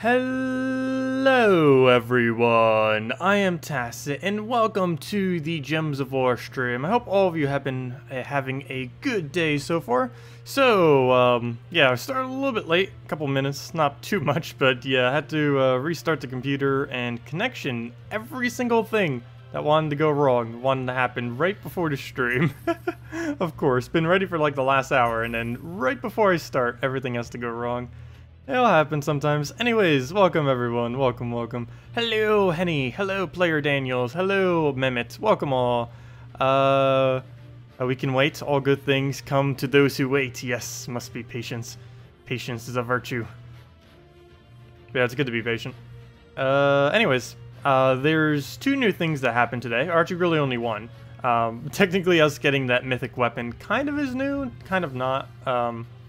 Hello everyone, I am Tacet and welcome to the Gems of War stream. I hope all of you have been having a good day so far. So, yeah, I started a little bit late, a couple minutes, not too much, but yeah, I had to restart the computer and connection, every single thing that wanted to go wrong, wanted to happen right before the stream. Of course, been ready for like the last hour and then right before I start, everything has to go wrong. It'll happen sometimes. Anyways, welcome everyone. Welcome. Hello, Henny. Hello, Player Daniels. Hello, Mehmet. Welcome all. We can wait. All good things come to those who wait. Yes, must be patience. Patience is a virtue. Yeah, it's good to be patient. Anyways, there's two new things that happened today. Or actually, really only one. Technically, us getting that mythic weapon kind of is new, kind of not.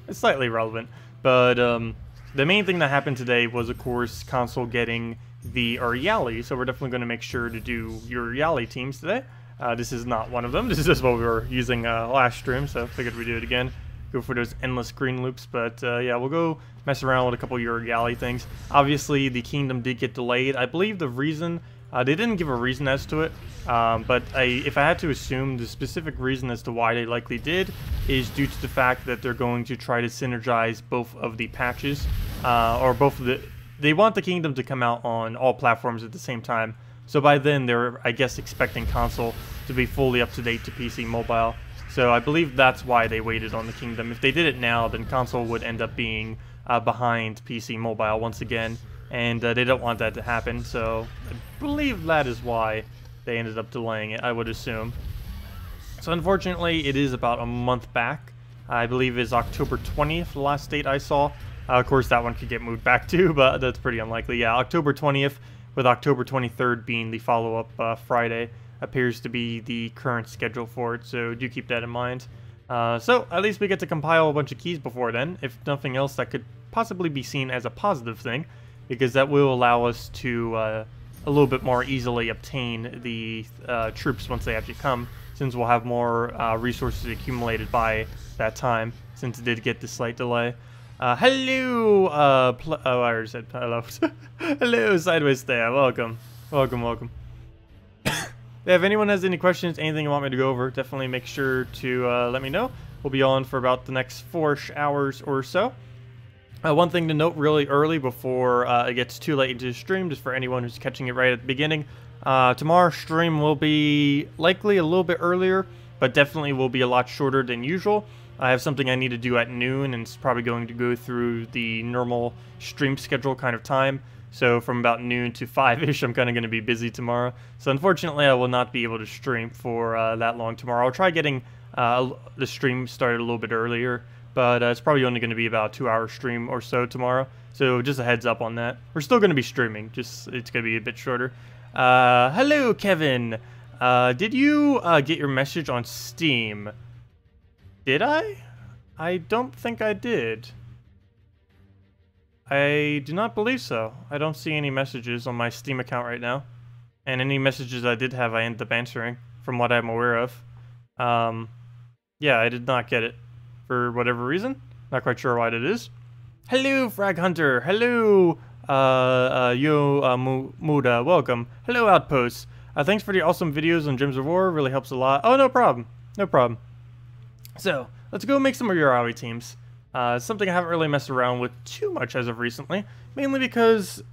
It's slightly relevant, but the main thing that happened today was, of course, console getting the Euryali, so we're definitely going to make sure to do Euryali teams today. This is not one of them. This is just what we were using last stream, so figured we'd do it again. Go for those endless green loops, but yeah, we'll go mess around with a couple Euryali things. Obviously, the kingdom did get delayed. I believe the reason, they didn't give a reason as to it, but if I had to assume, the specific reason as to why they likely did is due to the fact that they're going to try to synergize both of the patches, or both of the... They want the kingdom to come out on all platforms at the same time, so by then they're, I guess, expecting console to be fully up to date to PC mobile. So I believe that's why they waited on the kingdom. If they did it now, then console would end up being behind PC mobile once again, and they don't want that to happen, so I believe that is why they ended up delaying it, I would assume. So unfortunately, it is about a month back. I believe it's October 20th, the last date I saw. Of course, that one could get moved back too, but that's pretty unlikely. Yeah, October 20th, with October 23rd being the follow-up Friday, appears to be the current schedule for it, so do keep that in mind. So, at least we get to compile a bunch of keys before then. If nothing else, that could possibly be seen as a positive thing, because that will allow us to a little bit more easily obtain the troops once they actually come, since we'll have more resources accumulated by that time, since it did get the slight delay. Hello, I already said hello. Hello, Sideways there, welcome. If anyone has any questions, anything you want me to go over, definitely make sure to let me know. We'll be on for about the next 4 hours or so. One thing to note really early before it gets too late into the stream, just for anyone who's catching it right at the beginning, tomorrow's stream will be likely a little bit earlier, but definitely will be a lot shorter than usual. I have something I need to do at noon, and it's probably going to go through the normal stream schedule kind of time. So from about noon to 5-ish, I'm kind of going to be busy tomorrow. So unfortunately, I will not be able to stream for that long tomorrow. I'll try getting the stream started a little bit earlier, but it's probably only going to be about a 2-hour stream or so tomorrow. So just a heads up on that. We're still going to be streaming, just it's going to be a bit shorter. Hello, Kevin. Did you get your message on Steam? Did I? I don't think I did. I do not believe so. I don't see any messages on my Steam account right now. And any messages I did have, I ended up answering, from what I'm aware of. Yeah, I did not get it. For whatever reason. Not quite sure why it is. Hello, Frag Hunter. Hello, Muda. Welcome. Hello, Outpost. Thanks for the awesome videos on Gems of War. Really helps a lot. Oh, no problem. No problem. So, let's go make some Euryali teams. Something I haven't really messed around with too much as of recently, mainly because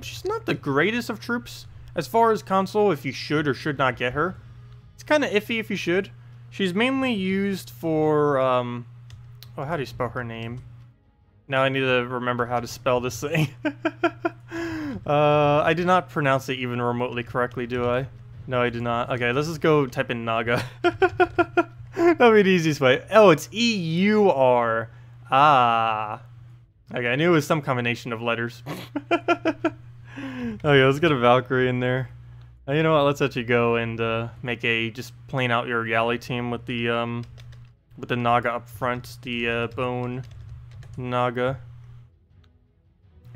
she's not the greatest of troops as far as console if you should or should not get her. It's kind of iffy if you should. She's mainly used for, oh, how do you spell her name? Now I need to remember how to spell this thing. I did not pronounce it even remotely correctly, do I? No, I did not. Okay, let's just go type in Naga. That'll be the easiest way. Oh, it's E-U-R. Ah. Okay, I knew it was some combination of letters. Okay, let's get a Valkyrie in there. You know what, let's actually go and make a just plain out Euryali team with the Naga up front, the bone Naga.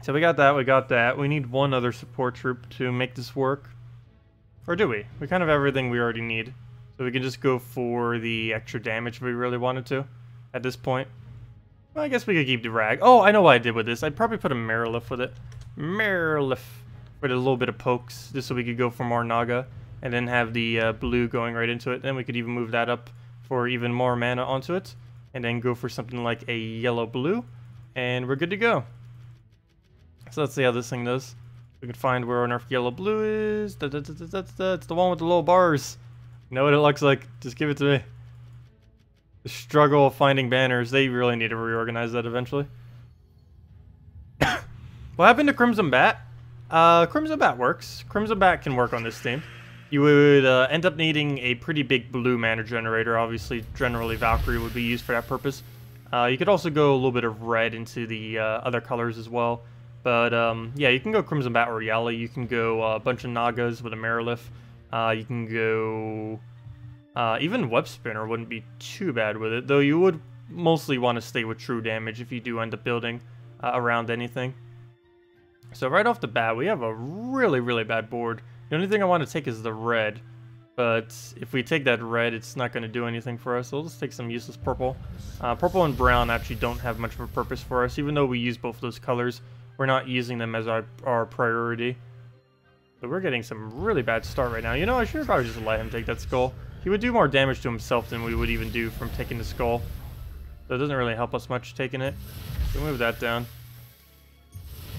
So we got that. We need one other support troop to make this work. Or do we? We kind of have everything we already need. So we can just go for the extra damage if we really wanted to at this point. Well, I guess we could keep the rag. Oh, I know what I did with this. I'd probably put a Marilith with it. Merlif with a little bit of pokes, just so we could go for more Naga, and then have the blue going right into it. Then we could even move that up for even more mana onto it, and then go for something like a yellow-blue, and we're good to go. So let's see how this thing does. We can find where on earth yellow-blue is. It's the one with the little bars. You know what it looks like? Just give it to me. The struggle of finding banners. They really need to reorganize that eventually. What happened to Crimson Bat? Crimson Bat works. Crimson Bat can work on this team. You would end up needing a pretty big blue mana generator. Obviously, generally Valkyrie would be used for that purpose. You could also go a little bit of red into the other colors as well. But yeah, you can go Crimson Bat or Euryali. You can go a bunch of Nagas with a Merilith. You can go... even Web Spinner wouldn't be too bad with it. Though you would mostly want to stay with true damage if you do end up building around anything. So right off the bat, we have a really, really bad board. The only thing I want to take is the red. But if we take that red, it's not going to do anything for us. So we'll just take some useless purple. Purple and brown actually don't have much of a purpose for us. Even though we use both those colors, we're not using them as our priority. So we're getting some really bad start right now. You know, I should probably just let him take that skull. He would do more damage to himself than we would even do from taking the skull. So it doesn't really help us much taking it. So move that down.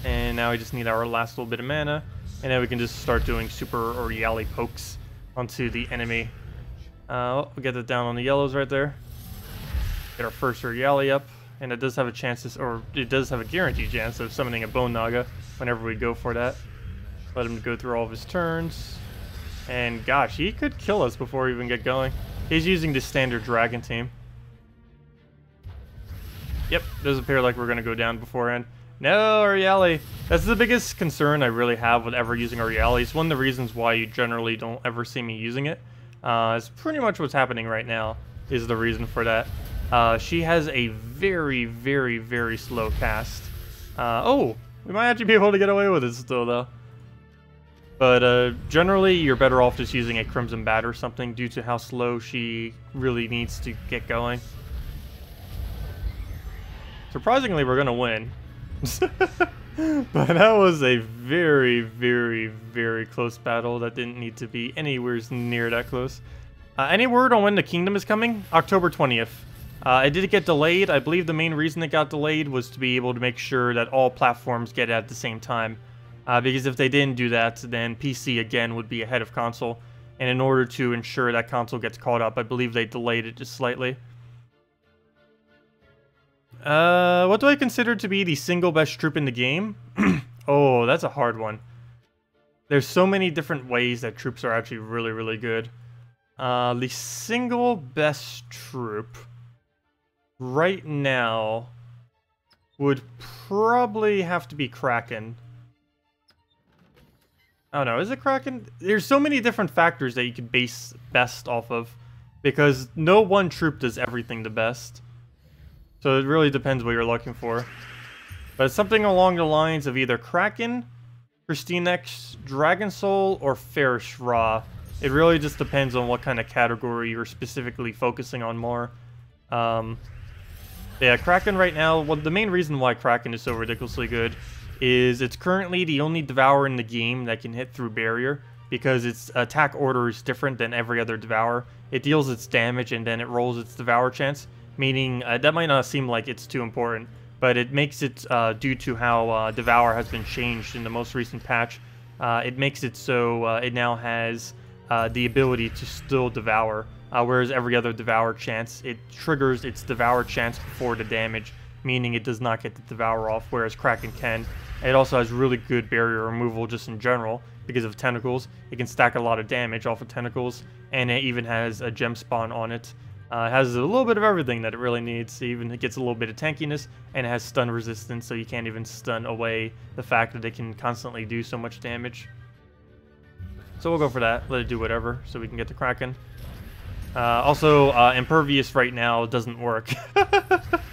And now we just need our last little bit of mana. And then we can just start doing super or Euryali pokes onto the enemy. We'll get that down on the yellows right there. Get our first Euryali up. And it does have a chance, or it does have a guaranteed chance of summoning a Bone Naga whenever we go for that. Let him go through all of his turns. And gosh, he could kill us before we even get going. He's using the standard dragon team. Yep, does appear like we're going to go down beforehand. No, Euryali. That's the biggest concern I really have with ever using Euryali. It's one of the reasons why you generally don't ever see me using it. It's pretty much what's happening right now is the reason for that. She has a very, very, very slow cast. Oh, we might actually be able to get away with it still, though. But generally, you're better off just using a Crimson Bat or something due to how slow she really needs to get going. Surprisingly, we're going to win. But that was a very, very, very close battle that didn't need to be anywhere near that close. Any word on when the Kingdom is coming? October 20th. It did get delayed. I believe the main reason it got delayed was to be able to make sure that all platforms get it at the same time. Because if they didn't do that, then PC again would be ahead of console. And in order to ensure that console gets caught up, I believe they delayed it just slightly. What do I consider to be the single best troop in the game? Oh, that's a hard one. There's so many different ways that troops are actually really, really good. The single best troop right now would probably have to be Kraken. Oh no, is it Kraken? There's so many different factors that you could base best off of, because no one troop does everything the best. So it really depends what you're looking for. But it's something along the lines of either Kraken, KrissTigger, Dragon Soul, or Fairish Ra. It really just depends on what kind of category you're specifically focusing on more. Yeah, Kraken right now, well, the main reason why Kraken is so ridiculously good is it's currently the only Devourer in the game that can hit through Barrier, because its attack order is different than every other Devourer. It deals its damage and then it rolls its Devour chance, meaning that might not seem like it's too important, but it makes it, due to how Devour has been changed in the most recent patch, it makes it so it now has the ability to still Devour, whereas every other Devour chance, it triggers its Devour chance before the damage, meaning it does not get the Devour off, whereas Kraken can. It also has really good barrier removal just in general because of tentacles. It can stack a lot of damage off of tentacles, and it even has a gem spawn on it. It has a little bit of everything that it really needs. It gets a little bit of tankiness, and it has stun resistance, so you can't even stun away the fact that it can constantly do so much damage. So we'll go for that. Let it do whatever, so we can get the Kraken. Also, Impervious right now doesn't work.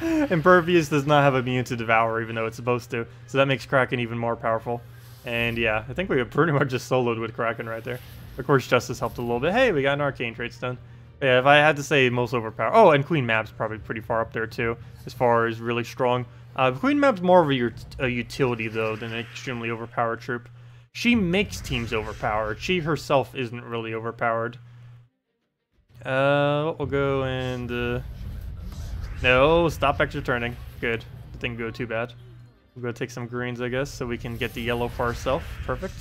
Impervious does not have immune to Devour, even though it's supposed to. So that makes Kraken even more powerful. And yeah, I think we have pretty much just soloed with Kraken right there. Of course, Justice helped a little bit. Hey, we got an Arcane trait done. Yeah, if I had to say most overpowered... Oh, and Queen Mab's probably pretty far up there too, as far as really strong. Queen Map's more of a utility, though, than an extremely overpowered troop. She makes teams overpowered. She herself isn't really overpowered. We'll go and... No, stop extra turning. Good. It didn't go too bad. We'll go take some greens, I guess, so we can get the yellow for ourselves. Perfect.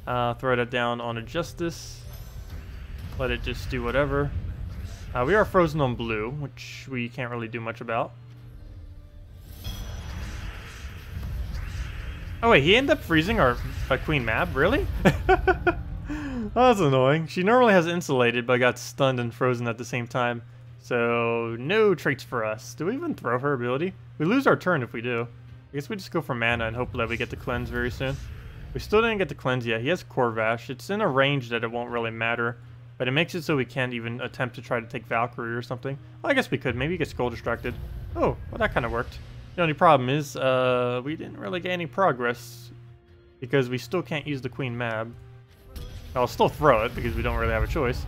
Throw that down on a Justice. Let it just do whatever. We are frozen on blue, which we can't really do much about. Oh wait, he ended up freezing our Queen Mab? Really? That's annoying. She normally has insulated, but got stunned and frozen at the same time. So, no traits for us. Do we even throw her ability? We lose our turn if we do. I guess we just go for mana and hope that we get the cleanse very soon. We still didn't get the cleanse yet. He has Corvash. It's in a range that it won't really matter. But it makes it so we can't even attempt to try to take Valkyrie or something. Well, I guess we could. Maybe get Skull Distracted. Oh, well that kind of worked. The only problem is, we didn't really get any progress. Because we still can't use the Queen Mab. I'll still throw it because we don't really have a choice.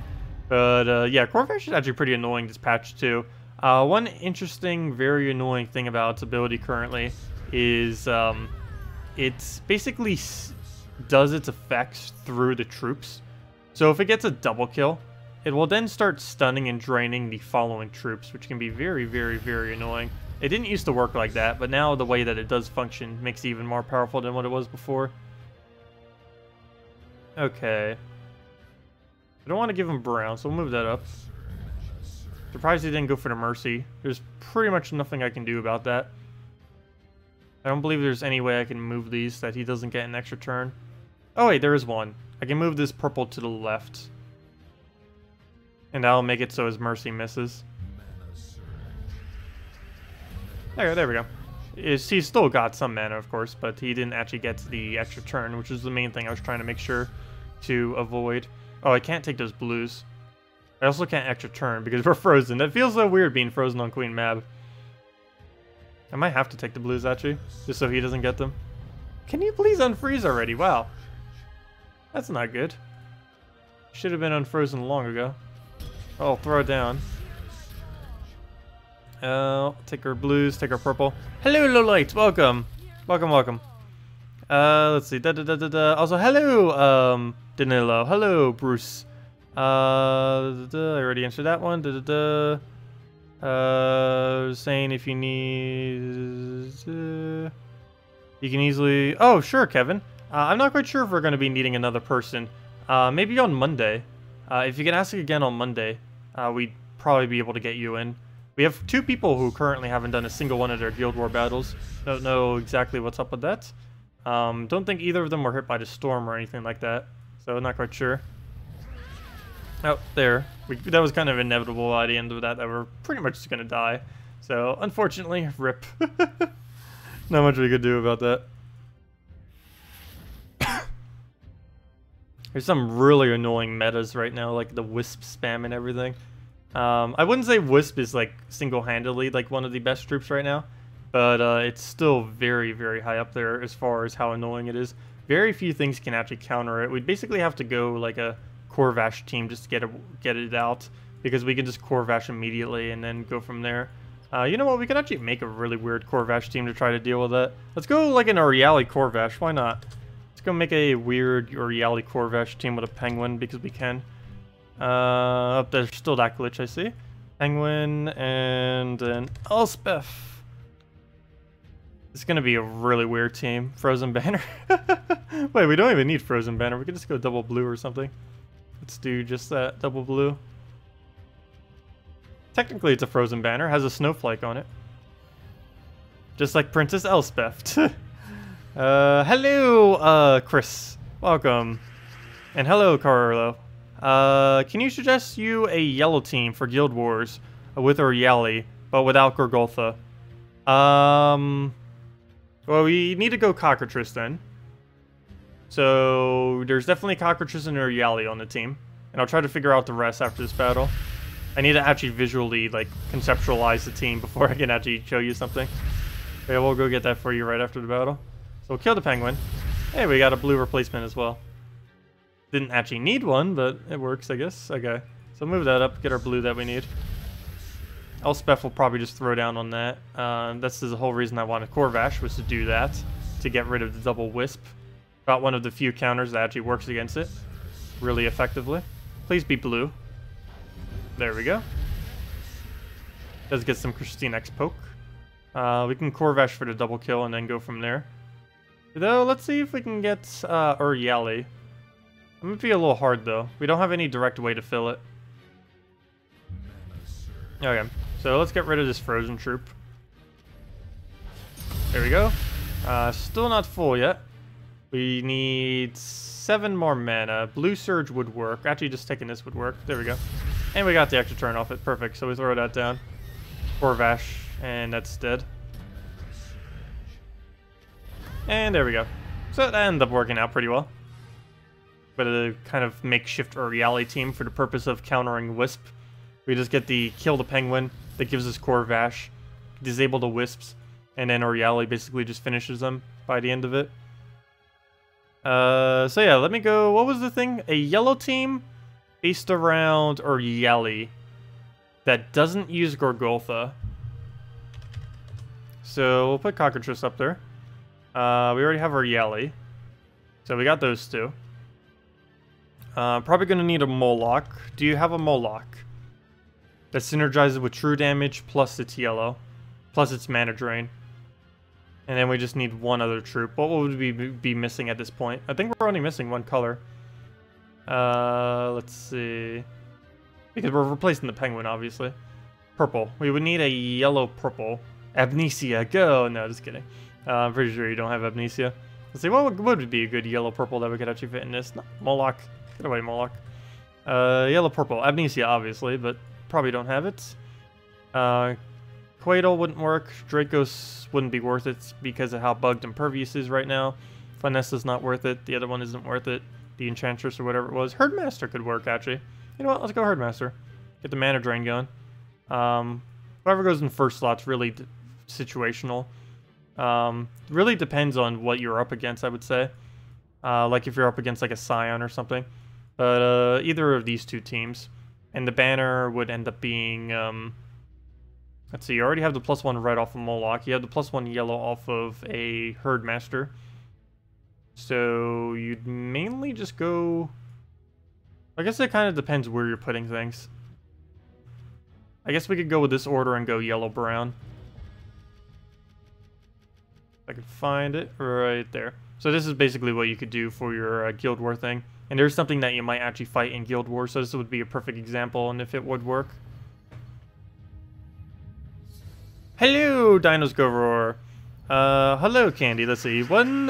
But yeah, Corvash is actually pretty annoying this patch too. One interesting, very annoying thing about its ability currently is it basically does its effects through the troops. So if it gets a double kill, it will then start stunning and draining the following troops, which can be very, very, very annoying. It didn't used to work like that, but now the way that it does function makes it even more powerful than what it was before. Okay. I don't want to give him Brown, so we'll move that up. Surprised he didn't go for the Mercy. There's pretty much nothing I can do about that. I don't believe there's any way I can move these that he doesn't get an extra turn. Oh wait, there is one. I can move this purple to the left. And that'll make it so his Mercy misses. There we go. He's still got some mana, of course, but he didn't actually get the extra turn, which is the main thing I was trying to make sure to avoid. Oh, I can't take those blues. I also can't extra turn because we're frozen. That feels so weird being frozen on Queen Mab. I might have to take the blues, actually, just so he doesn't get them. Can you please unfreeze already? Wow. That's not good. Should have been unfrozen long ago. Oh, throw it down. Take our blues, take our purple. Hello, Lowlight. Welcome. Welcome. Let's see. Also, hello, Danilo. Hello, Bruce. I already answered that one. Saying if you need... you can easily... Oh, sure, Kevin. I'm not quite sure if we're going to be needing another person. Maybe on Monday. If you can ask again on Monday, we'd probably be able to get you in. We have 2 people who currently haven't done a single one of their Guild War battles. Don't know exactly what's up with that. Don't think either of them were hit by the storm or anything like that. So not quite sure. Oh, there. That was kind of inevitable at the end of that we're pretty much just going to die. So, unfortunately, rip. Not much we could do about that. There's some really annoying metas right now, like the Wisp spam and everything. I wouldn't say Wisp is like single-handedly like one of the best troops right now, but it's still very, very high up there as far as how annoying it is. Very few things can actually counter it. We'd basically have to go like a Corvash team just to get it out, because we can just Corvash immediately and then go from there. You know what? We could actually make a really weird Corvash team to try to deal with that. Let's go like an Euryali Corvash. Why not? Let's go make a weird Euryali Corvash team with a penguin because we can. Up there's still that glitch I see. Penguin and an Elspeth. It's gonna be a really weird team. Frozen Banner. Wait, we don't even need Frozen Banner. We could just go double blue or something. Let's do just that, double blue. Technically it's a Frozen Banner, has a snowflake on it. Just like Princess Elspeth. Hello, Chris. Welcome. And hello, Carlo. Can you suggest you a yellow team for Guild Wars with Euryali, but without Gorgoltha? Well, we need to go Cockatrice then. So, there's definitely Cockatrice and Euryali on the team. And I'll try to figure out the rest after this battle. I need to actually visually, like, conceptualize the team before I can actually show you something. Okay, we'll go get that for you right after the battle. So, we'll kill the penguin. Hey, we got a blue replacement as well. Didn't actually need one, but it works, I guess. Okay, so move that up, get our blue that we need. Elspeth will probably just throw down on that. That's the whole reason I wanted Corvash, was to do that, to get rid of the double wisp. Got one of the few counters that actually works against it really effectively. Please be blue. There we go. Does get some Christine X poke. We can Corvash for the double kill and then go from there. Though, let's see if we can get Euryali. It might be a little hard though. We don't have any direct way to fill it. Okay, so let's get rid of this frozen troop. There we go. Still not full yet. We need 7 more mana. Blue Surge would work. Actually, just taking this would work. There we go. And we got the extra turn off it. Perfect. So we throw that down. Corvash, and that's dead. And there we go. So that ended up working out pretty well. But a kind of makeshift Euryali team for the purpose of countering Wisp. We just get the kill the penguin that gives us Corvash, disable the Wisps, and then Euryali basically just finishes them by the end of it. So yeah, let me go. What was the thing? A yellow team based around Euryali that doesn't use Gorgoltha. So we'll put Cockatrice up there. We already have Euryali, so we got those two. Probably gonna need a Moloch. Do you have a Moloch that synergizes with true damage plus its yellow, plus its mana drain? And then we just need one other troop. What would we be missing at this point? I think we're only missing one color. Let's see. Because we're replacing the penguin, obviously. Purple. We would need a yellow purple. Amnesia, go! No, just kidding. I'm pretty sure you don't have Amnesia. Let's see, what would be a good yellow purple that we could actually fit in this? No, Moloch. Get away, Moloch. Yellow purple. Amnesia, obviously, but probably don't have it. Quaidle wouldn't work. Dracos wouldn't be worth it because of how bugged Impervious is right now. Vanessa's not worth it. The other one isn't worth it. The Enchantress or whatever it was. Herdmaster could work, actually. You know what? Let's go Herdmaster. Get the mana drain going. Whoever goes in first slot's really situational. Really depends on what you're up against, I would say. Like if you're up against like a Scion or something. But either of these two teams. And the banner would end up being... let's see, you already have the +1 red off of Moloch. You have the +1 yellow off of a Herdmaster. So you'd mainly just go... I guess it kind of depends where you're putting things. I guess we could go with this order and go yellow-brown. If I can find it right there. So this is basically what you could do for your Guild War thing. And there's something that you might actually fight in Guild War, so this would be a perfect example, and if it would work. Hello, Dinos Go Roar. Hello, Candy. Let's see. When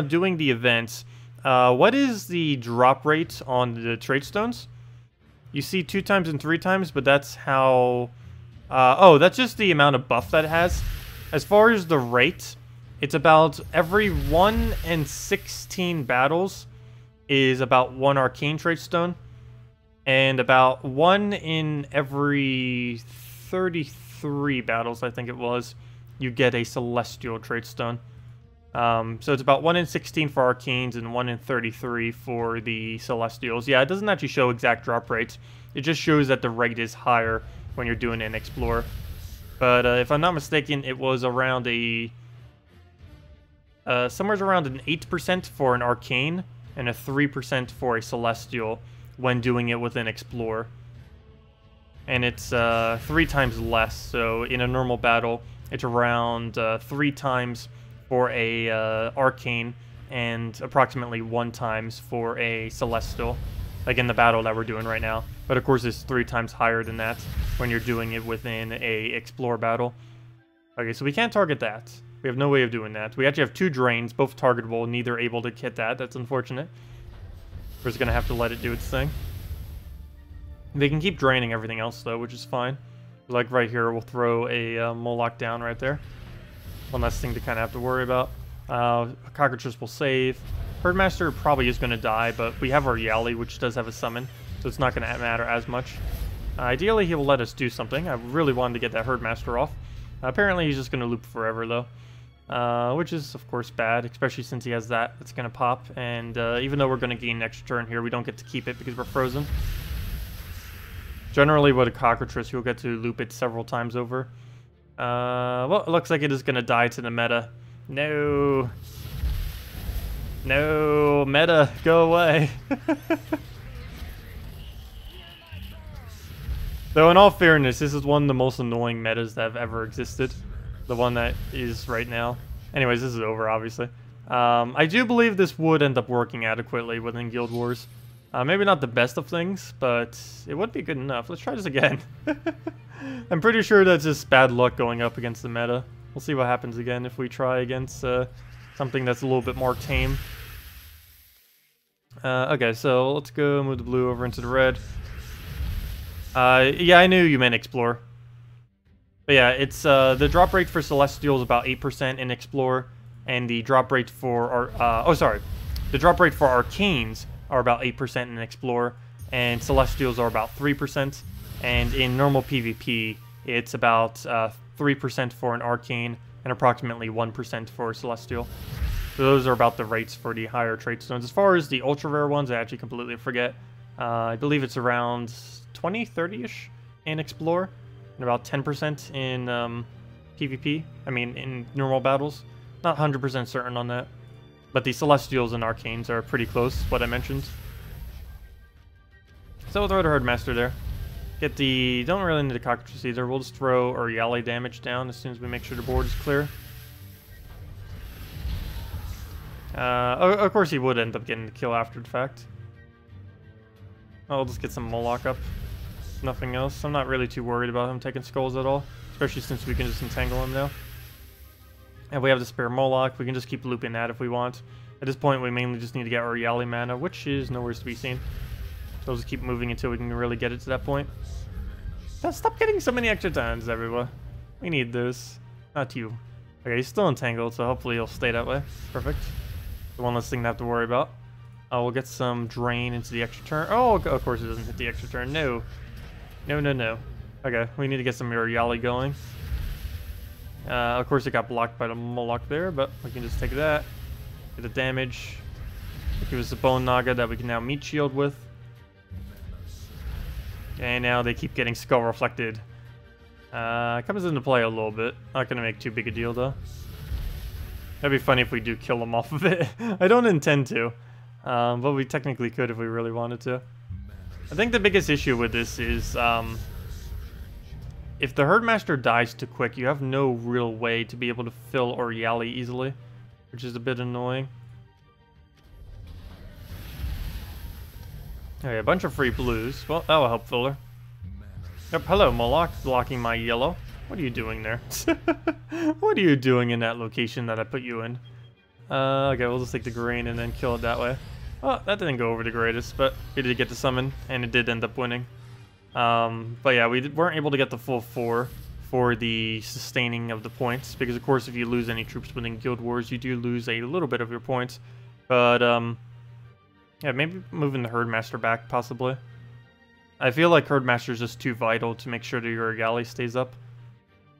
doing the events, what is the drop rate on the trade stones? You see 2 times and 3 times, but that's how... oh, that's just the amount of buff that it has. As far as the rate, it's about every 1 in 16 battles is about 1 arcane trade stone. And about 1 in every 33 battles, I think it was, you get a celestial trade stone. So it's about 1 in 16 for arcanes and 1 in 33 for the celestials. Yeah, it doesn't actually show exact drop rates. It just shows that the rate is higher when you're doing an Explorer. But if I'm not mistaken, it was around a... somewhere around an 8% for an arcane and a 3% for a celestial when doing it with an Explorer. And it's 3 times less, so in a normal battle, it's around 3 times for a arcane and approximately 1 times for a celestial, like in the battle that we're doing right now. But of course, it's 3 times higher than that when you're doing it within a Explore battle. Okay, so we can't target that. We have no way of doing that. We actually have 2 drains, both targetable, neither able to hit that. That's unfortunate. We're just gonna have to let it do its thing. They can keep draining everything else though, which is fine. Like right here, we'll throw a Moloch down right there. One less thing to kind of have to worry about. Cockatrice will save. Herdmaster probably is going to die, but we have our Euryali, which does have a summon, so it's not going to matter as much. Ideally, he will let us do something. I really wanted to get that Herdmaster off. Apparently, he's just going to loop forever, though. Which is, of course, bad, especially since he has that. It's going to pop, and even though we're going to gain an extra turn here, we don't get to keep it because we're frozen. Generally, with a cockatrice, you'll get to loop it several times over. Well, it looks like it is going to die to the meta. No. No, meta, go away. Though, in all fairness, this is one of the most annoying metas that have ever existed. The one that is right now. Anyways, this is over, obviously. I do believe this would end up working adequately within Guild Wars. Maybe not the best of things, but it would be good enough. Let's try this again. I'm pretty sure that's just bad luck going up against the meta. We'll see what happens again if we try against something that's a little bit more tame. Okay, so let's go move the blue over into the red. Yeah, I knew you meant Explore. But yeah, it's the drop rate for Celestial is about 8% in Explore, and the drop rate for the drop rate for Arcanes are about 8% in Explore, and Celestials are about 3%. And in normal PvP, it's about 3% for an Arcane and approximately 1% for Celestial. So those are about the rates for the higher trait stones. As far as the ultra rare ones, I actually completely forget. I believe it's around 20, 30-ish in Explore, and about 10% in PvP. I mean, in normal battles. Not 100% certain on that. But the Celestials and Arcanes are pretty close, what I mentioned. So we'll throw the Herdmaster there. Get the... Don't really need a Cockatrice either. We'll just throw Euryali damage down as soon as we make sure the board is clear. Of course he would end up getting the kill after the fact. I'll just get some Moloch up. Nothing else. I'm not really too worried about him taking skulls at all. Especially since we can just entangle him now. And we have the spare Moloch. We can just keep looping that if we want. At this point, we mainly just need to get our Euryali mana, which is nowhere to be seen. So we'll just keep moving until we can really get it to that point. Now, stop getting so many extra turns everywhere. We need this. Not you. Okay, he's still entangled, so hopefully he'll stay that way. Perfect. The one less thing to have to worry about. We'll get some drain into the extra turn. Oh, of course it doesn't hit the extra turn. No. No, no, no. Okay, we need to get some Euryali going. Of course it got blocked by the Moloch there, but we can just take that. Get the damage. Give us a Bone Naga that we can now meat shield with. And now they keep getting skull reflected. Comes into play a little bit. Not gonna make too big a deal though. That'd be funny if we do kill them off of it. I don't intend to. But we technically could if we really wanted to. I think the biggest issue with this is if the Herdmaster dies too quick, you have no real way to be able to fill Euryali easily, which is a bit annoying. Okay, a bunch of free blues. Well, that will help filler. Yep, hello Moloch, blocking my yellow. What are you doing there? What are you doing in that location that I put you in? Okay, we'll just take the green and then kill it that way. Well, that didn't go over the greatest, but we did get the summon, and it did end up winning. But yeah, we weren't able to get the full 4 for the sustaining of the points, because of course if you lose any troops within Guild Wars, you do lose a little bit of your points. But, yeah, maybe moving the Herdmaster back, possibly. I feel like Herdmaster is just too vital to make sure that your Euryali stays up.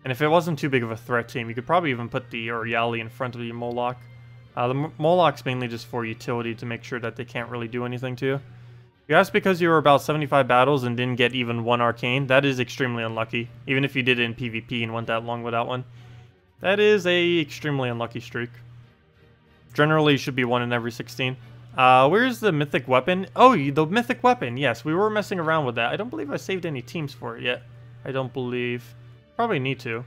And if it wasn't too big of a threat team, you could probably even put the Euryali in front of the Moloch. The Moloch's mainly just for utility to make sure that they can't really do anything to you. That's because you were about 75 battles and didn't get even one Arcane. That is extremely unlucky. Even if you did it in PvP and went that long without one. That is a extremely unlucky streak. Generally, should be 1 in every 16. Where's the Mythic weapon? Oh, the Mythic weapon. Yes, we were messing around with that. I don't believe I saved any teams for it yet. I don't believe. Probably need to.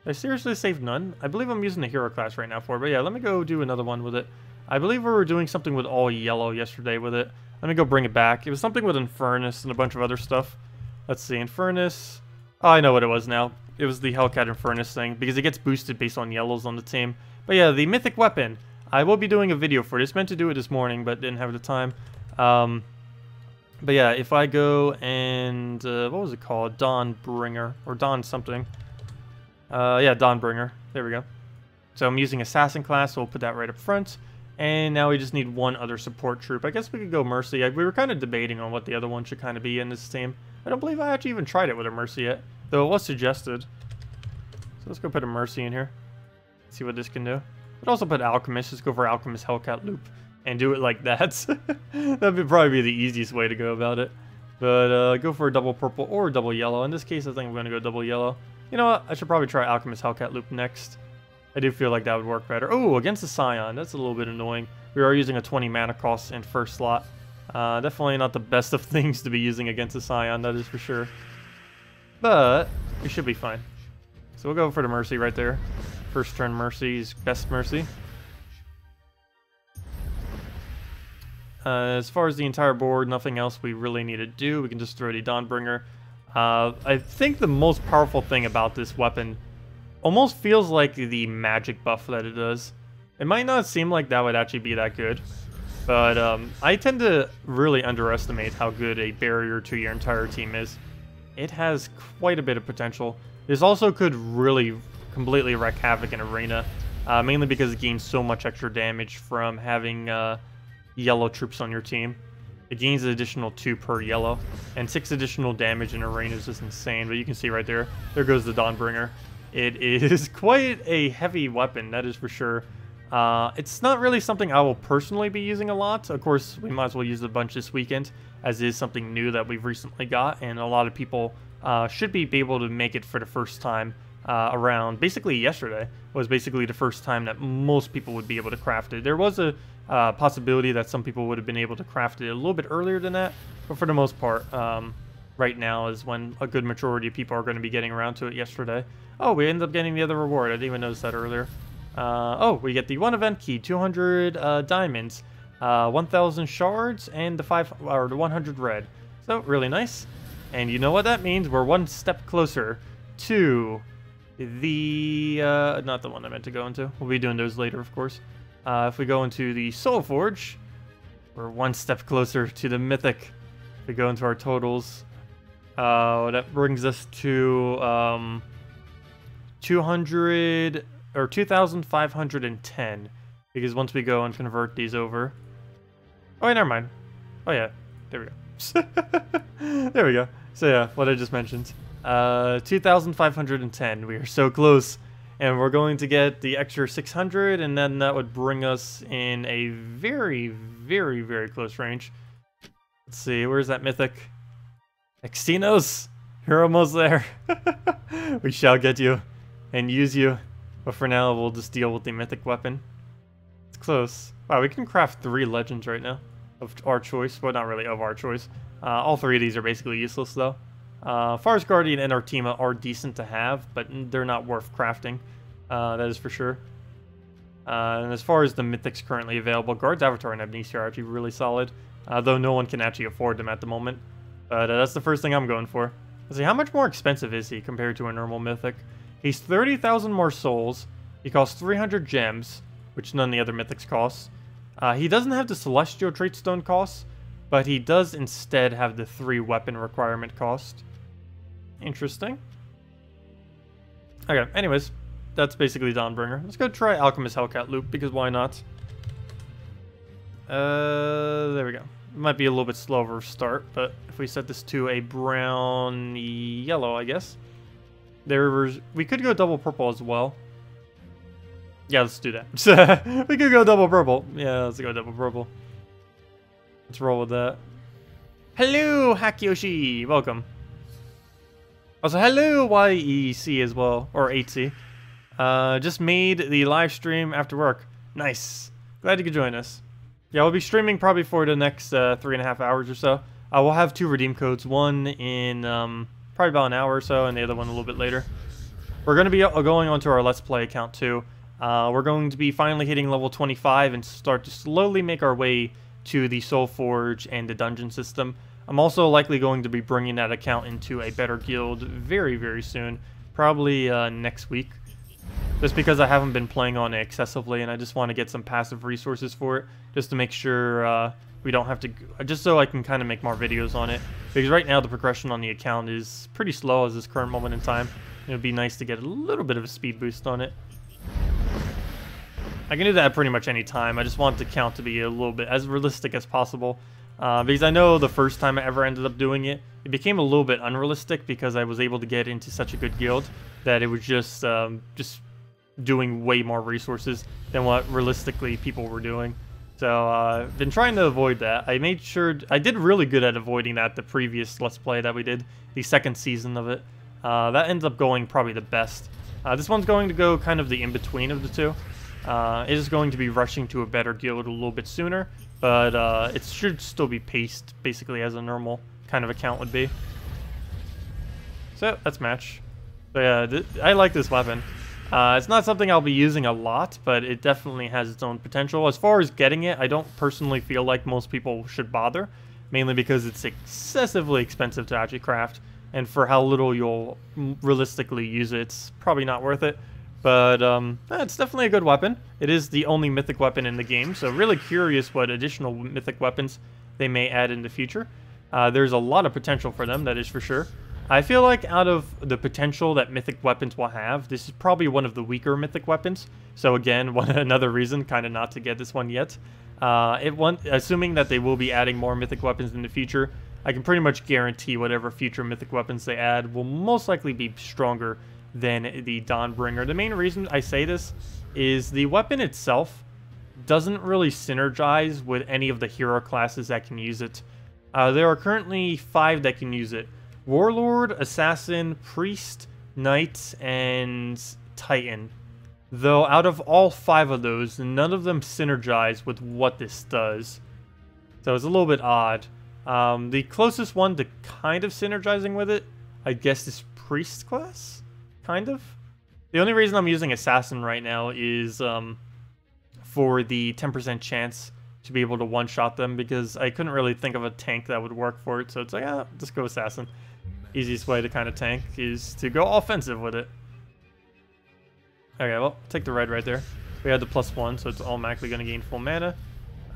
I seriously saved none. I believe I'm using the hero class right now for it. But yeah, let me go do another one with it. I believe we were doing something with all yellow yesterday with it. Let me go bring it back. It was something with Infernus and a bunch of other stuff. Let's see, Infernus. Oh, I know what it was now. It was the Hellcat Infernus thing, because it gets boosted based on yellows on the team. But yeah, the Mythic weapon. I will be doing a video for this. Meant to do it this morning, but didn't have the time. But yeah, if I go and... what was it called? Dawnbringer. Or Dawn something. Yeah, Dawnbringer. There we go. So I'm using Assassin class, so we'll put that right up front. And now we just need one other support troop. I guess we could go Mercy. We were kind of debating on what the other one should kind of be in this team. I don't believe I actually even tried it with a Mercy yet, though it was suggested. So let's go put a Mercy in here. See what this can do. But also put Alchemist. Just go for Alchemist Hellcat loop and do it like that. That'd probably be the easiest way to go about it. But go for a double purple or double yellow. In this case, I think I'm going to go double yellow. You know what? I should probably try Alchemist Hellcat Loop next. I do feel like that would work better. Oh, against the Scion. That's a little bit annoying. We are using a 20 mana cost in first slot. Definitely not the best of things to be using against the Scion, that is for sure. But we should be fine. So we'll go for the Mercy right there. First turn Mercy's best Mercy. As far as the entire board, nothing else we really need to do. We can just throw the Dawnbringer. I think the most powerful thing about this weapon almost feels like the magic buff that it does. It might not seem like that would actually be that good, but I tend to really underestimate how good a barrier to your entire team is. It has quite a bit of potential. This also could really completely wreak havoc in Arena, mainly because it gains so much extra damage from having yellow troops on your team. It gains an additional 2 per yellow, and 6 additional damage in Arena is just insane. But you can see right there, there goes the Dawnbringer. It is quite a heavy weapon, that is for sure. It's not really something I will personally be using a lot. Of course, we might as well use a bunch this weekend, as it is something new that we've recently got, and a lot of people should be able to make it for the first time around. Basically, yesterday was basically the first time that most people would be able to craft it. There was a possibility that some people would have been able to craft it a little bit earlier than that, but for the most part, right now is when a good majority of people are going to be getting around to it yesterday. Oh, we ended up getting the other reward. I didn't even notice that earlier. Oh, we get the 1 event key, 200 diamonds, 1,000 shards, and the 100 red. So, really nice. And you know what that means? We're one step closer to the... not the one I meant to go into. We'll be doing those later, of course. If we go into the Soul Forge, we're one step closer to the Mythic. If we go into our totals, that brings us to 200 or 2,510. Because once we go and convert these over, oh, wait, never mind. Oh yeah, there we go. There we go. So yeah, what I just mentioned, 2,510. We are so close. And we're going to get the extra 600, and then that would bring us in a very, very, very close range. Let's see, where's that Mythic? Extinos, you're almost there. We shall get you and use you. But for now, we'll just deal with the Mythic weapon. It's close. Wow, we can craft 3 legends right now of our choice. Well, not really of our choice. All 3 of these are basically useless, though. Forest Guardian and Artima are decent to have, but they're not worth crafting. That is for sure. And as far as the Mythics currently available, Guard's Avatar and Amnesia are actually really solid, though no one can actually afford them at the moment. But that's the first thing I'm going for. Let's see, how much more expensive is he compared to a normal Mythic? He's 30,000 more souls. He costs 300 gems, which none of the other Mythics costs. He doesn't have the Celestial Tradestone cost, but he does instead have the 3 weapon requirement cost. Interesting. Okay, anyways, that's basically Dawnbringer. Let's go try Alchemist Hellcat Loop, because why not? There we go. It might be a little bit slower start, but if we set this to a brown yellow, I guess. We could go double purple as well. Yeah, let's do that. We could go double purple. Yeah, let's go double purple. Let's roll with that. Hello, Hackyoshi! Welcome. Also, hello, YEC as well, or 8C. Just made the live stream after work. Nice. Glad you could join us. Yeah, we'll be streaming probably for the next 3.5 hours or so. We'll have 2 redeem codes, one in probably about an hour or so, and the other one a little bit later. We're going to be going onto our Let's Play account too. We're going to be finally hitting level 25 and start to slowly make our way to the Soul Forge and the dungeon system. I'm also likely going to be bringing that account into a better guild very, very soon. Probably next week. Just because I haven't been playing on it excessively and I just want to get some passive resources for it. Just to make sure we don't have to... Just so I can kind of make more videos on it. Because right now the progression on the account is pretty slow at this current moment in time. It would be nice to get a little bit of a speed boost on it. I can do that at pretty much any time. I just want the count to be a little bit as realistic as possible. Because I know the first time I ever ended up doing it, it became a little bit unrealistic because I was able to get into such a good guild that it was just doing way more resources than what realistically people were doing. So I've been trying to avoid that. I made sure I did really good at avoiding that the previous Let's Play that we did, the second season of it. That ends up going probably the best. This one's going to go kind of the in-between of the two. It is going to be rushing to a better guild a little bit sooner, but it should still be paced basically as a normal kind of account would be. So that's match. So yeah, I like this weapon. It's not something I'll be using a lot, but it definitely has its own potential. As far as getting it, I don't personally feel like most people should bother, mainly because it's excessively expensive to actually craft, and for how little you'll realistically use it, it's probably not worth it. But it's definitely a good weapon. It is the only mythic weapon in the game, so really curious what additional mythic weapons they may add in the future. There's a lot of potential for them, that is for sure. I feel like out of the potential that mythic weapons will have, this is probably one of the weaker mythic weapons. So again, another reason kind of not to get this one yet. Assuming that they will be adding more mythic weapons in the future, I can pretty much guarantee whatever future mythic weapons they add will most likely be stronger than the Dawnbringer. The main reason I say this is the weapon itself doesn't really synergize with any of the hero classes that can use it. There are currently 5 that can use it. Warlord, Assassin, Priest, Knight, and Titan. Though out of all 5 of those, none of them synergize with what this does. So it's a little bit odd. The closest one to kind of synergizing with it, I guess, is Priest class? Kind of. The only reason I'm using Assassin right now is for the 10% chance to be able to one-shot them, because I couldn't really think of a tank that would work for it, so it's like, just go Assassin. Easiest way to kind of tank is to go offensive with it. Okay, well, take the red right there. We had the +1, so it's automatically going to gain full mana.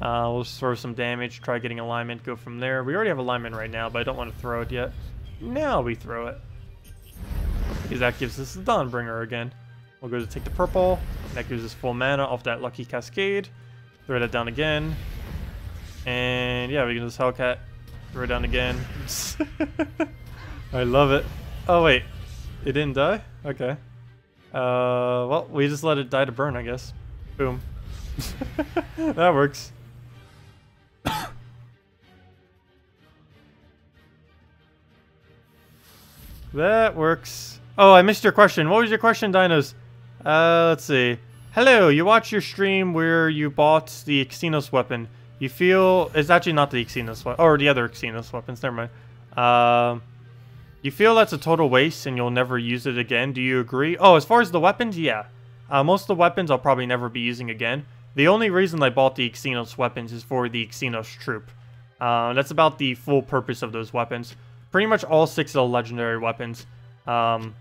We'll just throw some damage, try getting alignment, go from there. We already have alignment right now, but I don't want to throw it yet. Now we throw it, because that gives us the Dawnbringer again. We'll go to take the purple. That gives us full mana off that lucky cascade. Throw that down again. And yeah, we can just Hellcat. Throw it down again. I love it. Oh wait, it didn't die? Okay. Well, we just let it die to burn, I guess. Boom. That works. That works. Oh, I missed your question. What was your question, Dinos? Let's see. Hello, you watched your stream where you bought the Xenos weapon. You feel... It's actually not the Xenos weapon, or the other Xenos weapons, never mind. You feel that's a total waste and you'll never use it again. Do you agree? Oh, as far as the weapons, yeah. Most of the weapons I'll probably never be using again. The only reason I bought the Xenos weapons is for the Xenos troop. That's about the full purpose of those weapons. Pretty much all 6 of the legendary weapons. Or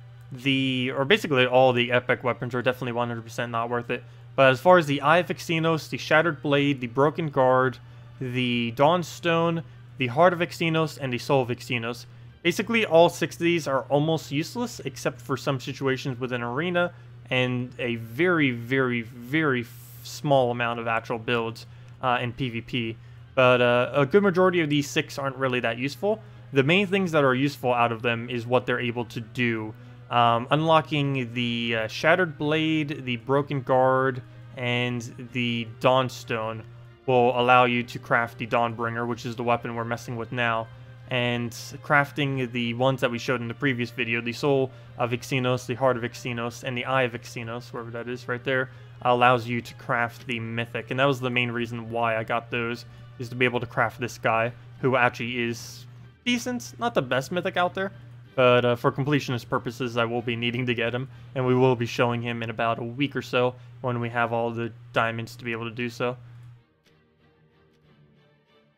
basically all the epic weapons are definitely 100% not worth it. But as far as the Eye of Xenos, the Shattered Blade, the Broken Guard, the Dawnstone, the Heart of Xenos, and the Soul of Xenos, basically all 6 of these are almost useless, except for some situations within Arena, and a very, very, very small amount of actual builds in PvP. But a good majority of these 6 aren't really that useful. The main things that are useful out of them is what they're able to do. Unlocking the Shattered Blade, the Broken Guard, and the Dawnstone will allow you to craft the Dawnbringer, which is the weapon we're messing with now. And crafting the ones that we showed in the previous video, the Soul of Xenos, the Heart of Xenos, and the Eye of Xenos, wherever that is right there, allows you to craft the Mythic. And that was the main reason why I got those, is to be able to craft this guy, who actually is decent, not the best Mythic out there, but for completionist purposes, I will be needing to get him, and we will be showing him in about a week or so, when we have all the diamonds to be able to do so.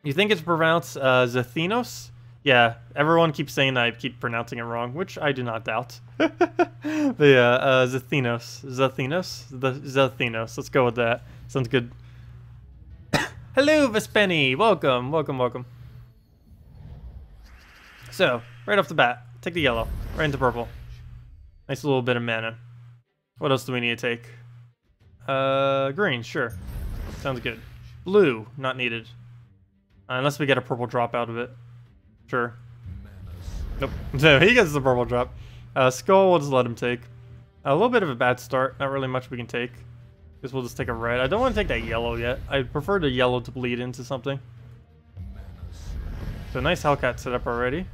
You think it's pronounced Zethenos? Yeah, everyone keeps saying that I keep pronouncing it wrong, which I do not doubt. But yeah, Zethenos. Zethenos. Let's go with that. Sounds good. Hello, Vespenny! Welcome, welcome, welcome. So, right off the bat, take the yellow, right into purple. Nice little bit of mana. What else do we need to take? Green, sure. Sounds good. Blue, not needed. Unless we get a purple drop out of it. Sure. Nope. No, he gets the purple drop. Skull, we'll just let him take. A little bit of a bad start. Not really much we can take. Guess we'll just take a red. I don't want to take that yellow yet. I prefer the yellow to bleed into something. So nice Hellcat set up already.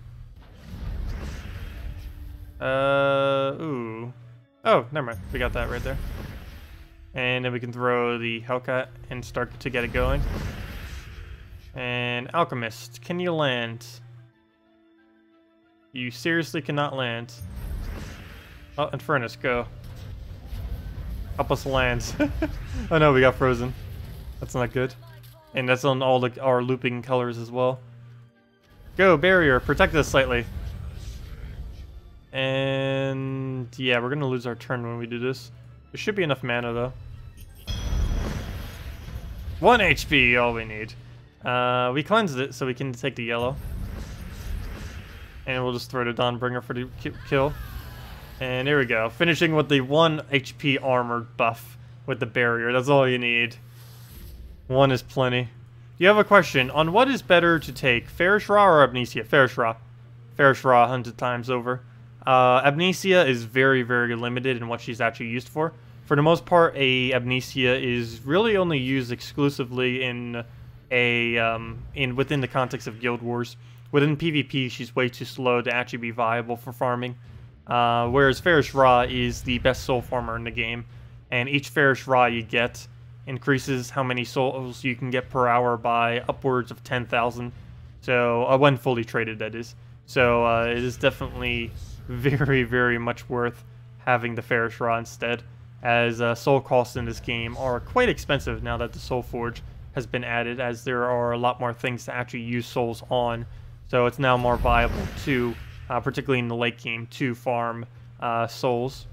Ooh. Oh, never mind. We got that right there. And then we can throw the Hellcat and start to get it going. And Alchemist, can you land? You seriously cannot land. Oh, Infernus, go. Help us land. Oh no, we got frozen. That's not good. And that's on all our looping colors as well. Go, barrier, protect us slightly. And yeah, we're gonna lose our turn when we do this. There should be enough mana though. 1 HP, all we need. We cleansed it so we can take the yellow. And we'll just throw the Dawnbringer for the kill. And there we go. Finishing with the 1 HP armored buff with the barrier. That's all you need. 1 is plenty. You have a question on what is better to take, Ferrous Raw or Amnesia? Ferrous Raw. Ferrous Raw 100 times over. Amnesia is very, very limited in what she's actually used for. For the most part, a Amnesia is really only used exclusively in within the context of Guild Wars. Within PvP, she's way too slow to actually be viable for farming. Whereas Ferrous Raw is the best soul farmer in the game, and each Ferrous Raw you get increases how many souls you can get per hour by upwards of 10,000. So when fully traded, that is. So it is definitely very, very much worth having the Ferrous Raw instead, as soul costs in this game are quite expensive now that the Soul Forge has been added, as there are a lot more things to actually use souls on. So it's now more viable to, particularly in the late game, to farm souls.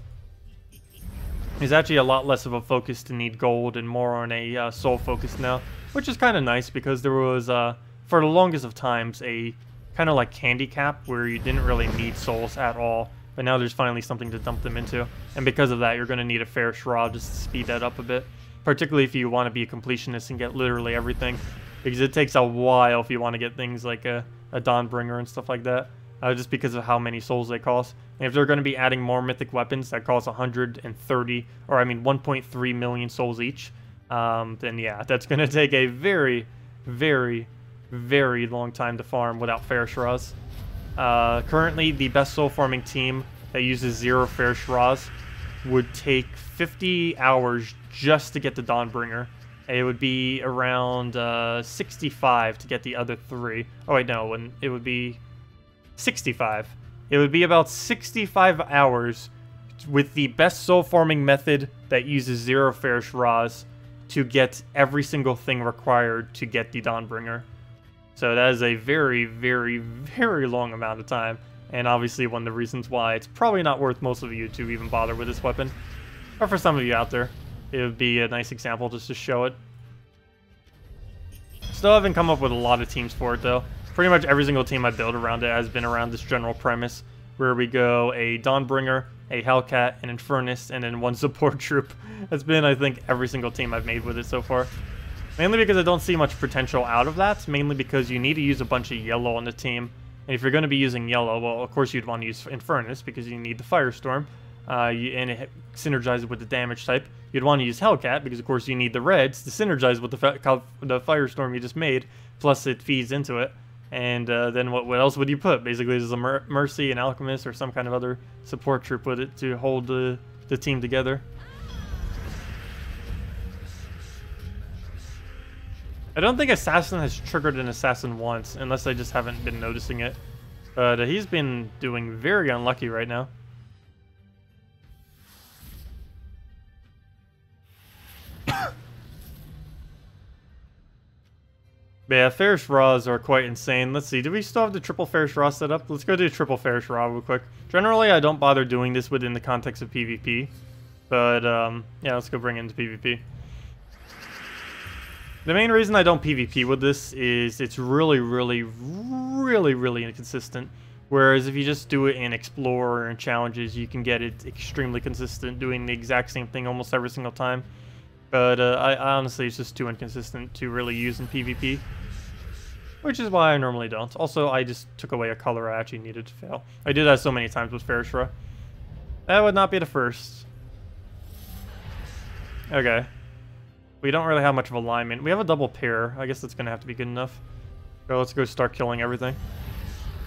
There's actually a lot less of a focus to need gold and more on a soul focus now, which is kind of nice because there was, for the longest of times, a kind of like candy cap where you didn't really need souls at all, but now there's finally something to dump them into. And because of that, you're going to need a Ferrous Raw just to speed that up a bit, particularly if you want to be a completionist and get literally everything, because it takes a while if you want to get things like a Dawnbringer and stuff like that. Just because of how many souls they cost. And if they're going to be adding more mythic weapons that cost 130, or I mean 1.3 million souls each, then yeah, that's going to take a very, very, very long time to farm without Ferrous Raws. Currently, the best soul farming team that uses 0 Ferrous Raws would take 50 hours just to get the Dawnbringer. It would be around 65 to get the other 3. Oh wait, no, it would be 65. It would be about 65 hours with the best soul farming method that uses 0 Ferrous Raws to get every single thing required to get the Dawnbringer. So that is a very, very, very long amount of time, and obviously one of the reasons why it's probably not worth most of you to even bother with this weapon. But for some of you out there, it would be a nice example just to show it. Still haven't come up with a lot of teams for it though. Pretty much every single team I build around it has been around this general premise, where we go a Dawnbringer, a Hellcat, an Infernus, and then 1 support troop. That's been, I think, every single team I've made with it so far. Mainly because I don't see much potential out of that, mainly because you need to use a bunch of yellow on the team. And if you're going to be using yellow, well, of course you'd want to use Infernus, because you need the Firestorm, and it synergizes with the damage type. You'd want to use Hellcat, because of course you need the reds to synergize with the Firestorm you just made, plus it feeds into it. And then what else would you put? Basically, there's a Mercy, an Alchemist, or some kind of other support troop with it to hold the team together. I don't think Assassin has triggered an Assassin once, unless I just haven't been noticing it. But he's been doing very unlucky right now. But yeah, Ferrous Raws are quite insane. Let's see, do we still have the triple Ferrous Raw set up? Let's go do triple Ferrous Raw real quick. Generally, I don't bother doing this within the context of PvP. But, yeah, let's go bring it into PvP. The main reason I don't PvP with this is it's really, really, really, really inconsistent. Whereas if you just do it in Explore or in Challenges, you can get it extremely consistent, doing the exact same thing almost every single time. But I honestly, it's just too inconsistent to really use in PvP. Which is why I normally don't. Also, I just took away a color I actually needed to fail. I did that so many times with Ferrous Raw. That would not be the first. Okay. We don't really have much of alignment. We have a double pair. I guess that's going to have to be good enough. So let's go start killing everything.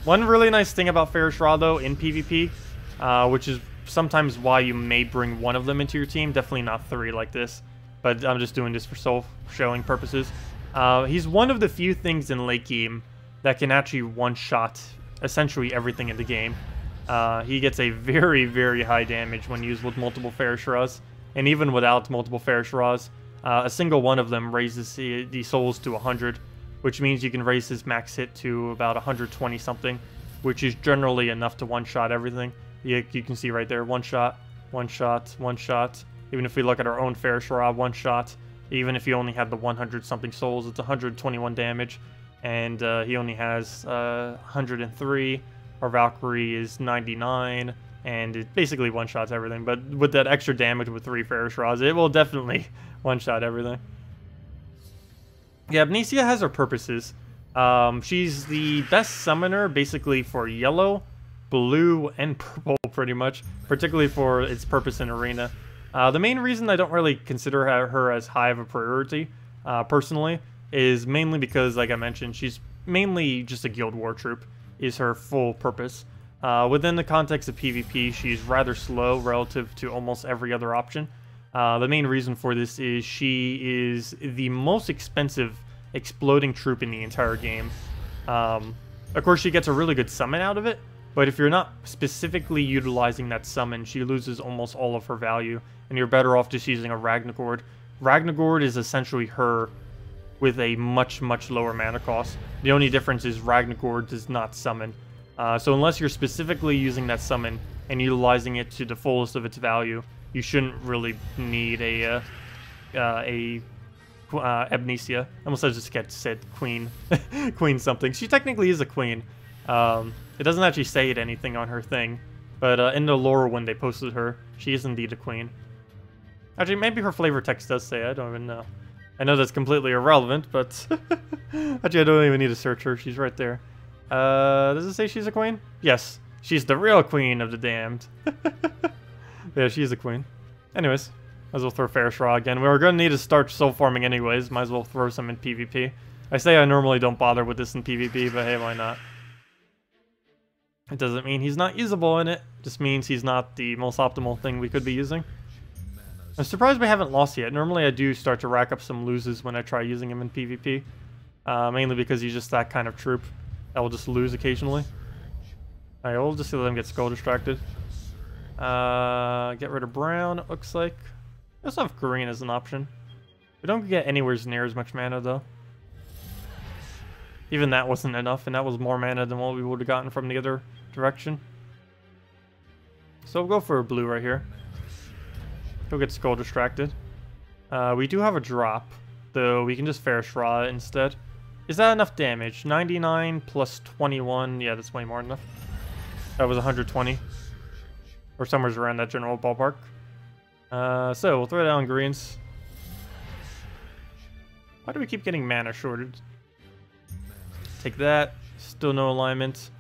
One really nice thing about Ferrous Ra, though, in PvP, which is sometimes why you may bring one of them into your team. Definitely not 3 like this, but I'm just doing this for showing purposes. He's one of the few things in late game that can actually one-shot essentially everything in the game. He gets a very, very high damage when used with multiple Ferrous Ras, and even without multiple Ferrous Ras, a single one of them raises the souls to 100, which means you can raise his max hit to about 120 something, which is generally enough to one-shot everything. You can see right there, one shot, one shot, one shot. Even if we look at our own Ferrous Ra, one shot. Even if he only had the 100 something souls, it's 121 damage, and he only has 103. Our Valkyrie is 99, and it basically one-shots everything. But with that extra damage with 3 Ferrous Ras, it will definitely one-shot everything. Yeah, Abnesia has her purposes. She's the best summoner, basically, for yellow, blue, and purple, pretty much. Particularly for its purpose in Arena. The main reason I don't really consider her as high of a priority, personally, is mainly because, like I mentioned, she's mainly just a Guild War troop, is her full purpose. Within the context of PvP, she's rather slow relative to almost every other option. The main reason for this is she is the most expensive exploding troop in the entire game. Of course, she gets a really good summon out of it, but if you're not specifically utilizing that summon, she loses almost all of her value, and you're better off just using a Ragnagord. Ragnagord is essentially her with a much, much lower mana cost. The only difference is Ragnagord does not summon. So unless you're specifically using that summon and utilizing it to the fullest of its value, you shouldn't really need a Abnesia. I almost just said queen. Queen something. She technically is a queen. It doesn't actually say anything on her thing, but in the lore when they posted her, she is indeed a queen. Actually, maybe her flavor text does say, I don't even know. I know that's completely irrelevant, but actually I don't even need to search her, she's right there. Does it say she's a queen? Yes, she's the real queen of the damned. Yeah, she's a queen. Anyways, might as well throw Ferrous Ra again. We were going to need to start soul farming anyways, might as well throw some in PvP. I say I normally don't bother with this in PvP, but hey, why not? It doesn't mean he's not usable in it, just means he's not the most optimal thing we could be using. I'm surprised we haven't lost yet. Normally I do start to rack up some loses when I try using him in PvP. Mainly because he's just that kind of troop that will just lose occasionally. Alright, we'll just let him get skull distracted. Get rid of brown, it looks like. We also have green as an option. We don't get anywhere near as much mana though. Even that wasn't enough, and that was more mana than what we would have gotten from the other direction. So we'll go for a blue right here. He'll get skull distracted. We do have a drop, though we can just Ferrous Ra instead. Is that enough damage? 99 plus 21. Yeah, that's way more than enough. That was 120. Or somewhere around that general ballpark. So we'll throw down greens. Why do we keep getting mana shorted? Take that. Still no alignment.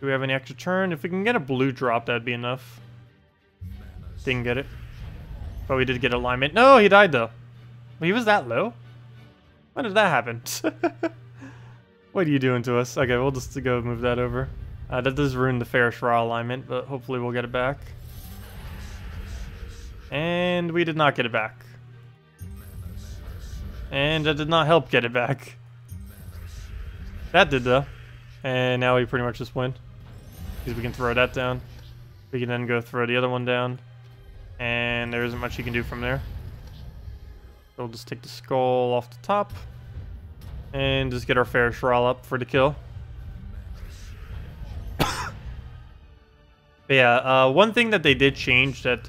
Do we have any extra turn? If we can get a blue drop, that'd be enough. Didn't get it. But we did get alignment. No, he died though. He was that low? When did that happen? What are you doing to us? Okay, we'll just go move that over. That does ruin the Ferrous Ra alignment, but hopefully we'll get it back. And we did not get it back. And that did not help get it back. That did though. And now we pretty much just win. Because we can throw that down. We can then go throw the other one down. And there isn't much you can do from there. So we'll just take the skull off the top. And just get our Ferrous Ra up for the kill. But yeah, one thing that they did change that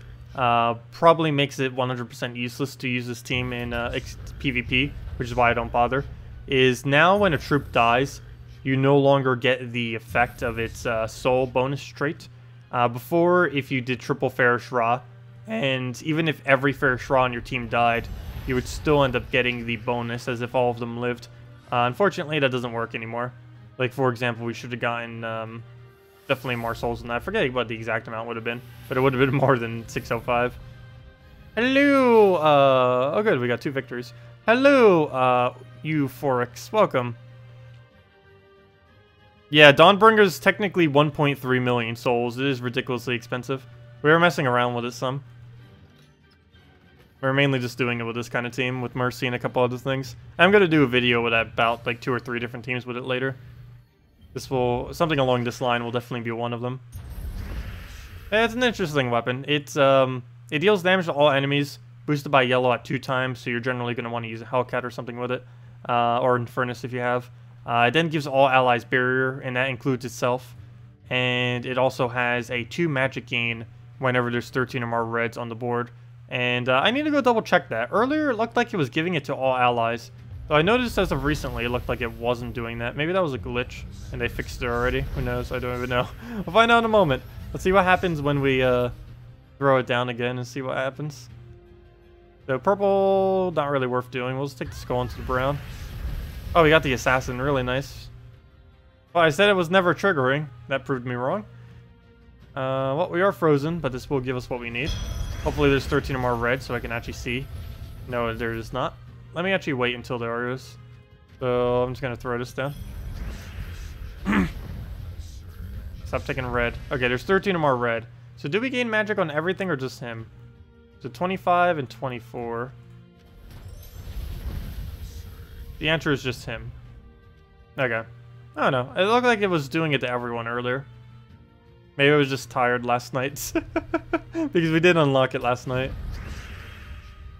probably makes it 100% useless to use this team in PvP, which is why I don't bother, is now when a troop dies, you no longer get the effect of its soul bonus trait. Before, if you did triple Ferrous Ra, and even if every Ferrous Ra on your team died, you would still end up getting the bonus as if all of them lived. Unfortunately, that doesn't work anymore. Like, for example, we should have gotten definitely more souls than that. I forget what the exact amount would have been, but it would have been more than 605. Hello! Oh good, we got 2 victories. Hello, Euphorix. Welcome. Yeah, Dawnbringer's technically 1.3 million souls. It is ridiculously expensive. We were messing around with it some. We're mainly just doing it with this kind of team, with Mercy and a couple other things. I'm gonna do a video with about like 2 or 3 different teams with it later. Something along this line will definitely be one of them. Yeah, it's an interesting weapon. It deals damage to all enemies, boosted by yellow at 2 times, so you're generally gonna want to use a Hellcat or something with it, or Infernus if you have. It then gives all allies barrier, and that includes itself. And it also has a 2 magic gain whenever there's 13 or more reds on the board. And I need to go double check that. Earlier it looked like it was giving it to all allies. Though I noticed as of recently it looked like it wasn't doing that. Maybe that was a glitch and they fixed it already. Who knows? I don't even know. We'll find out in a moment. Let's see what happens when we throw it down again and see what happens. So purple, not really worth doing. We'll just take the skull into the brown. Oh, we got the assassin. Really nice. Well, I said it was never triggering. That proved me wrong. Well, we are frozen, but this will give us what we need. Hopefully there's 13 or more red so I can actually see. No, there is not. Let me actually wait until there is. So I'm just going to throw this down. Stop taking red. Okay, there's 13 or more red. So do we gain magic on everything or just him? So 25 and 24. The answer is just him. Okay. I don't know. It looked like it was doing it to everyone earlier. Maybe I was just tired last night. Because we did unlock it last night.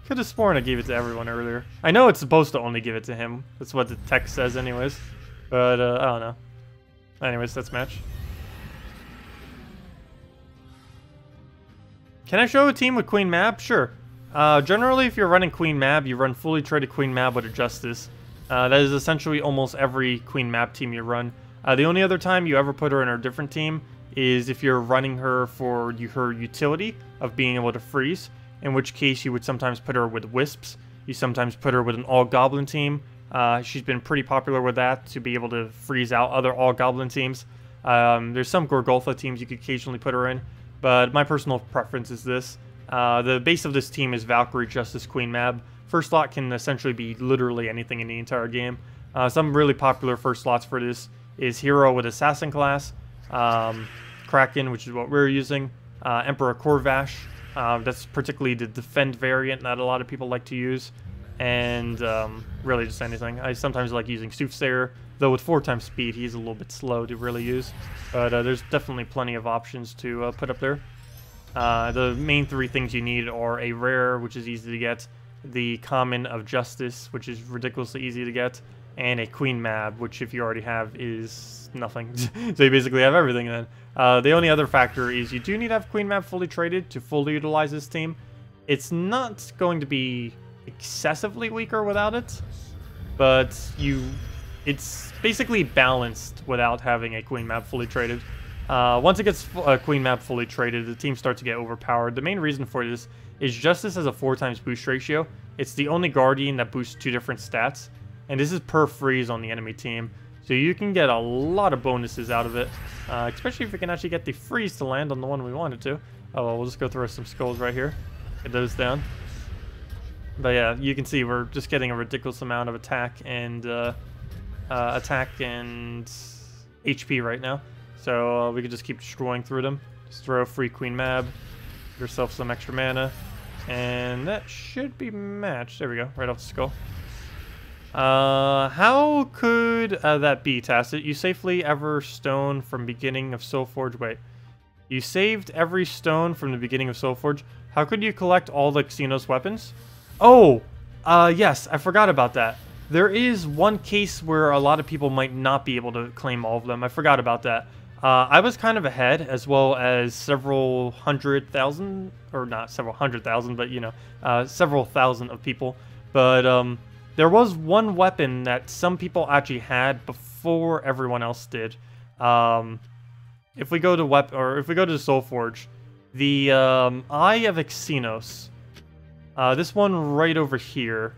Could have sworn I gave it to everyone earlier. I know it's supposed to only give it to him. That's what the text says anyways. But, I don't know. Anyways, let's match. Can I show a team with Queen Mab? Sure. Generally, if you're running Queen Mab, you run fully traded Queen Mab with a Justice. That is essentially almost every Queen Mab team you run. The only other time you ever put her in a different team is if you're running her for her utility of being able to freeze, in which case you would sometimes put her with Wisps. You sometimes put her with an all-Goblin team. She's been pretty popular with that to be able to freeze out other all-Goblin teams. There's some Gorgolfa teams you could occasionally put her in, but my personal preference is this. The base of this team is Valkyrie, Justice, Queen Mab. First slot can essentially be literally anything in the entire game. Some really popular first slots for this is Hero with Assassin class, Kraken, which is what we're using, Emperor Corvash. That's particularly the defend variant that a lot of people like to use, and really just anything. I sometimes like using Soothsayer, though with 4 times speed he's a little bit slow to really use, but there's definitely plenty of options to put up there. The main 3 things you need are a rare, which is easy to get, the common of Justice, which is ridiculously easy to get, and a Queen Mab, which if you already have is nothing. So you basically have everything then. The only other factor is you do need to have Queen Mab fully traded to fully utilize this team. It's not going to be excessively weaker without it, but it's basically balanced without having a Queen Mab fully traded. Once it gets Queen Mab fully traded, the team starts to get overpowered. The main reason for this is Justice has a 4 times boost ratio. It's the only Guardian that boosts 2 different stats, and this is per freeze on the enemy team. So you can get a lot of bonuses out of it, especially if we can actually get the freeze to land on the one we wanted to. Oh, well, we'll just go throw some skulls right here. Get those down. But yeah, you can see we're just getting a ridiculous amount of attack and HP right now. So we could just keep destroying through them. Just throw a free Queen Mab, get yourself some extra mana, and that should be matched. There we go, right off the skull. How could that be, Tacet? You safely ever stone from beginning of Soulforge. Wait. You saved every stone from the beginning of Soulforge. How could you collect all the Xenos weapons? Oh! Yes, I forgot about that. There is one case where a lot of people might not be able to claim all of them. I forgot about that. I was kind of ahead, as well as several 100,000, or not several 100,000, but, you know, several thousand of people. But, there was one weapon that some people actually had before everyone else did. If we go to if we go to the Soulforge, the Eye of Xenos, this one right over here.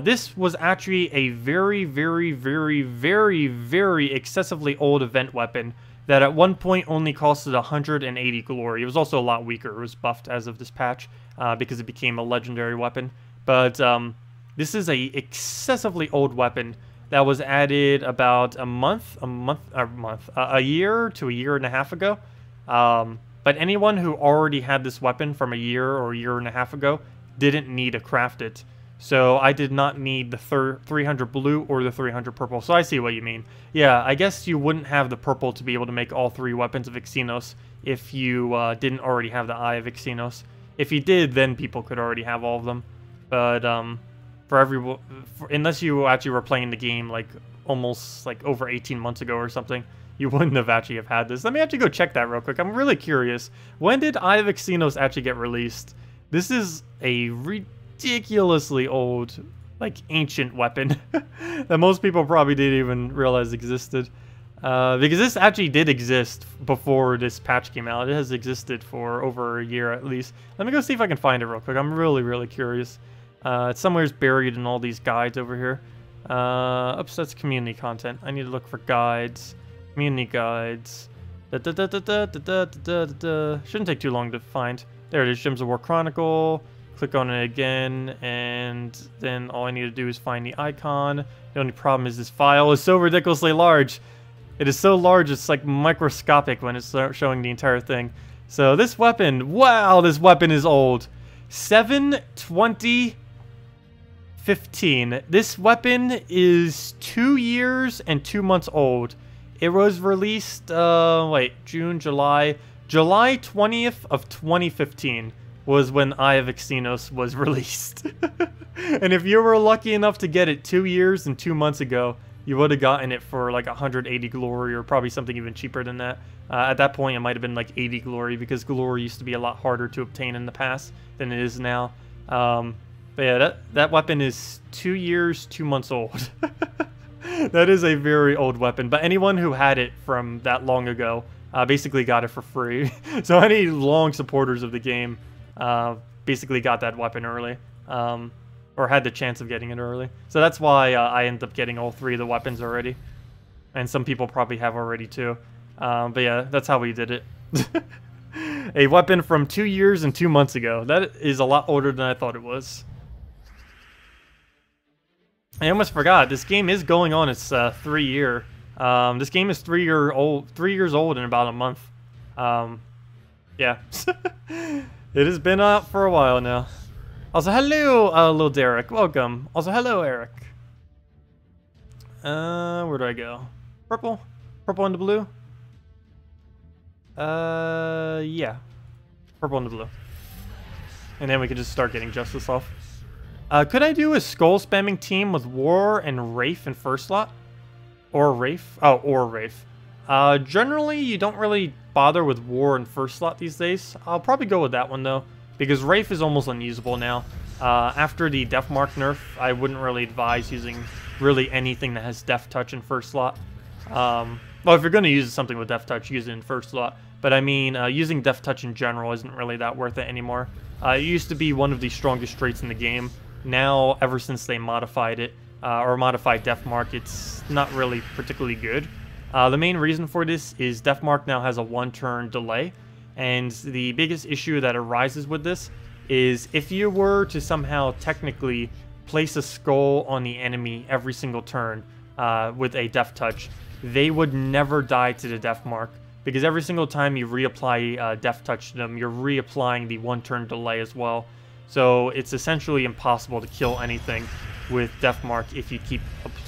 This was actually a very, very, very, very, very excessively old event weapon that at one point only costed 180 glory. It was also a lot weaker. It was buffed as of this patch because it became a legendary weapon. But this is a excessively old weapon that was added about a year to a year and a half ago. But anyone who already had this weapon from a year or a year and a half ago didn't need to craft it. So I did not need the 300 blue or the 300 purple. So I see what you mean. Yeah, I guess you wouldn't have the purple to be able to make all 3 weapons of Xenos if you didn't already have the Eye of Xenos. If you did, then people could already have all of them. But unless you actually were playing the game like almost like over 18 months ago or something, you wouldn't have actually have had this. Let me actually go check that real quick. I'm really curious. When did Eye of Xenos actually get released? This is a ridiculously old, like, ancient weapon that most people probably didn't even realize existed. Because this actually did exist before this patch came out. It has existed for over a year at least. Let me go see if I can find it real quick. I'm really, really curious. It's somewhere's buried in all these guides over here. Oops, that's community content. I need to look for guides. Community guides. Shouldn't take too long to find. There it is, Gems of War Chronicle. Click on it again, and then all I need to do is find the icon. The only problem is this file is so ridiculously large. It is so large, it's like microscopic when it's showing the entire thing. So this weapon, wow, this weapon is old. 7/20/15. This weapon is 2 years and 2 months old. It was released, June, July 20th of 2015 was when Eye of Xenos was released. And if you were lucky enough to get it 2 years and 2 months ago, you would have gotten it for like 180 glory or probably something even cheaper than that. At that point, it might have been like 80 glory because glory used to be a lot harder to obtain in the past than it is now. But yeah, that weapon is 2 years, 2 months old. That is a very old weapon, but anyone who had it from that long ago basically got it for free. So any long supporters of the game basically got that weapon early, or had the chance of getting it early. So that's why I ended up getting all 3 of the weapons already, and some people probably have already too. But yeah, that's how we did it. A weapon from 2 years and 2 months ago. That is a lot older than I thought it was. I almost forgot, this game is going on its 3 year. This game is 3 years old in about a month. Yeah. It has been out for a while now. Also, hello, little Derek. Welcome. Also, hello, Eric. Where do I go? Purple? Purple and the blue? Yeah. Purple and the blue. And then we can just start getting Justice off. Could I do a skull spamming team with War and Wraith in first slot? Or Wraith? Oh, or Wraith. Generally, you don't really bother with War in first slot these days. I'll probably go with that one, though, because Wraith is almost unusable now. After the Death Mark nerf, I wouldn't really advise using really anything that has Death Touch in first slot. Well, if you're going to use something with Death Touch, use it in first slot. But I mean, using Death Touch in general isn't really that worth it anymore. It used to be one of the strongest traits in the game. Now, ever since they modified it, or modified Death Mark, it's not really particularly good. The main reason for this is Death Mark now has a 1-turn delay, and the biggest issue that arises with this is if you were to somehow technically place a skull on the enemy every single turn with a Death Touch, they would never die to the Death Mark, because every single time you reapply Death Touch to them, you're reapplying the 1-turn delay as well. So it's essentially impossible to kill anything with Death Mark if you keep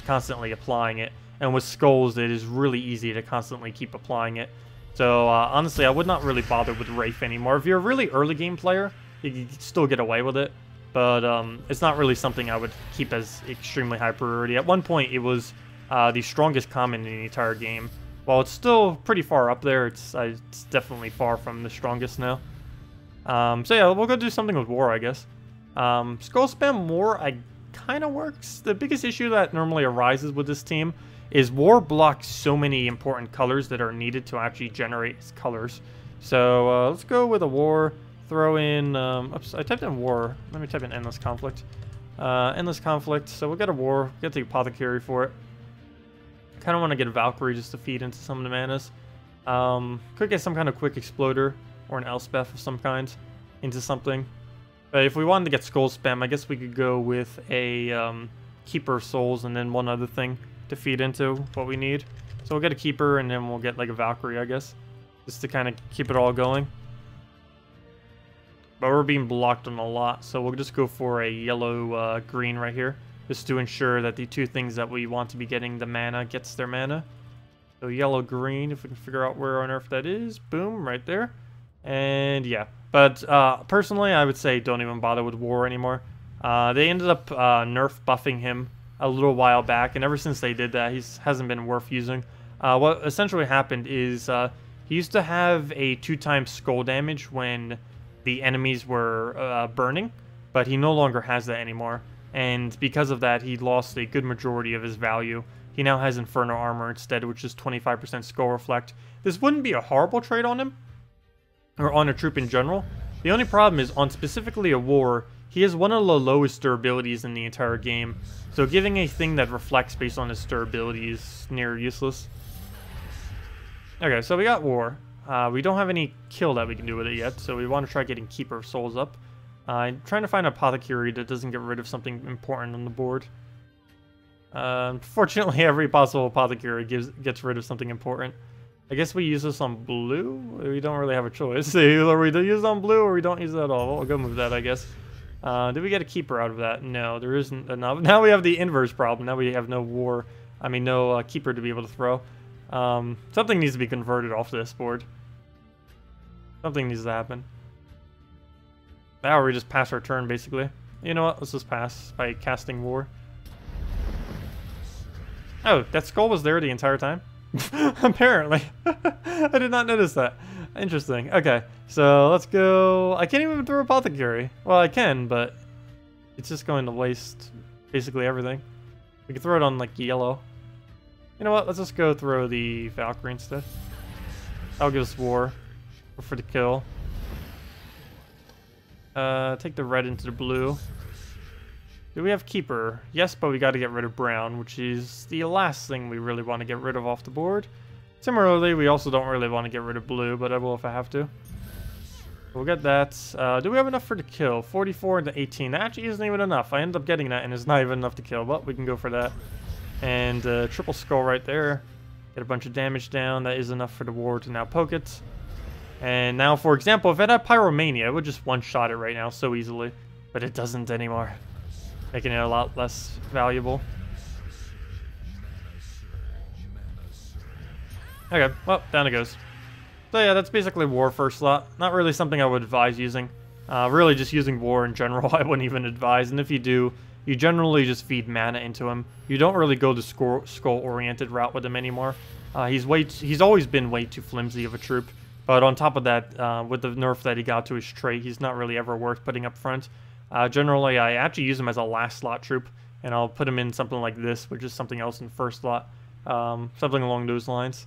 constantly applying it. And with Skulls, it is really easy to constantly keep applying it. So honestly, I would not really bother with Wraith anymore. If you're a really early game player, you can still get away with it. But it's not really something I would keep as extremely high priority. At one point, it was the strongest common in the entire game. While it's still pretty far up there, it's definitely far from the strongest now. So yeah, we'll go do something with War, I guess. Skull spam War, kind of works. The biggest issue that normally arises with this team is War blocks so many important colors that are needed to actually generate its colors. So let's go with a War. Throw in, oops, I typed in War. Let me type in Endless Conflict. Endless Conflict, so we'll get a War. Get the Apothecary for it. Kind of want to get a Valkyrie just to feed into some of the manas. Could get some kind of quick exploder or an elspeth of some kind into something. But if we wanted to get skull spam, I guess we could go with a keeper of souls and then one other thing to feed into what we need. So we'll get a keeper and then we'll get like a Valkyrie, I guess, just to kind of keep it all going. But we're being blocked on a lot, so we'll just go for a yellow green right here, just to ensure that the two things that we want to be getting the mana gets their mana. So yellow green, if we can figure out where on earth that is. Boom, right there. And yeah, but personally I would say don't even bother with war anymore. They ended up nerf buffing him a little while back, and ever since they did that, he hasn't been worth using. What essentially happened is he used to have a 2x skull damage when the enemies were burning, but he no longer has that anymore. And because of that, he lost a good majority of his value. He now has Inferno Armor instead, which is 25% Skull Reflect. This wouldn't be a horrible trade on him, or on a troop in general. The only problem is, on specifically a war, he has one of the lowest durabilities in the entire game. So giving a thing that reflects based on his durability is near useless. Okay, so we got war. We don't have any kill that we can do with it yet, so we want to try getting Keeper of Souls up. I'm trying to find an Apothecary that doesn't get rid of something important on the board. Fortunately, every possible Apothecary gets rid of something important. I guess we use this on blue? We don't really have a choice. Either we do use it on blue or we don't use it at all. We'll go move that, I guess. Did we get a Keeper out of that? No, there isn't enough. Now we have the inverse problem. Now we have no war. I mean, no Keeper to be able to throw. Something needs to be converted off this board. Something needs to happen. Now we just pass our turn, basically. You know what? Let's just pass by casting War. Oh, that skull was there the entire time? Apparently. I did not notice that. Interesting. Okay, so let's go... I can't even throw Apothecary. Well, I can, but it's just going to waste basically everything. We can throw it on, like, yellow. You know what? Let's just go throw the Valkyrie instead. That'll give us War. For the kill. Take the red into the blue. Do we have Keeper? Yes, but we got to get rid of brown, which is the last thing we really want to get rid of off the board. Similarly, we also don't really want to get rid of blue, but I will if I have to. We'll get that. Do we have enough for the kill? 44 to 18. That actually isn't even enough. I end up getting that, and it's not even enough to kill, but we can go for that. And triple skull right there. Get a bunch of damage down. That is enough for the war to now poke it. And now, for example, if it had Pyromania, it would just one-shot it right now so easily. But it doesn't anymore. Making it a lot less valuable. Okay, well, down it goes. So yeah, that's basically War first slot. Not really something I would advise using. Really just using War in general, I wouldn't even advise. And if you do, you generally just feed mana into him. You don't really go the skull-oriented route with him anymore. He's always been way too flimsy of a troop. But on top of that, with the nerf that he got to his trait, he's not really ever worth putting up front. Generally, I actually use him as a last slot troop, and I'll put him in something like this, which is something else in first slot. Something along those lines.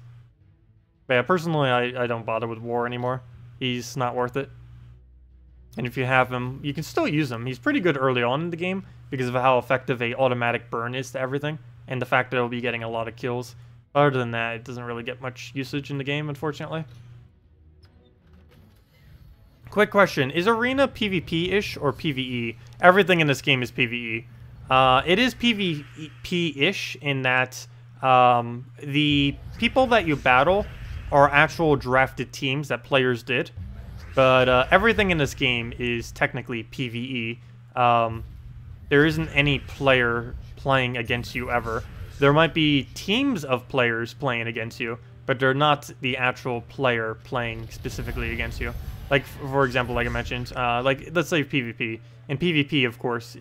But yeah, personally, I don't bother with War anymore. He's not worth it. And if you have him, you can still use him. He's pretty good early on in the game, because of how effective a automatic burn is to everything, and the fact that he'll be getting a lot of kills. Other than that, it doesn't really get much usage in the game, unfortunately. Quick question, is Arena PvP-ish or PvE? Everything in this game is PvE. It is PvP-ish in that the people that you battle are actual drafted teams that players did. But everything in this game is technically PvE. There isn't any player playing against you ever. There might be teams of players playing against you, but they're not the actual player playing specifically against you. Like, for example, like I mentioned, like, let's say PvP. In PvP, of course,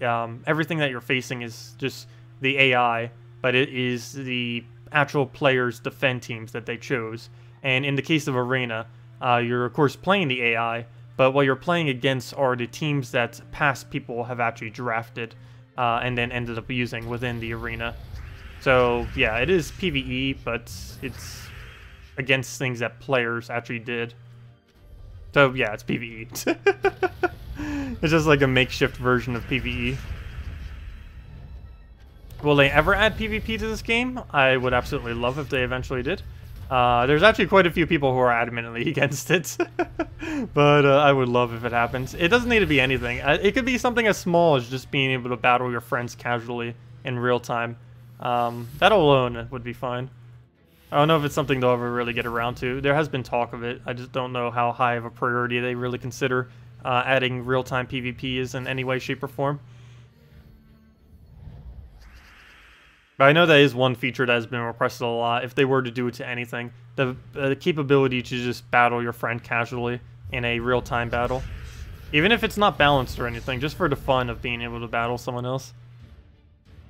everything that you're facing is just the AI, but it is the actual players' defend teams that they chose. And in the case of Arena, you're, of course, playing the AI, but what you're playing against are the teams that past people have actually drafted and then ended up using within the Arena. So, yeah, it is PvE, but it's against things that players actually did. So, yeah, it's PvE. It's just like a makeshift version of PvE. Will they ever add PvP to this game? I would absolutely love if they eventually did. There's actually quite a few people who are adamantly against it, but I would love if it happens. It doesn't need to be anything. It could be something as small as just being able to battle your friends casually in real time. That alone would be fine. I don't know if it's something they'll ever really get around to. There has been talk of it. I just don't know how high of a priority they really consider adding real-time PvP is in any way, shape, or form. But I know that is one feature that has been requested a lot. If they were to do it to anything, the capability to just battle your friend casually in a real-time battle. Even if it's not balanced or anything, just for the fun of being able to battle someone else.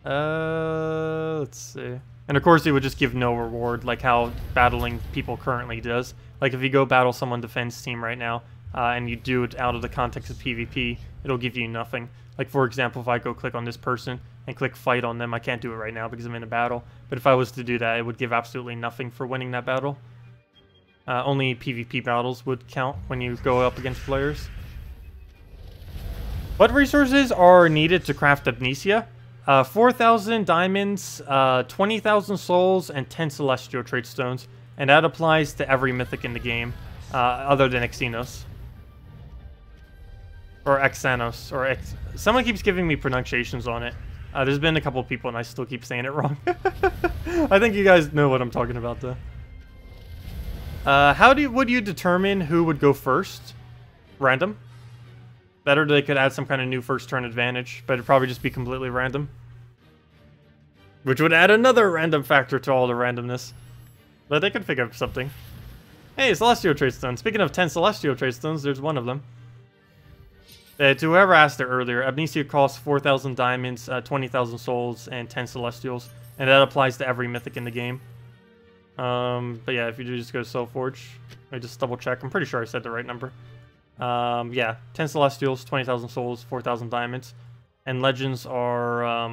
Let's see. And of course, it would just give no reward, like how battling people currently does. Like if you go battle someone defense team right now, and you do it out of the context of PvP, it'll give you nothing. Like for example, if I go click on this person and click fight on them, I can't do it right now because I'm in a battle. But if I was to do that, it would give absolutely nothing for winning that battle. Only PvP battles would count when you go up against players. What resources are needed to craft Amnesia? 4,000 diamonds, 20,000 souls, and 10 celestial trait stones. And that applies to every mythic in the game, other than Xenos. Or Xanos, or X... Someone keeps giving me pronunciations on it. There's been a couple of people and I still keep saying it wrong. I think you guys know what I'm talking about though. Would you determine who would go first? Random. Better they could add some kind of new first turn advantage, but it'd probably just be completely random. Which would add another random factor to all the randomness. But they could figure out something. Hey, Celestial Trait Stone. Speaking of 10 Celestial Trait Stones, there's one of them. To whoever asked it earlier, Amnesia costs 4,000 diamonds, 20,000 souls, and 10 Celestials. And that applies to every mythic in the game. But yeah, if you do just go to Soulforge, let me just double check. I'm pretty sure I said the right number. Yeah, 10 Celestials, 20,000 souls, 4,000 diamonds. And Legends are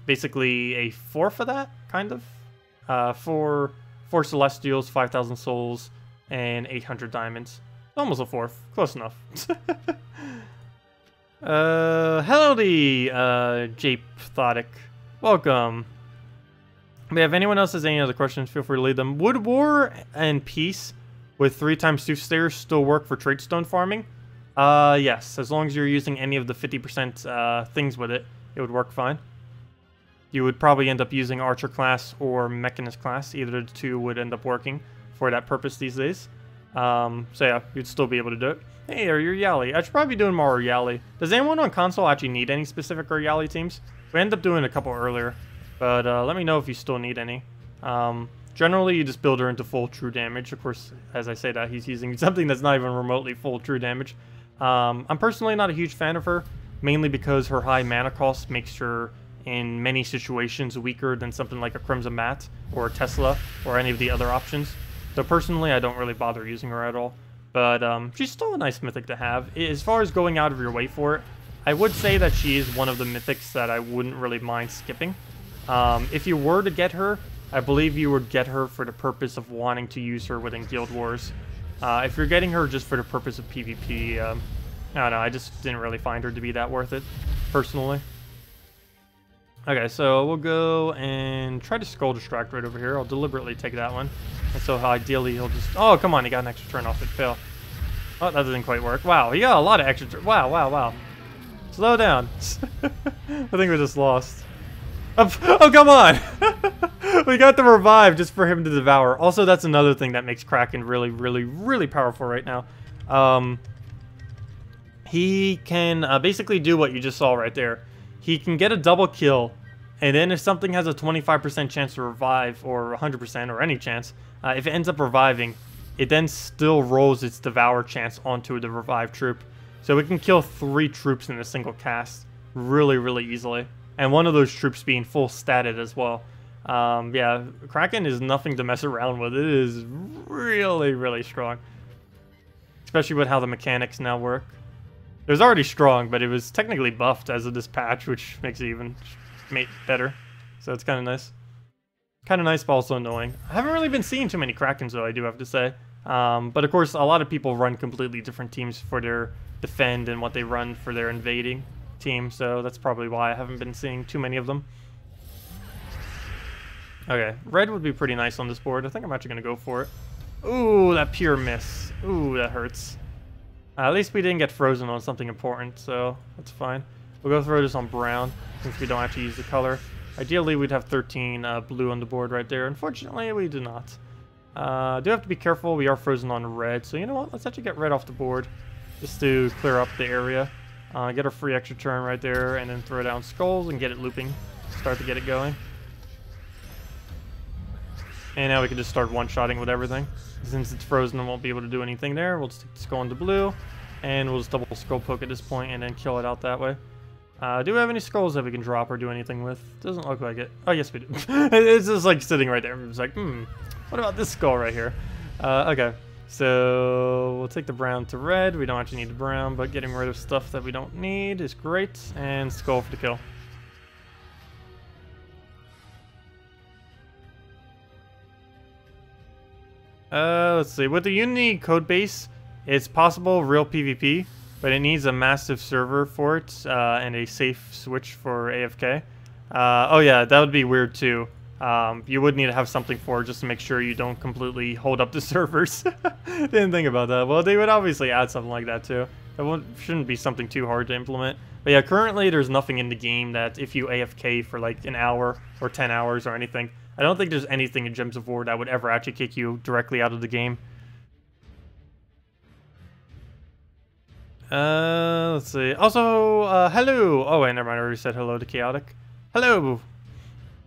basically a fourth of that, kind of. Four Celestials, 5,000 souls, and 800 diamonds. Almost a fourth. Close enough. Hello, Jape Thotic. Welcome. But if anyone else has any other questions, feel free to leave them. Would War and Peace with 3x Soothsayer still work for Trait Stone farming? Yes. As long as you're using any of the 50% things with it, it would work fine. You would probably end up using Archer class or Mechanist class. Either of the two would end up working for that purpose these days. So yeah, you'd still be able to do it. Hey, are you Euryali? I should probably be doing more Euryali. Does anyone on console actually need any specific Euryali teams? We ended up doing a couple earlier, but let me know if you still need any. Generally, you just build her into full true damage. Of course, as I say that, he's using something that's not even remotely full true damage. I'm personally not a huge fan of her, mainly because her high mana cost makes her, in many situations, weaker than something like a Crimson Mat or a Tesla or any of the other options. So personally, I don't really bother using her at all. But she's still a nice mythic to have. As far as going out of your way for it, I would say that she is one of the mythics that I wouldn't really mind skipping. If you were to get her, I believe you would get her for the purpose of wanting to use her within Guild Wars. If you're getting her just for the purpose of PvP, I don't know, I just didn't really find her to be that worth it, personally. Okay, so we'll go and try to Skull Distract right over here. I'll deliberately take that one. And so ideally he'll just... Oh, come on, he got an extra turn off it. Fail. Oh, that didn't quite work. Wow, he got a lot of extra... Wow. Slow down. I think we just lost. Oh, come on! We got the revive just for him to devour. Also, that's another thing that makes Kraken really powerful right now. He can basically do what you just saw right there. He can get a double kill, and then if something has a 25% chance to revive, or 100%, or any chance, if it ends up reviving, it then still rolls its devour chance onto the revived troop. So it can kill 3 troops in a single cast really easily. And one of those troops being full statted as well. Yeah, Kraken is nothing to mess around with. It is really strong. Especially with how the mechanics now work. It was already strong, but it was technically buffed as of this patch, which makes it even better. So it's kind of nice. Kind of nice, but also annoying. I haven't really been seeing too many Krakens, though, I do have to say. But of course, a lot of people run completely different teams for their defend and what they run for their invading team, so that's probably why I haven't been seeing too many of them. Okay, red would be pretty nice on this board. I think I'm actually going to go for it. Ooh, that pure miss. Ooh, that hurts. At least we didn't get frozen on something important, so that's fine. We'll go throw this on brown, since we don't actually use the color. Ideally, we'd have 13 blue on the board right there. Unfortunately, we do not. Do have to be careful. We are frozen on red, so you know what? Let's actually get red off the board, just to clear up the area. Get a free extra turn right there, and then throw down skulls and get it looping. Start to get it going. And now we can just start one-shotting with everything. Since it's frozen and won't be able to do anything there, we'll just take the skull into blue, and we'll just double skull poke at this point and then kill it out that way. Do we have any skulls that we can drop or do anything with? Doesn't look like it. Oh, yes we do. It's just like sitting right there. It's like, what about this skull right here? Okay, so we'll take the brown to red. We don't actually need the brown, but getting rid of stuff that we don't need is great. And skull for the kill. Let's see. With the Unity code base, it's possible real PvP, but it needs a massive server for it and a safe switch for AFK. Oh yeah, that would be weird too. You would need to have something for it just to make sure you don't completely hold up the servers. Didn't think about that. Well, they would obviously add something like that too. That shouldn't be something too hard to implement. But yeah, currently there's nothing in the game that if you AFK for like an hour or 10 hours or anything, I don't think there's anything in Gems of War that would ever actually kick you directly out of the game. Let's see. Also, hello. Oh wait, never mind. I already said hello to Chaotic. Hello,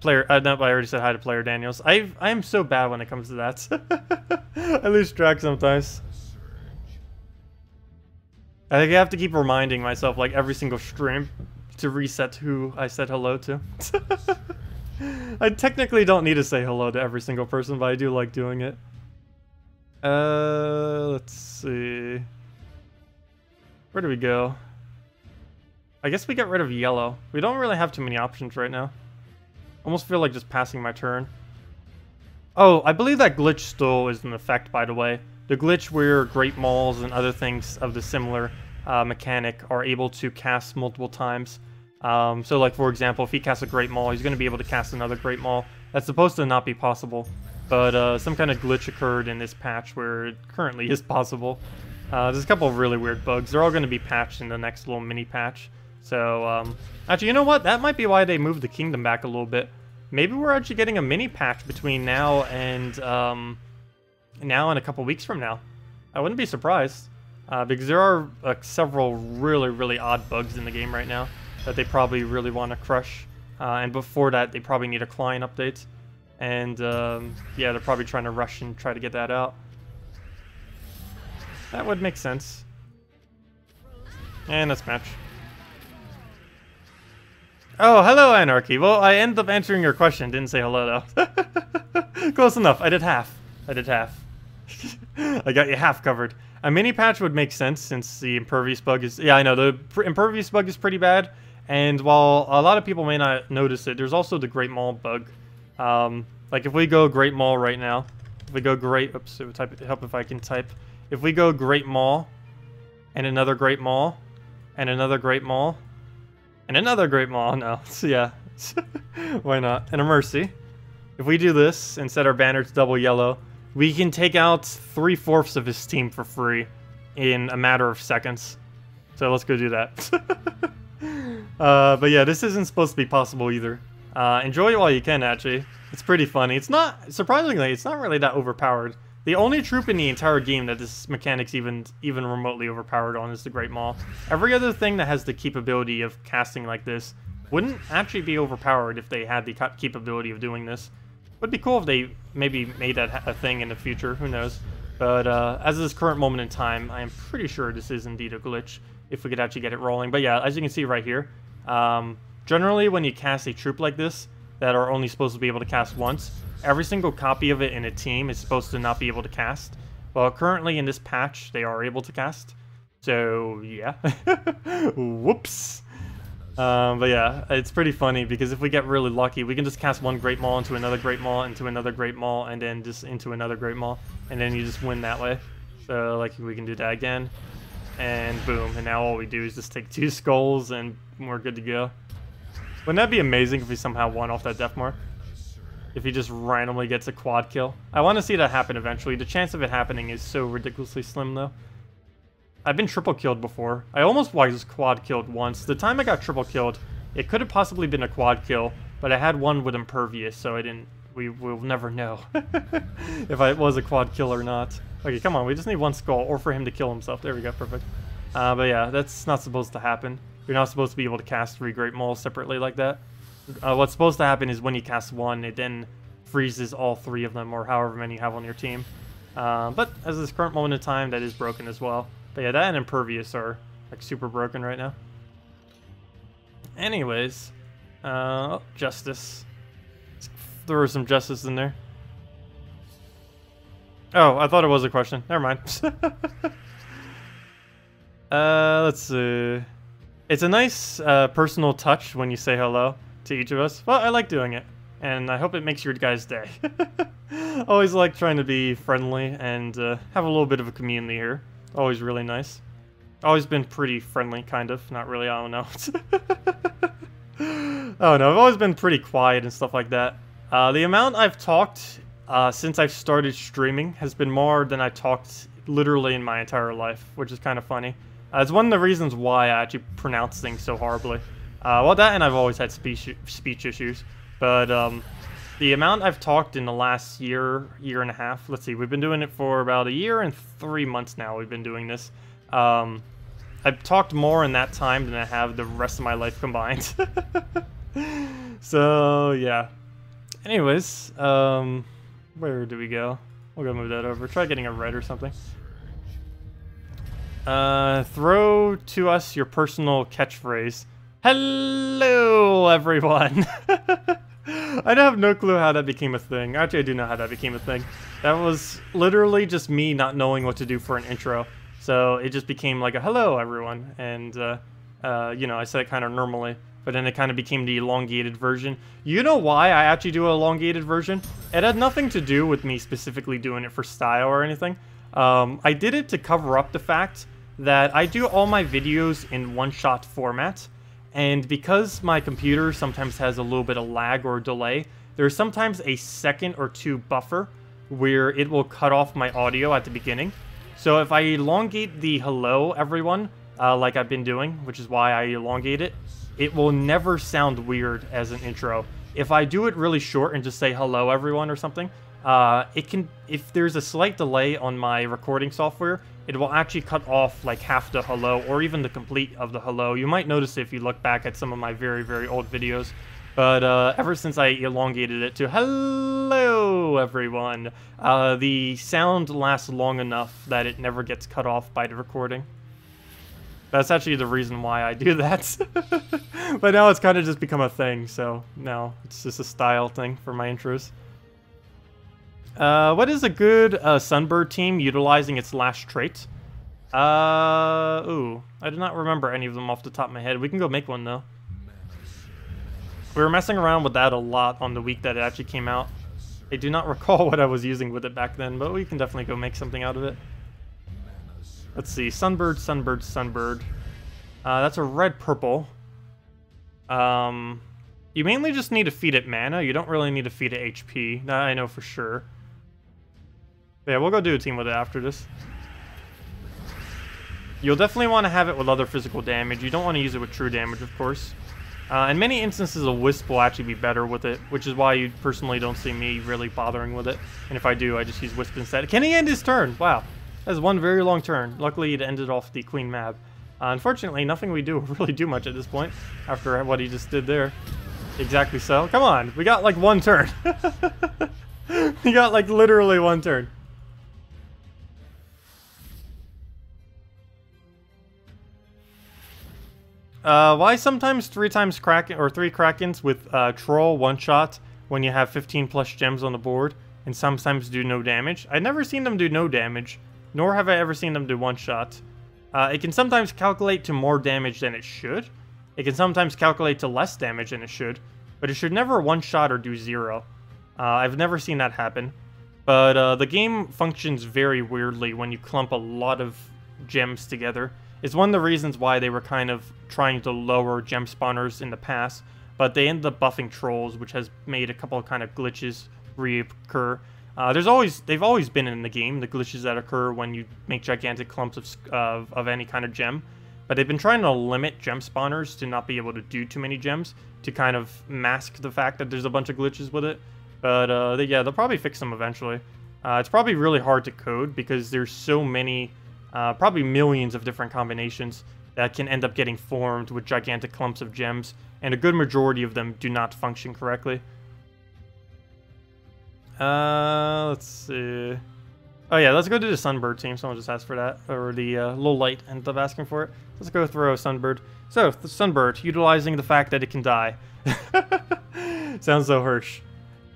player. No, I already said hi to Player Daniels. I am so bad when it comes to that. I lose track sometimes. I think I have to keep reminding myself, like every single stream, to reset who I said hello to. I technically don't need to say hello to every single person, but I do like doing it. Let's see. Where do we go? I guess we get rid of yellow. We don't really have too many options right now. Almost feel like just passing my turn. Oh, I believe that glitch still is in effect, by the way. The glitch where Great Mauls and other things of the similar mechanic are able to cast multiple times. So like, for example, if he casts a Great Maul, he's going to be able to cast another Great Maul. That's supposed to not be possible. But some kind of glitch occurred in this patch where it currently is possible. There's a couple of really weird bugs. They're all going to be patched in the next little mini patch. So, actually, you know what? That might be why they moved the kingdom back a little bit. Maybe we're actually getting a mini patch between now and a couple weeks from now. I wouldn't be surprised. Because there are several really, really odd bugs in the game right now that they probably really want to crush. And before that, they probably need a client update. And, yeah, they're probably trying to rush and try to get that out. That would make sense. And let's match. Oh, hello, Anarchy. Well, I ended up answering your question. Didn't say hello, though. Close enough. I did half. I did half. I got you half covered. A mini patch would make sense since the impervious bug is... Yeah, I know. The impervious bug is pretty bad. And while a lot of people may not notice it, there's also the Great Maul bug. Like, if we go Great Maul right now... If we go Great... Oops, it would help if I can type. If we go Great Maul, and another Great Maul, and another Great Maul, and another Great Maul, no, so yeah, why not, and a Mercy. If we do this, and set our banner to double yellow, we can take out 3/4 of his team for free in a matter of seconds. So let's go do that. But yeah, this isn't supposed to be possible either. Enjoy it while you can, actually. It's pretty funny. It's not, surprisingly, it's not really that overpowered. The only troop in the entire game that this mechanic's even remotely overpowered on is the Great Maul. Every other thing that has the capability of casting like this wouldn't actually be overpowered if they had the capability of doing this. Would be cool if they maybe made that a thing in the future, who knows. But as of this current moment in time, I am pretty sure this is indeed a glitch, if we could actually get it rolling. But yeah, as you can see right here, generally when you cast a troop like this, that are only supposed to be able to cast once, every single copy of it in a team is supposed to not be able to cast. Well, currently in this patch, they are able to cast. So, yeah. Whoops. But yeah, it's pretty funny because if we get really lucky, we can just cast one Great Maul into another Great Maul, into another Great Maul, and then just into another Great Maul. And then you just win that way. So, like, we can do that again. And boom. And now all we do is just take 2 skulls and we're good to go. Wouldn't that be amazing if we somehow won off that death mark? if he just randomly gets a quad kill. I want to see that happen eventually. The chance of it happening is so ridiculously slim, though. I've been triple killed before. I almost was quad killed once. The time I got triple killed, it could have possibly been a quad kill, but I had one with impervious, so I didn't... We'll never know if it was a quad kill or not. Okay, come on, we just need one skull, or for him to kill himself. There we go, perfect. But yeah, that's not supposed to happen. You're not supposed to be able to cast 3 Great Moles separately like that. What's supposed to happen is when you cast one, it then freezes all 3 of them, or however many you have on your team. But as this current moment in time, that is broken as well. But yeah, that and impervious are like super broken right now. Anyways, justice. Let's throw some justice in there. Oh, I thought it was a question. Never mind. Let's see. It's a nice personal touch when you say hello to each of us. Well, I like doing it, and I hope it makes your guys' day. Always like trying to be friendly and have a little bit of a community here. Always really nice. Always been pretty friendly, kind of. Not really, I don't know. Oh no, I've always been pretty quiet and stuff like that. The amount I've talked since I've started streaming has been more than I talked literally in my entire life, which is kind of funny. It's one of the reasons why I actually pronounce things so horribly. Well, that and I've always had speech issues. But the amount I've talked in the last year and a half, let's see, we've been doing it for about a year and 3 months now we've been doing this. I've talked more in that time than I have the rest of my life combined. So, yeah. Anyways, where do we go? We'll go move that over. Try getting a red or something. Throw to us your personal catchphrase. Hello, everyone! I have no clue how that became a thing. Actually, I do know how that became a thing. That was literally just me not knowing what to do for an intro. So it just became like a hello, everyone. And, you know, I said it kind of normally. But then it kind of became the elongated version. You know why I actually do an elongated version? It had nothing to do with me specifically doing it for style or anything. I did it to cover up the fact that I do all my videos in one-shot format. And because my computer sometimes has a little bit of lag or delay, there's sometimes a second or 2 buffer where it will cut off my audio at the beginning. So if I elongate the hello everyone, like I've been doing, which is why I elongate it, it will never sound weird as an intro. If I do it really short and just say hello everyone or something, it can, if there's a slight delay on my recording software, it will actually cut off like half the hello or even the complete of the hello. You might notice it if you look back at some of my very, very old videos. But ever since I elongated it to hello everyone, the sound lasts long enough that it never gets cut off by the recording. That's actually the reason why I do that. But now it's kind of just become a thing, so now it's just a style thing for my intros. What is a good Sunbird team utilizing its last trait? Ooh, I do not remember any of them off the top of my head. We can go make one, though. We were messing around with that a lot on the week that it actually came out. I do not recall what I was using with it back then, but we can definitely go make something out of it. Let's see, Sunbird, Sunbird, Sunbird. That's a red-purple. You mainly just need to feed it mana. You don't really need to feed it HP. That I know for sure. But yeah, we'll go do a team with it after this. You'll definitely want to have it with other physical damage. You don't want to use it with true damage, of course. In many instances, a Wisp will actually be better with it, which is why you personally don't see me really bothering with it. And if I do, I just use Wisp instead. Can he end his turn? Wow. That's one very long turn. Luckily, it ended off the Queen Mab. Unfortunately, nothing we do will really do much at this point after what he just did there. Exactly so. Come on, we got like one turn. We got like literally one turn. Why sometimes 3 times Kraken or 3 Krakens with Troll one shot when you have 15 plus gems on the board and sometimes do no damage? I've never seen them do no damage, nor have I ever seen them do one shot. It can sometimes calculate to more damage than it should. It can sometimes calculate to less damage than it should, but it should never one shot or do 0. I've never seen that happen. But the game functions very weirdly when you clump a lot of gems together. It's one of the reasons why they were kind of trying to lower gem spawners in the past, but they ended up buffing trolls, which has made a couple of kind of glitches reoccur. They've always been in the game, the glitches that occur when you make gigantic clumps of any kind of gem. But they've been trying to limit gem spawners to not be able to do too many gems to kind of mask the fact that there's a bunch of glitches with it. But yeah, they'll probably fix them eventually. It's probably really hard to code because there's so many, probably millions of different combinations that can end up getting formed with gigantic clumps of gems, and a good majority of them do not function correctly. Let's see. Oh yeah, let's go do the Sunbird team. Someone just asked for that, or the low light ended up asking for it. Let's go throw Sunbird. So the Sunbird, utilizing the fact that it can die. Sounds so harsh.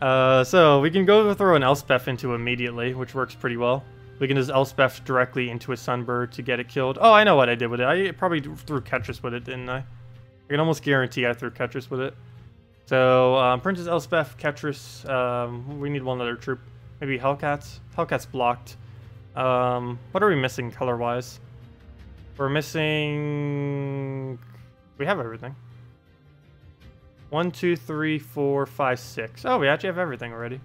So we can go throw an Elspeth into immediately, which works pretty well. We can just Elspeth directly into a Sunbird to get it killed. Oh, I know what I did with it. I probably threw Ketris with it, didn't I? I can almost guarantee I threw Ketris with it. So, Princess Elspeth, Ketris, we need one other troop. Maybe Hellcats? Hellcats blocked. What are we missing color-wise? We're missing... We have everything. 1, 2, 3, 4, 5, 6. Oh, we actually have everything already.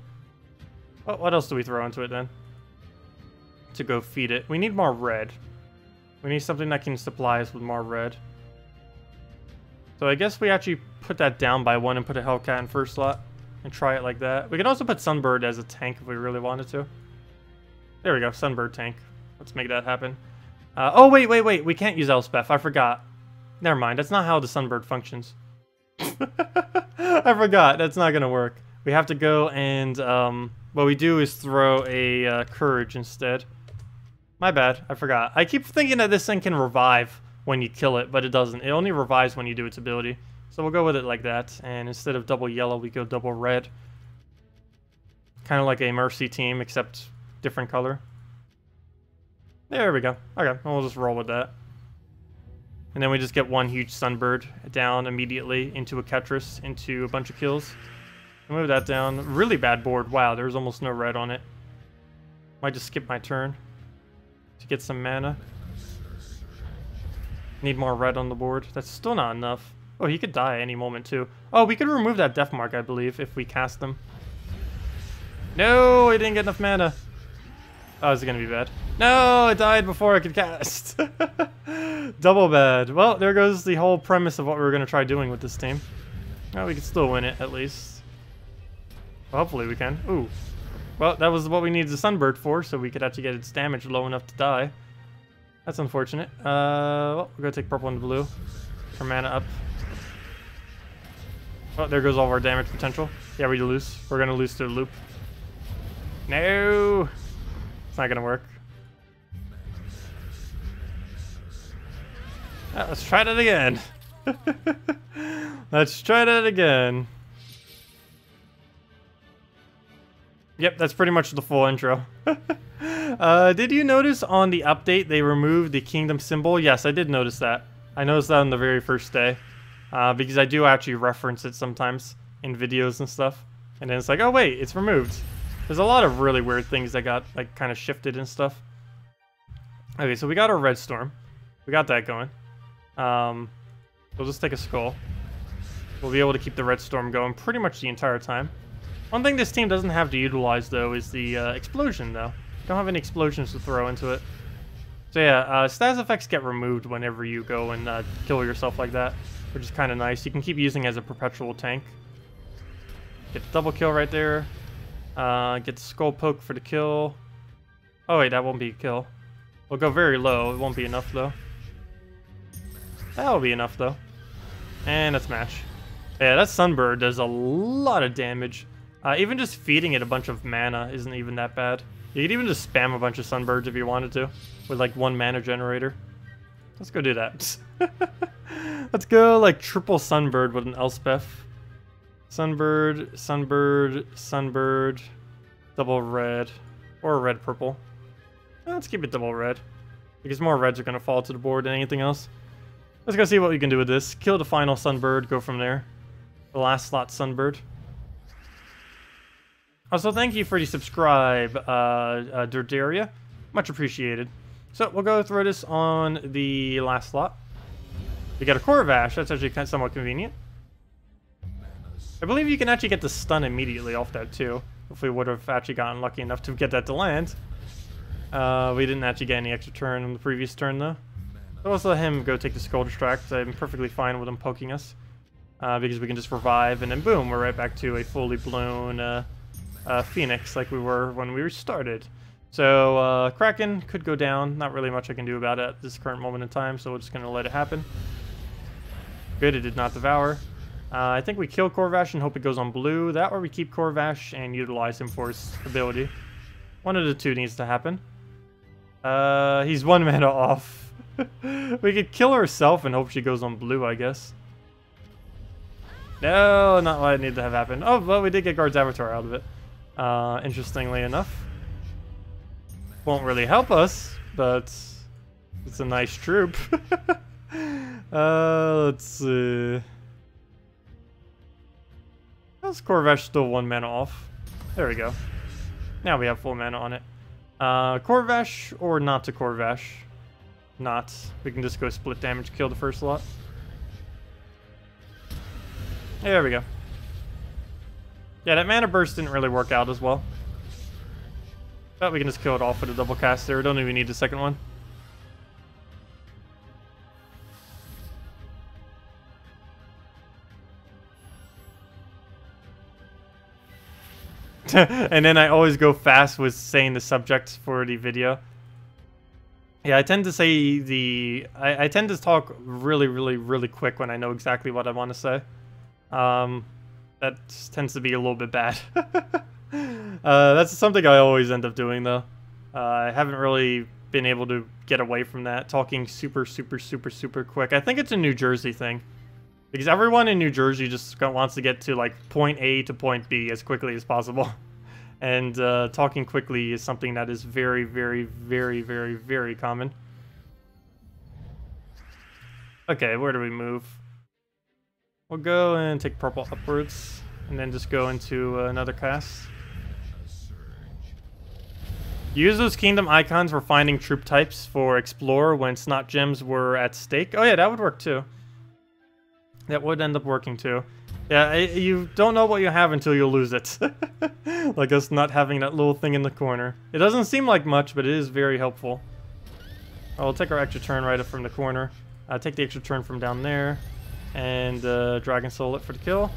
What else do we throw into it then? To go feed it. We need more red. We need something that can supply us with more red. So I guess we actually put that down by 1 and put a Hellcat in first slot. And try it like that. We can also put Sunbird as a tank if we really wanted to. There we go, Sunbird tank. Let's make that happen. Oh, wait. We can't use Elspeth. I forgot. Never mind. That's not how the Sunbird functions. I forgot. That's not going to work. We have to go and... what we do is throw a Courage instead. My bad. I forgot. I keep thinking that this thing can revive when you kill it, but it doesn't. It only revives when you do its ability. So we'll go with it like that. And instead of double yellow, we go double red. Kind of like a Mercy team, except different color. There we go. Okay, we'll just roll with that. And then we just get one huge Sunbird down immediately into a Ketris, into a bunch of kills. Move that down. Really bad board. Wow, there's almost no red on it. Might just skip my turn to get some mana. Need more red on the board. That's still not enough. Oh, he could die any moment too. Oh, we could remove that death mark, I believe, if we cast them. No, I didn't get enough mana. Oh, this is gonna be bad. No, it died before I could cast. Double bad. Well, there goes the whole premise of what we were gonna try doing with this team. Oh, we can still win it, at least. Well, hopefully we can. Ooh. Well, that was what we needed the Sunbird for, so we could actually get its damage low enough to die. That's unfortunate. Well, we're gonna take purple and blue. Our mana up. Oh, there goes all of our damage potential. Yeah, we lose. We're gonna lose to the loop. No! It's not gonna work. Let's try that again. Let's try that again. Yep, that's pretty much the full intro. Did you notice on the update they removed the kingdom symbol? Yes, I did notice that. I noticed that on the very first day. Because I do actually reference it sometimes in videos and stuff. And then it's like, oh wait, it's removed. There's a lot of really weird things that got like kind of shifted and stuff. Okay, so we got our red storm. We got that going. We'll just take a skull. We'll be able to keep the red storm going pretty much the entire time. One thing this team doesn't have to utilize though is the explosion though. Don't have any explosions to throw into it. So yeah, status effects get removed whenever you go and kill yourself like that, which is kind of nice. You can keep using it as a perpetual tank. Get the double kill right there. Get the skull poke for the kill. Oh wait, that won't be a kill. We'll go very low. It won't be enough though. That'll be enough though. And that's match. Yeah, that Sunbird does a lot of damage. Even just feeding it a bunch of mana isn't even that bad. You could even just spam a bunch of Sunbirds if you wanted to, with like 1 mana generator. Let's go do that. Let's go like triple Sunbird with an Elspeth. Sunbird, Sunbird, Sunbird, double red, or red purple. Let's keep it double red, because more reds are going to fall to the board than anything else. Let's go see what we can do with this. Kill the final Sunbird, go from there. The last slot Sunbird. Also, thank you for the subscribe, Derdaria. Much appreciated. So, we'll go throw this on the last slot. We got a Corvash, that's actually somewhat convenient. I believe you can actually get the stun immediately off that too. If we would have actually gotten lucky enough to get that to land. We didn't actually get any extra turn on the previous turn though. So let's let him go take the Skull Distract. I'm perfectly fine with him poking us. Because we can just revive and then boom, we're right back to a fully blown Phoenix like we were when we started. So Kraken could go down. Not really much I can do about it at this current moment in time, so we're just going to let it happen. Good, it did not devour. I think we kill Corvash and hope it goes on blue. That or we keep Corvash and utilize him for his ability. One of the two needs to happen. He's 1 mana off. We could kill herself and hope she goes on blue, I guess. No, not what I need to have happen. Oh, well, we did get Guard's Avatar out of it. Interestingly enough. Won't really help us, but it's a nice troop. Let's see. How's Corvash still 1 mana off? There we go. Now we have full mana on it. Corvash or not to Corvash? Not. We can just go split damage, kill the first lot. There we go. Yeah, that mana burst didn't really work out as well. But we can just kill it off with a double cast there. We don't even need the second one. And then I always go fast with saying the subject for the video. Yeah, I tend to say I tend to talk really quick when I know exactly what I want to say. That tends to be a little bit bad. That's something I always end up doing, though. I haven't really been able to get away from that, talking super quick. I think it's a New Jersey thing. Because everyone in New Jersey just wants to get to, like, point A to point B as quickly as possible. And talking quickly is something that is very common. Okay, where do we move? We'll go and take purple upwards, and then just go into another cast. Use those kingdom icons for finding troop types for Explore when Snot Gems were at stake. Oh yeah, that would work too. That would end up working too. Yeah, you don't know what you have until you lose it. Like us not having that little thing in the corner. It doesn't seem like much, but it is very helpful. I'll take our extra turn right up from the corner. Take the extra turn from down there. And Dragon Soul it for the kill.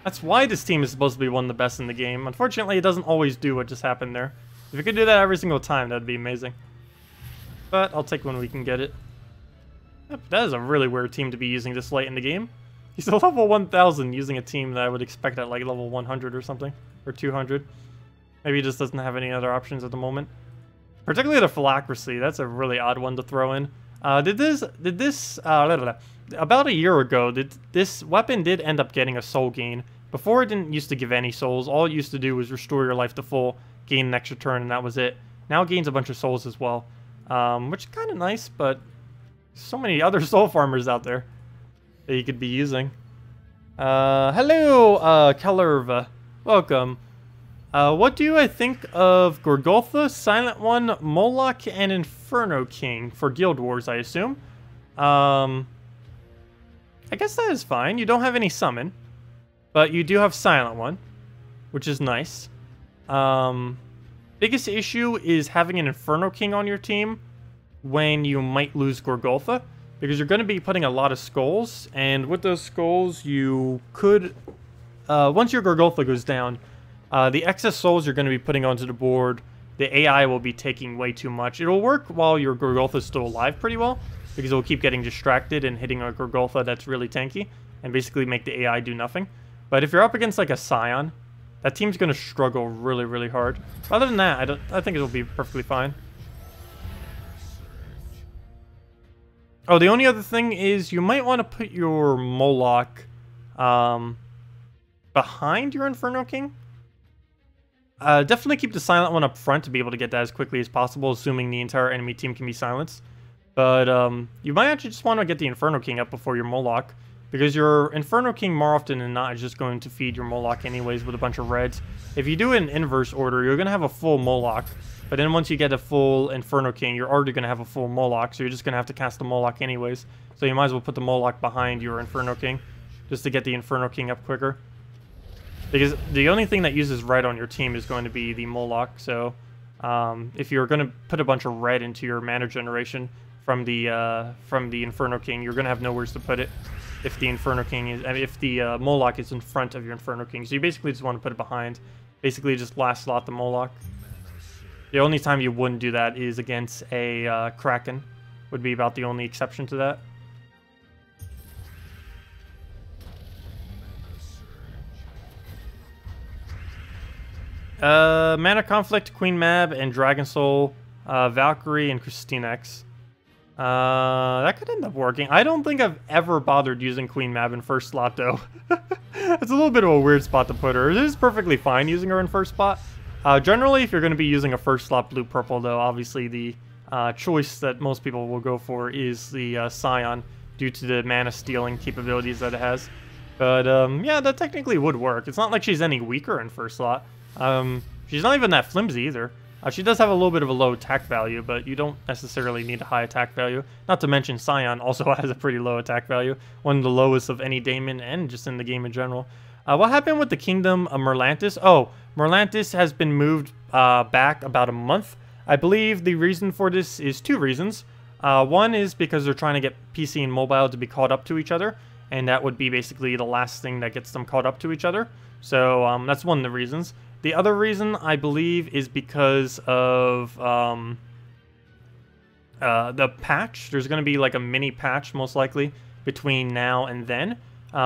That's why this team is supposed to be one of the best in the game. Unfortunately, it doesn't always do what just happened there. If it could do that every single time, that'd be amazing. But I'll take when we can get it. Yep, that is a really weird team to be using this late in the game. He's a level 1000 using a team that I would expect at like level 100 or something. Or 200. Maybe he just doesn't have any other options at the moment. Particularly the Phylacracy, that's a really odd one to throw in. About a year ago, this weapon did end up getting a soul gain. Before, it didn't used to give any souls. All it used to do was restore your life to full, gain an extra turn, and that was it. Now it gains a bunch of souls as well, which is kind of nice, but so many other soul farmers out there that you could be using. Hello, Kellerva. Welcome. What do I think of Gorgoltha, Silent One, Moloch, and Inferno King for Guild Wars, I assume? I guess that is fine. You don't have any summon, but you do have Silent One, which is nice. Biggest issue is having an Inferno King on your team when you might lose Gorgoltha, because you're going to be putting a lot of skulls, and with those skulls, you could, once your Gorgoltha goes down, the excess souls you're going to be putting onto the board, the AI will be taking way too much. It'll work while your Gorgoltha is still alive pretty well, because it'll keep getting distracted and hitting a Gorgoltha that's really tanky, and basically make the AI do nothing. But if you're up against like a Scion, that team's going to struggle really hard. Other than that, I think it'll be perfectly fine. Oh, the only other thing is you might want to put your Moloch behind your Inferno King. Definitely keep the Silent One up front to be able to get that as quickly as possible, assuming the entire enemy team can be silenced. But you might actually just want to get the Inferno King up before your Moloch, because your Inferno King more often than not is just going to feed your Moloch anyways with a bunch of reds. If you do it in inverse order, you're going to have a full Moloch, but then once you get a full Inferno King, you're already going to have a full Moloch, so you're just going to have to cast the Moloch anyways. So you might as well put the Moloch behind your Inferno King, just to get the Inferno King up quicker. Because the only thing that uses red on your team is going to be the Moloch, so if you're going to put a bunch of red into your mana generation from the Inferno King, you're going to have nowhere to put it if the Inferno King is, I mean, if the Moloch is in front of your Inferno King. So you basically just want to put it behind. Basically just last slot the Moloch. The only time you wouldn't do that is against a Kraken. Would be about the only exception to that. Mana Conflict, Queen Mab, and Dragon Soul, Valkyrie, and KrissTigger. That could end up working. I don't think I've ever bothered using Queen Mab in first slot, though. It's a little bit of a weird spot to put her. It is perfectly fine using her in first spot. Generally, if you're going to be using a first slot blue-purple, though, obviously the choice that most people will go for is the Scion, due to the mana stealing capabilities that it has. But, yeah, that technically would work. It's not like she's any weaker in first slot. She's not even that flimsy either. She does have a little bit of a low attack value, but you don't necessarily need a high attack value. Not to mention Scion also has a pretty low attack value. One of the lowest of any daemon and just in the game in general. What happened with the Kingdom of Merlantis? Oh, Merlantis has been moved back about a month. I believe the reason for this is two reasons. One is because they're trying to get PC and mobile to be caught up to each other. And that would be basically the last thing that gets them caught up to each other. So that's one of the reasons. The other reason, I believe, is because of the patch. There's going to be like a mini patch, most likely, between now and then,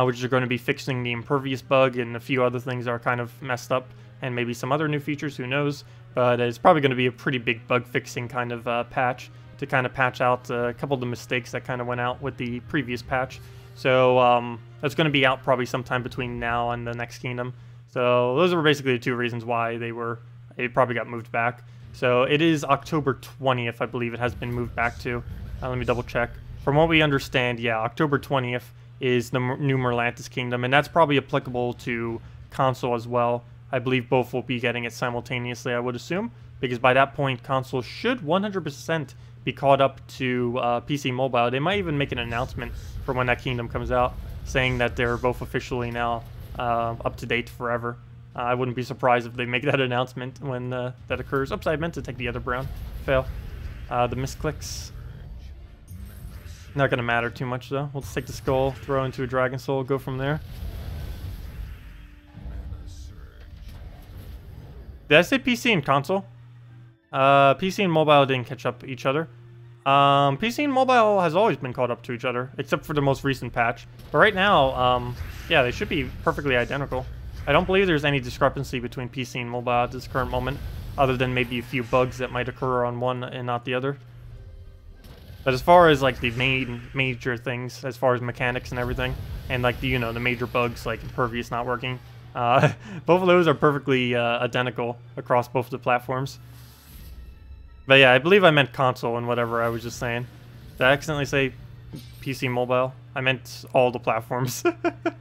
which are going to be fixing the impervious bug and a few other things that are kind of messed up, and maybe some other new features, who knows. But it's probably going to be a pretty big bug-fixing kind of patch to kind of patch out a couple of the mistakes that kind of went out with the previous patch. So that's going to be out probably sometime between now and the next kingdom. So those are basically the two reasons why they probably got moved back. So it is October 20th, I believe it has been moved back to. Let me double check. From what we understand, yeah, October 20th is the new Merlantis Kingdom, and that's probably applicable to console as well. I believe both will be getting it simultaneously, I would assume, because by that point, console should 100% be caught up to PC Mobile. They might even make an announcement for when that kingdom comes out, saying that they're both officially now up to date forever. I wouldn't be surprised if they make that announcement when that occurs. Oops, I meant to take the other brown. Fail. The misclicks. Not going to matter too much, though. We'll just take the skull, throw into a Dragon Soul, go from there. Did I say PC and console? PC and mobile didn't catch up to each other. PC and mobile has always been caught up to each other, except for the most recent patch. But right now, yeah, they should be perfectly identical. I don't believe there's any discrepancy between PC and mobile at this current moment, other than maybe a few bugs that might occur on one and not the other. But as far as like the major things, as far as mechanics and everything, and like the, you know, the major bugs like impervious not working, both of those are perfectly identical across both the platforms. But yeah, I believe I meant console and whatever I was just saying. Did I accidentally say PC mobile? I meant all the platforms.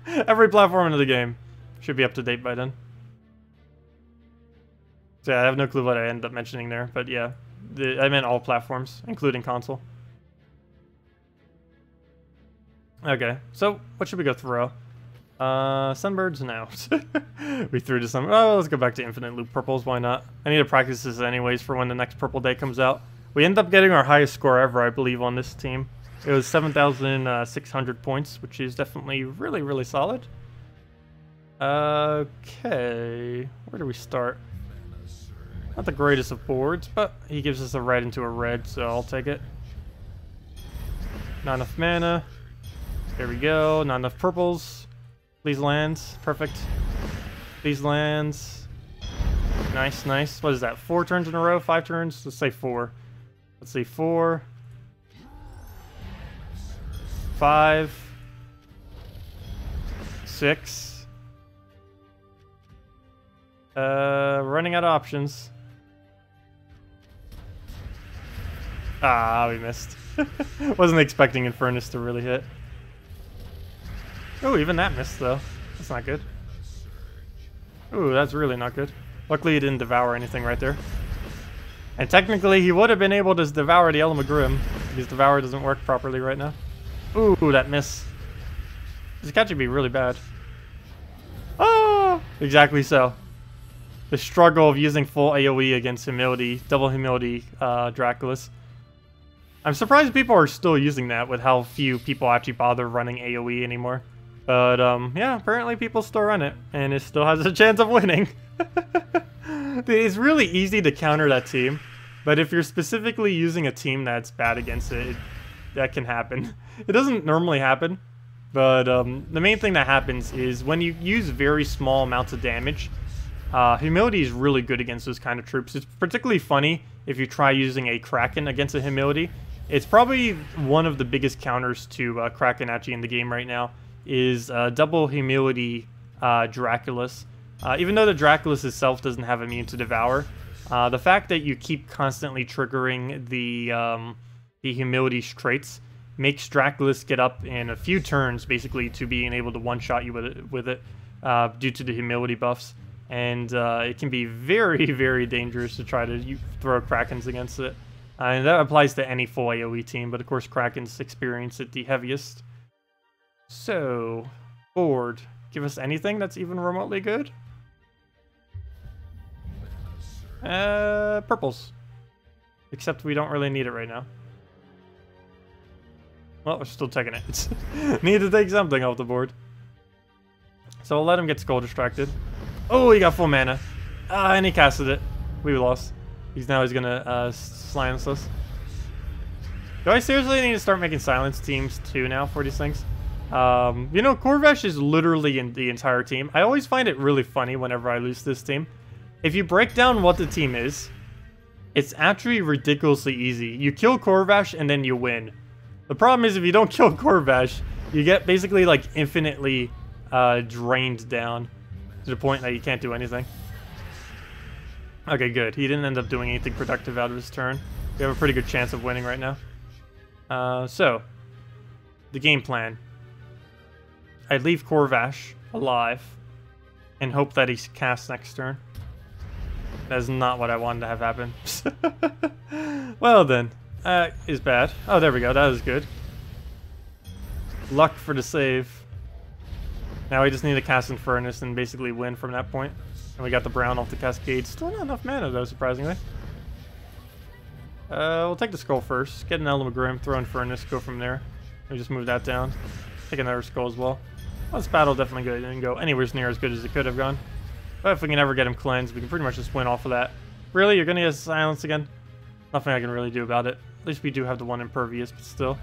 Every platform in the game should be up to date by then. So yeah, I have no clue what I ended up mentioning there, but yeah, I meant all platforms, including console. Okay, so what should we go through? Sunbirds? No. We threw to some. Oh, let's go back to infinite loop purples. Why not? I need to practice this anyways for when the next purple day comes out. We end up getting our highest score ever, I believe, on this team. It was 7,600 points, which is definitely really, really solid. Okay, where do we start? Not the greatest of boards, but he gives us a red into a red, so I'll take it. Not enough mana. There we go. Not enough purples. Please lands. Perfect. Please lands. Nice, nice. What is that? 4 turns in a row? 5 turns? Let's say 4. Let's see. 4. 5. 6. Running out of options. Ah, we missed. Wasn't expecting Infernus to really hit. Oh, even that missed, though. That's not good. Ooh, that's really not good. Luckily, he didn't devour anything right there. And technically, he would have been able to devour the Element Grim, because Devour doesn't work properly right now. Ooh, that miss. This can actually be really bad. Oh, exactly so. The struggle of using full AoE against humility, double humility Draculus. I'm surprised people are still using that with how few people actually bother running AoE anymore. But yeah, apparently people still run it, and it still has a chance of winning. It's really easy to counter that team, but if you're specifically using a team that's bad against it, that can happen. It doesn't normally happen, but the main thing that happens is when you use very small amounts of damage, humility is really good against those kind of troops. It's particularly funny if you try using a Kraken against a humility. It's probably one of the biggest counters to Kraken actually in the game right now, is double humility Draculus. Even though the Draculus itself doesn't have immune to Devour, the fact that you keep constantly triggering the humility traits makes Draculus get up in a few turns, basically, to being able to one-shot you with it due to the humility buffs. And it can be very, very dangerous to try to throw Krakens against it. And that applies to any full AoE team, but of course Krakens experience it the heaviest. So, board. Give us anything that's even remotely good? Purples. Except we don't really need it right now. Well, we're still taking it. Need to take something off the board. So we'll let him get skull distracted. Oh, he got full mana. And he casted it. We lost. He's gonna silence us. Do I seriously need to start making silence teams too now for these things? You know, Corvash is literally in the entire team. I always find it really funny whenever I lose this team. If you break down what the team is, it's actually ridiculously easy. You kill Corvash and then you win. The problem is if you don't kill Corvash, you get basically like infinitely drained down to the point that you can't do anything. Okay, good. He didn't end up doing anything productive out of his turn. We have a pretty good chance of winning right now. So, the game plan. I leave Corvash alive and hope that he casts next turn. That is not what I wanted to have happen. Well then, that is bad. Oh, there we go. That is good. Luck for the save. Now we just need to cast in Furnace and basically win from that point. And we got the brown off the Cascade. Still not enough mana though, surprisingly. We'll take the skull first. Get an Element Grim, throw in Furnace, go from there. We just move that down. Take another skull as well. Well, this battle definitely didn't go anywhere near as good as it could have gone. But if we can ever get him cleansed, we can pretty much just win off of that. Really? You're gonna get silence again? Nothing I can really do about it. At least we do have the one impervious, but still.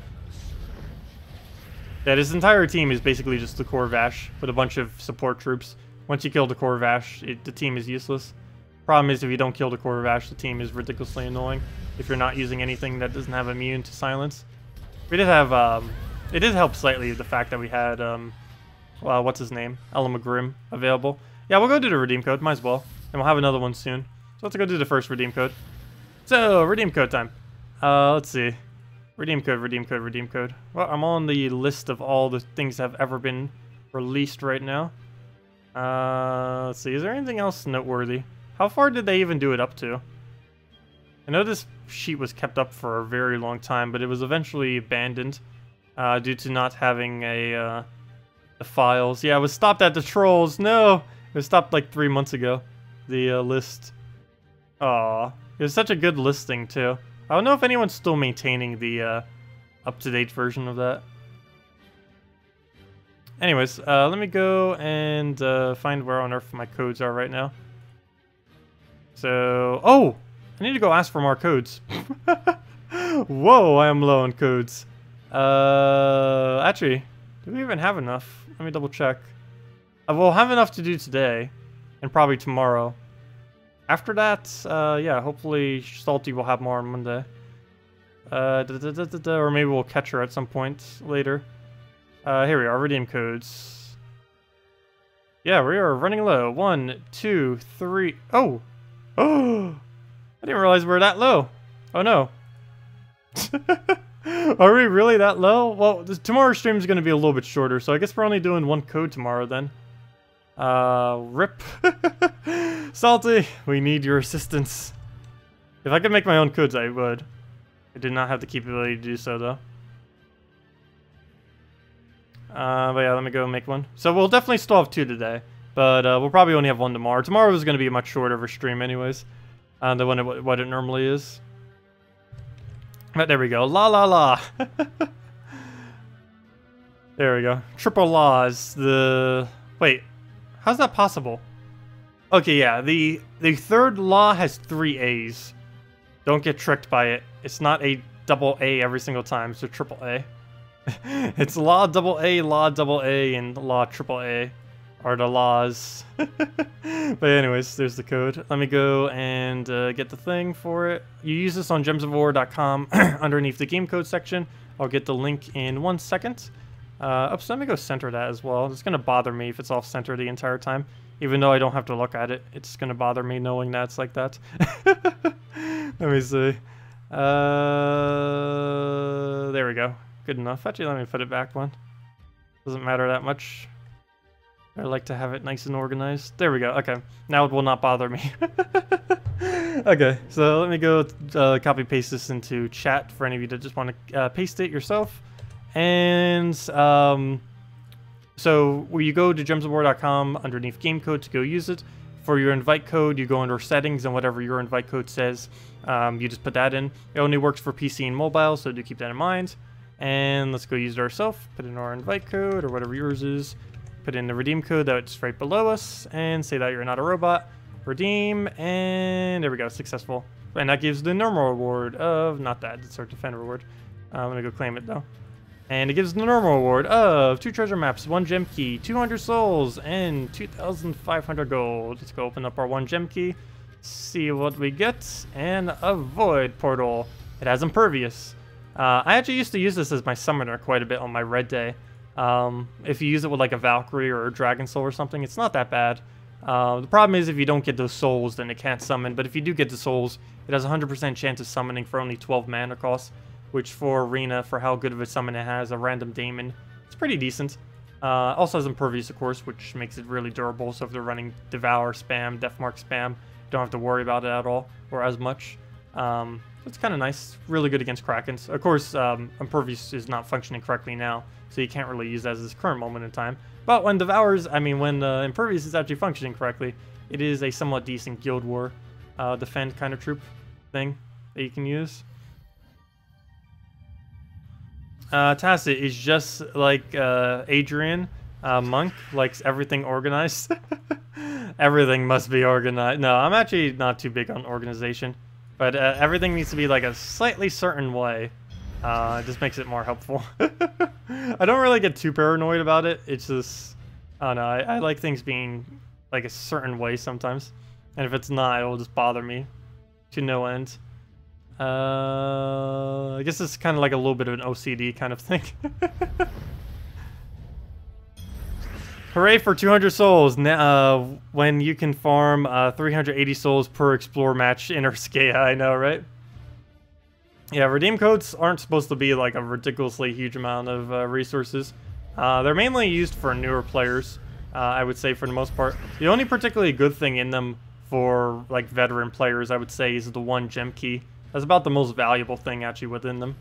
Yeah, this entire team is basically just the Corvash with a bunch of support troops. Once you kill the Corvash, the team is useless. Problem is, if you don't kill the Corvash, the team is ridiculously annoying if you're not using anything that doesn't have immune to silence. We did have, it did help slightly, the fact that we had, well, what's his name? Element Grim available. Yeah, we'll go do the redeem code, might as well. And we'll have another one soon. So let's go do the first redeem code. So, redeem code time. Let's see. Redeem code, redeem code, redeem code. Well, I'm on the list of all the things that have ever been released right now. Let's see, is there anything else noteworthy? How far did they even do it up to? I know this sheet was kept up for a very long time, but it was eventually abandoned due to not having the files. Yeah, it was stopped at the trolls. No! It was stopped like 3 months ago, the list. Aw, it was such a good listing too. I don't know if anyone's still maintaining the up-to-date version of that. Anyways, let me go and find where on earth my codes are right now. So, oh! I need to go ask for more codes. Whoa, I am low on codes. Actually, do we even have enough? Let me double check. We'll have enough to do today, and probably tomorrow. After that, yeah, hopefully Salty will have more on Monday. Or maybe we'll catch her at some point later. Here we are, redeem codes. Yeah, we are running low. 1, 2, 3. Oh! Oh! I didn't realize we were that low. Oh no. Are we really that low? Well, tomorrow's stream is going to be a little bit shorter, so I guess we're only doing one code tomorrow then. Rip. Salty, we need your assistance. If I could make my own codes, I would. I did not have the capability to do so, though. But yeah, let me go make one. So we'll definitely still have 2 today, but we'll probably only have 1 tomorrow. Tomorrow is going to be a much shorter of a stream anyways, than what it normally is. But there we go. La la la. There we go. Triple laws. Wait, how's that possible? Okay, yeah, the 3rd law has 3 A's. Don't get tricked by it. It's not a double A every single time, it's a triple A. It's law double A, and law triple A are the laws. But anyways, there's the code. Let me go and get the thing for it. You use this on gemsofwar.com underneath the game code section. I'll get the link in 1 second. So let me go center that as well. It's going to bother me if it's off center the entire time. Even though I don't have to look at it, it's going to bother me knowing that it's like that. Let me see. There we go. Good enough. Actually, let me put it back one. Doesn't matter that much. I like to have it nice and organized. There we go. Okay. Now it will not bother me. Okay. So let me go copy paste this into chat for any of you that just want to paste it yourself. And so where you go to gemsofwar.com underneath game code to go use it. For your invite code, you go under settings and whatever your invite code says, you just put that in. It only works for PC and mobile, so do keep that in mind. And let's go use it ourselves. Put in our invite code or whatever yours is. Put in the redeem code that's right below us and say that you're not a robot. Redeem, and there we go, successful. And that gives the normal reward of, not that, it's our defend reward. I'm gonna go claim it though. And it gives the normal reward of 2 treasure maps, 1 gem key, 200 souls, and 2,500 gold. Let's go open up our 1 gem key, see what we get, and a void portal. It has impervious. I actually used to use this as my summoner quite a bit on my red day. If you use it with like a Valkyrie or a Dragon Soul or something, it's not that bad. The problem is if you don't get those souls, then it can't summon. But if you do get the souls, it has a 100% chance of summoning for only 12 mana cost. Which for Arena, for how good of a summon it has, a random Daemon, it's pretty decent. Also has Impervious, of course, which makes it really durable. So if they're running Devour spam, Deathmark spam, you don't have to worry about it at all, or as much. It's kind of nice. Really good against Krakens. Of course, Impervious is not functioning correctly now, so you can't really use that at this current moment in time. But when when Impervious is actually functioning correctly, it is a somewhat decent Guild War defend kind of troop thing that you can use. Tacet is just like Adrian, Monk, likes everything organized. Everything must be organized. No, I'm actually not too big on organization, but everything needs to be like a slightly certain way. It just makes it more helpful. I don't really get too paranoid about it. It's just, I don't know, I like things being like a certain way sometimes. And if it's not, it will just bother me to no end. I guess it's kind of like a little bit of an OCD kind of thing. Hooray for 200 souls when you can farm 380 souls per explore match in Urskea. I know, right? Yeah, redeem codes aren't supposed to be like a ridiculously huge amount of resources. They're mainly used for newer players, I would say, for the most part. The only particularly good thing in them for like veteran players, I would say, is the 1 gem key. That's about the most valuable thing actually within them.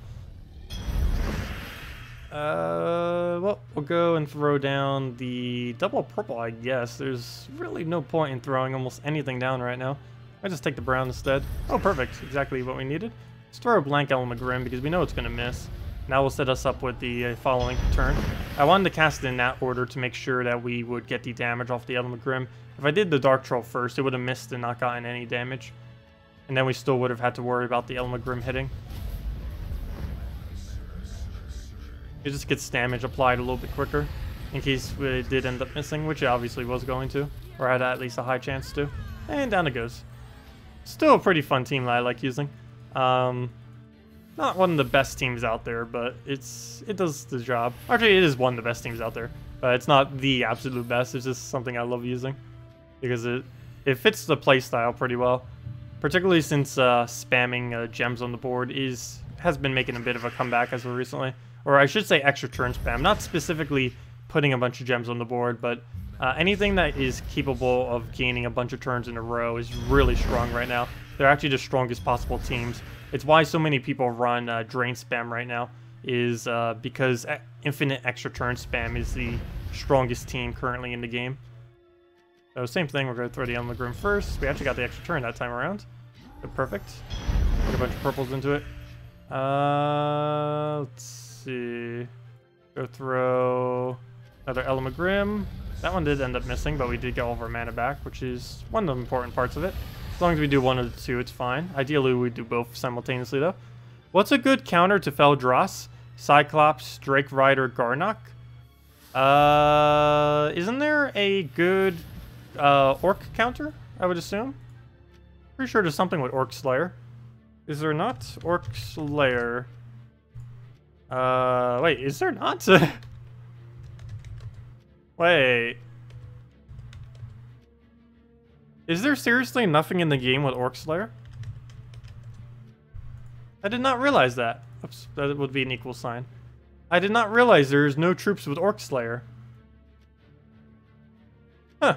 Well, we'll go and throw down the double purple, I guess. There's really no point in throwing almost anything down right now. I just take the brown instead. Oh, perfect. Exactly what we needed. Let's throw a blank Element Grim because we know it's going to miss. Now will set us up with the following turn. I wanted to cast it in that order to make sure that we would get the damage off the Element Grim. If I did the Dark Troll first, it would have missed and not gotten any damage. And then we still would have had to worry about the Element Grim hitting. It just gets damage applied a little bit quicker, in case we did end up missing, which it obviously was going to, or had at least a high chance to. And down it goes. Still a pretty fun team that I like using. Not one of the best teams out there, but it does the job. Actually, it is one of the best teams out there, but it's not the absolute best. It's just something I love using because it fits the playstyle pretty well. Particularly since spamming gems on the board has been making a bit of a comeback as of recently. Or I should say extra turn spam. Not specifically putting a bunch of gems on the board, but anything that is capable of gaining a bunch of turns in a row is really strong right now. They're actually the strongest possible teams. It's why so many people run drain spam right now, is because infinite extra turn spam is the strongest team currently in the game. So same thing, we're going to throw the Elmagrim first. We actually got the extra turn that time around. So perfect. Put a bunch of purples into it. Let's see. Go throw another Elmagrim. That one did end up missing, but we did get all of our mana back, which is one of the important parts of it. As long as we do one of the two, it's fine. Ideally, we do both simultaneously, though. What's a good counter to Feldross? Cyclops, Drake Rider, Garnock? Isn't there a good Orc counter, I would assume? Pretty sure there's something with Orc Slayer. Is there not? Orc Slayer. Wait, is there not? Wait. Is there seriously nothing in the game with Orc Slayer? I did not realize that. Oops, that would be an equal sign. I did not realize there's no troops with Orc Slayer. Huh.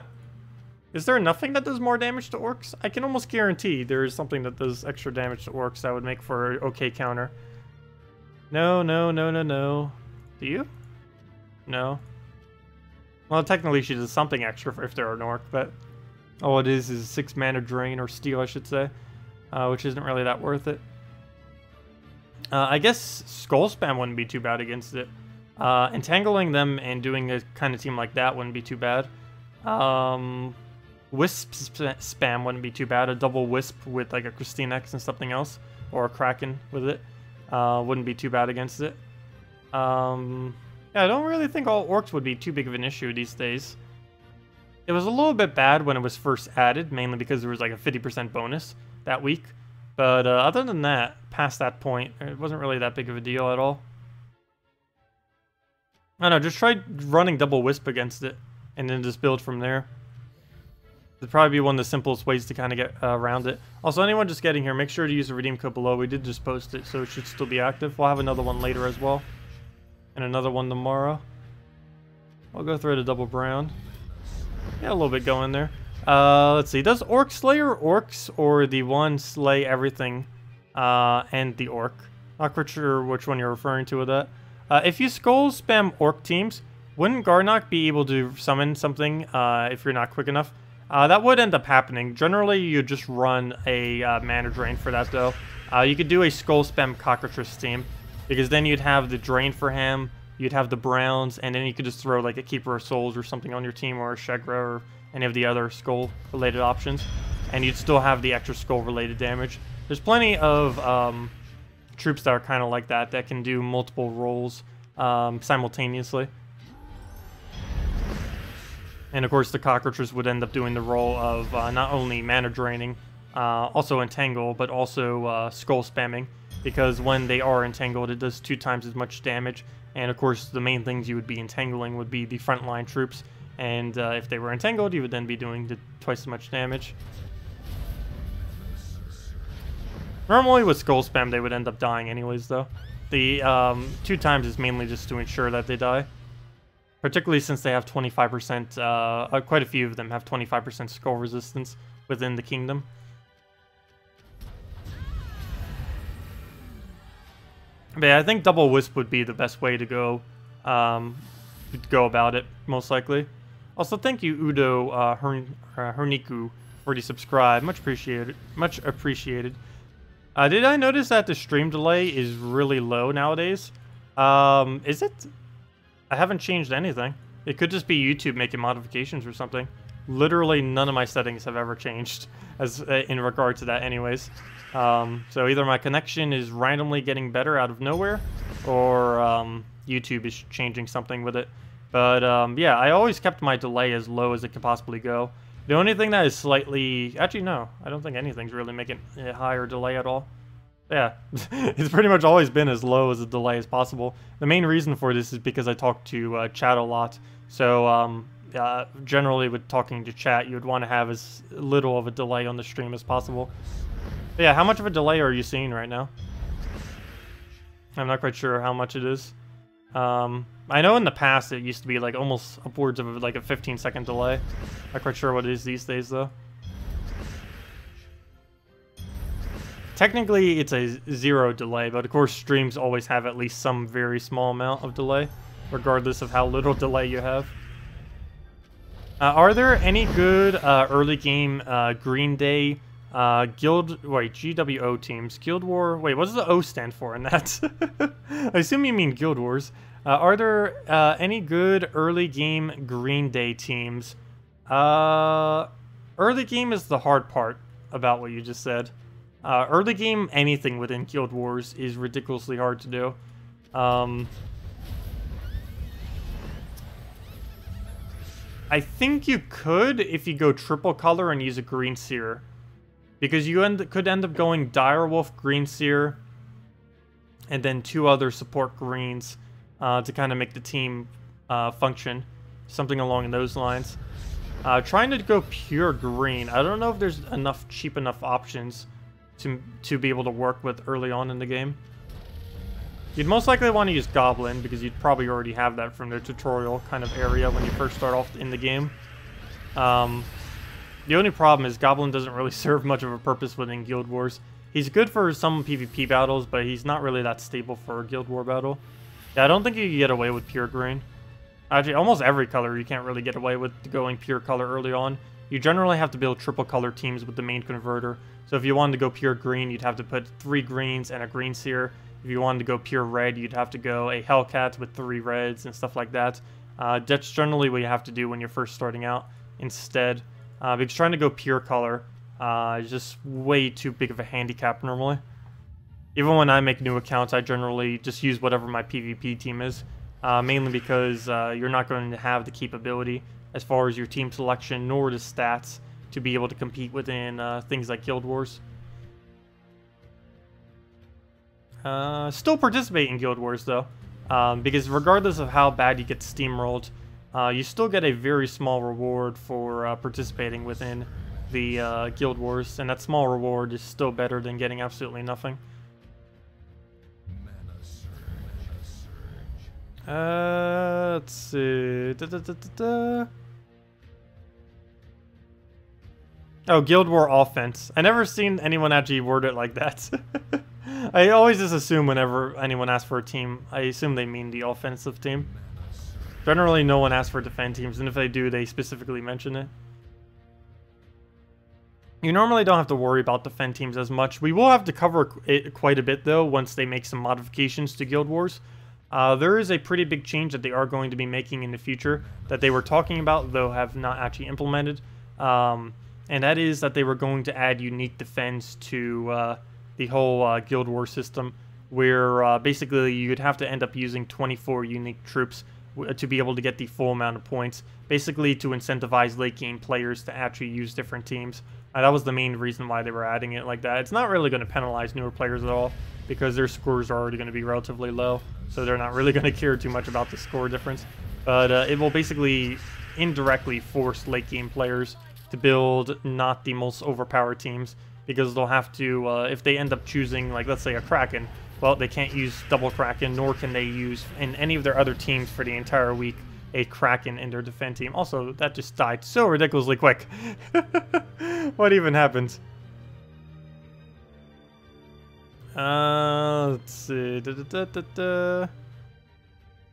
Is there nothing that does more damage to orcs? I can almost guarantee there is something that does extra damage to orcs that would make for an okay counter. No, no, no, no, no. Do you? No. Well, technically she does something extra if they're an orc, but all it is 6 mana drain, or steal, I should say, which isn't really that worth it. I guess Skull Spam wouldn't be too bad against it. Entangling them and doing a kind of team like that wouldn't be too bad. Wisp Spam wouldn't be too bad. A double Wisp with like a Christine X and something else, or a Kraken with it, wouldn't be too bad against it. Yeah, I don't really think all orcs would be too big of an issue these days. It was a little bit bad when it was first added, mainly because there was like a 50% bonus that week. But other than that, past that point, it wasn't really that big of a deal at all. I don't know, just try running double Wisp against it, and then just build from there. It'd probably be one of the simplest ways to kind of get around it. Also, anyone just getting here, make sure to use the redeem code below. We did just post it, so it should still be active. We'll have another one later as well. And another one tomorrow. I'll go through the double brown. Yeah, a little bit going there. Let's see. Does Orc Slayer orcs, or the one slay everything and the orc? Not quite sure which one you're referring to with that. If you skull spam orc teams, wouldn't Garnock be able to summon something if you're not quick enough? That would end up happening. Generally, you just run a mana drain for that, though. You could do a skull spam cockatrice team, because then you'd have the drain for him, you'd have the browns, and then you could just throw like a Keeper of Souls or something on your team, or a Shegra, or any of the other skull-related options, and you'd still have the extra skull-related damage. There's plenty of troops that are kind of like that, that can do multiple roles simultaneously. And of course, the cockroaches would end up doing the role of not only mana draining, also entangle, but also skull spamming, because when they are entangled, it does 2 times as much damage. And of course, the main things you would be entangling would be the frontline troops, and if they were entangled, you would then be doing twice as much damage. Normally with skull spam, they would end up dying anyways, though. The 2 times is mainly just to ensure that they die. Particularly since they have 25%, quite a few of them have 25% skull resistance within the kingdom. But yeah, I think double Wisp would be the best way to go about it, most likely. Also, thank you, Udo Herniku, for the subscribe. Much appreciated. Much appreciated. Did I notice that the stream delay is really low nowadays? Is it? I haven't changed anything. It could just be YouTube making modifications or something. Literally none of my settings have ever changed as in regard to that anyways. So either my connection is randomly getting better out of nowhere, or YouTube is changing something with it. But yeah, I always kept my delay as low as it could possibly go. The only thing that is slightly... Actually, no. I don't think anything's really making a higher delay at all. Yeah, it's pretty much always been as low as a delay as possible. The main reason for this is because I talk to chat a lot. So generally with talking to chat, you would want to have as little of a delay on the stream as possible. But yeah, how much of a delay are you seeing right now? I'm not quite sure how much it is. I know in the past it used to be like almost upwards of like a 15-second delay. Not quite sure what it is these days though. Technically, it's a 0 delay, but of course streams always have at least some very small amount of delay. regardless of how little delay you have. Are there any good early game Green Day GWO teams? Guild War, wait, what does the O stand for in that? I assume you mean Guild Wars. Are there any good early game Green Day teams? Early game is the hard part about what you just said. Early game, anything within Guild Wars is ridiculously hard to do. I think you could if you go triple color and use a green seer. Because you could end up going Direwolf, green seer, and then 2 other support greens to kind of make the team function. Something along those lines. Trying to go pure green. I don't know if there's enough cheap enough options to be able to work with early on in the game. You'd most likely want to use Goblin, because you'd probably already have that from their tutorial kind of area when you first start off in the game. The only problem is Goblin doesn't really serve much of a purpose within Guild Wars. He's good for some PvP battles, but he's not really that stable for a Guild War battle. Yeah, I don't think you can get away with pure green. Actually, almost every color you can't really get away with going pure color early on. You generally have to build triple color teams with the main converter. So if you wanted to go pure green, you'd have to put 3 greens and a green seer. If you wanted to go pure red, you'd have to go a Hellcat with 3 reds and stuff like that. That's generally what you have to do when you're first starting out instead. Because trying to go pure color is just way too big of a handicap normally. Even when I make new accounts, I generally just use whatever my PvP team is. Mainly because you're not going to have the capability as far as your team selection nor the stats to be able to compete within things like Guild Wars. Still participate in Guild Wars though, because regardless of how bad you get steamrolled, you still get a very small reward for participating within the Guild Wars, and that small reward is still better than getting absolutely nothing. Let's see. Oh, Guild War offense. I never seen anyone actually word it like that. I always just assume whenever anyone asks for a team, I assume they mean the offensive team. Generally, no one asks for defend teams, and if they do, they specifically mention it. You normally don't have to worry about defend teams as much. We will have to cover it quite a bit, though, once they make some modifications to Guild Wars. There is a pretty big change that they are going to be making in the future that they were talking about, though have not actually implemented. And that is that they were going to add unique defense to the whole Guild War system, where basically you'd have to end up using 24 unique troops to be able to get the full amount of points, basically to incentivize late game players to actually use different teams. That was the main reason why they were adding it like that. It's not really going to penalize newer players at all, because their scores are already going to be relatively low, so they're not really going to care too much about the score difference. But it will basically indirectly force late game players to build not the most overpowered teams, because they'll have to, if they end up choosing, like, let's say a Kraken, well, they can't use double Kraken, nor can they use in any of their other teams for the entire week a Kraken in their defend team. Also, that just died so ridiculously quick. What even happened? Let's see.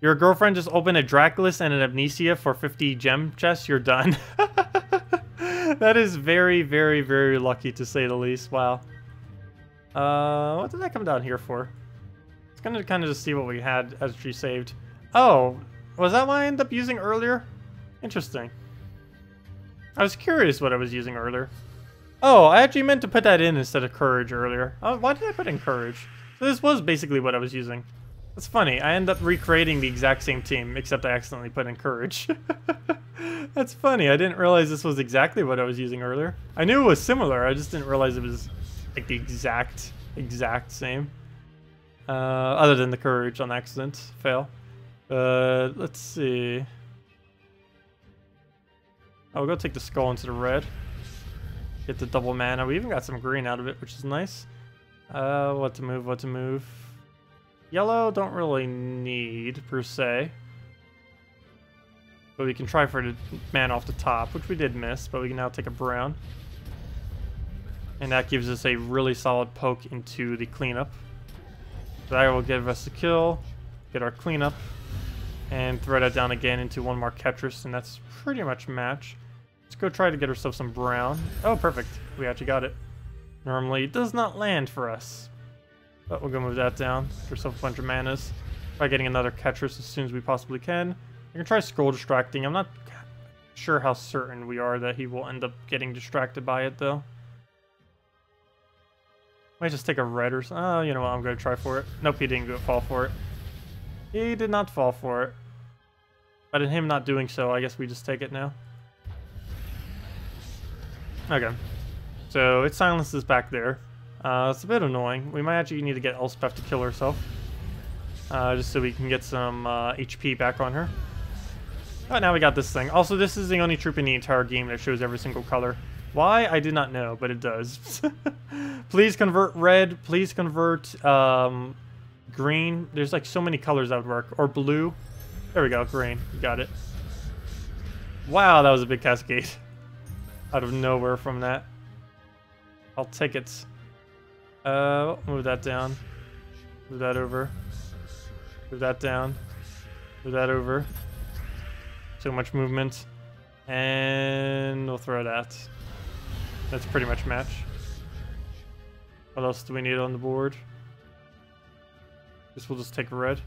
Your girlfriend just opened a Draculus and an Amnesia for 50 gem chests. You're done. That is very, very, very lucky, to say the least. Wow. What did I come down here for? It's gonna kind of just see what we had as she saved. Oh, was that what I ended up using earlier? Interesting. I was curious what I was using earlier. Oh, I actually meant to put that in instead of Courage earlier. Oh, why did I put in Courage? So this was basically what I was using. That's funny. I ended up recreating the exact same team, except I accidentally put in Courage. That's funny. I didn't realize this was exactly what I was using earlier. I knew it was similar. I just didn't realize it was like the exact same. Other than the Courage on accident. Fail. Let's see. Oh, we'll go take the skull into the red. Get the double mana. We even got some green out of it, which is nice. What to move. Yellow, don't really need, per se. But we can try for the mana off the top, which we did miss, but we can now take a brown. And that gives us a really solid poke into the cleanup. So that will give us a kill, get our cleanup. and throw that down again into one more Ketris, and that's pretty much match. Let's go try to get ourselves some brown. Oh, perfect. We actually got it. Normally, it does not land for us. But we'll go move that down. Get ourselves a bunch of manas. Try getting another Ketris as soon as we possibly can. I can try scroll distracting. I'm not sure how certain we are that he will end up getting distracted by it, though. Might just take a red or something. Oh, you know what? I'm going to try for it. Nope, he didn't fall for it. He did not fall for it. But in him not doing so, I guess we just take it now. Okay. So it silences back there. It's a bit annoying. We might actually need to get Elspeth to kill herself. Just so we can get some HP back on her. Oh, now we got this thing. Also, this is the only troop in the entire game that shows every single color. Why? I did not know, but it does. Please convert red. Please convert green. There's like so many colors that would work. Or blue. There we go. Green. Got it. Wow, that was a big cascade. Out of nowhere from that. I'll take it. Move that down. Move that over. Move that down. Move that over. So much movement. And we'll throw that. That's pretty much match. What else do we need on the board? Guess we'll just take a red.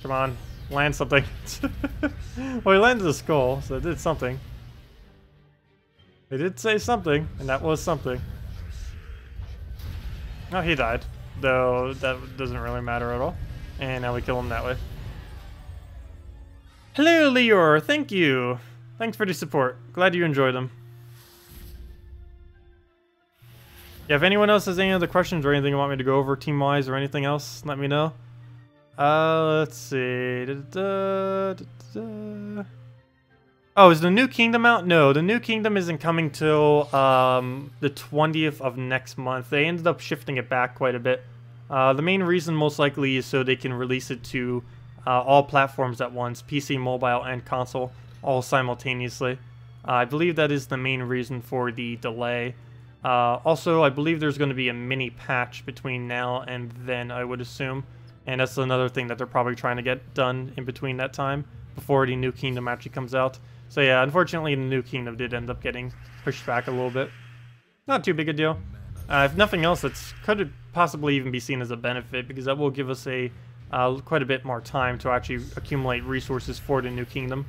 Come on, land something. Well, he landed a skull, so it did something. They did say something, and that was something. Oh, he died. Though, that doesn't really matter at all. And now we kill him that way. Hello, Lior. Thank you. Thanks for the support. Glad you enjoyed them. Yeah, if anyone else has any other questions or anything you want me to go over team-wise or anything else, let me know. Let's see. Oh, is the new kingdom out? No, the new kingdom isn't coming till the 20th of next month. They ended up shifting it back quite a bit. The main reason most likely is so they can release it to all platforms at once, PC, mobile, and console, all simultaneously. I believe that is the main reason for the delay. Also, I believe there's going to be a mini patch between now and then, I would assume. And that's another thing that they're probably trying to get done in between that time, before the new kingdom actually comes out. So yeah, unfortunately the new kingdom did end up getting pushed back a little bit. Not too big a deal. If nothing else, that's could possibly even be seen as a benefit, because that will give us a quite a bit more time to actually accumulate resources for the new kingdom.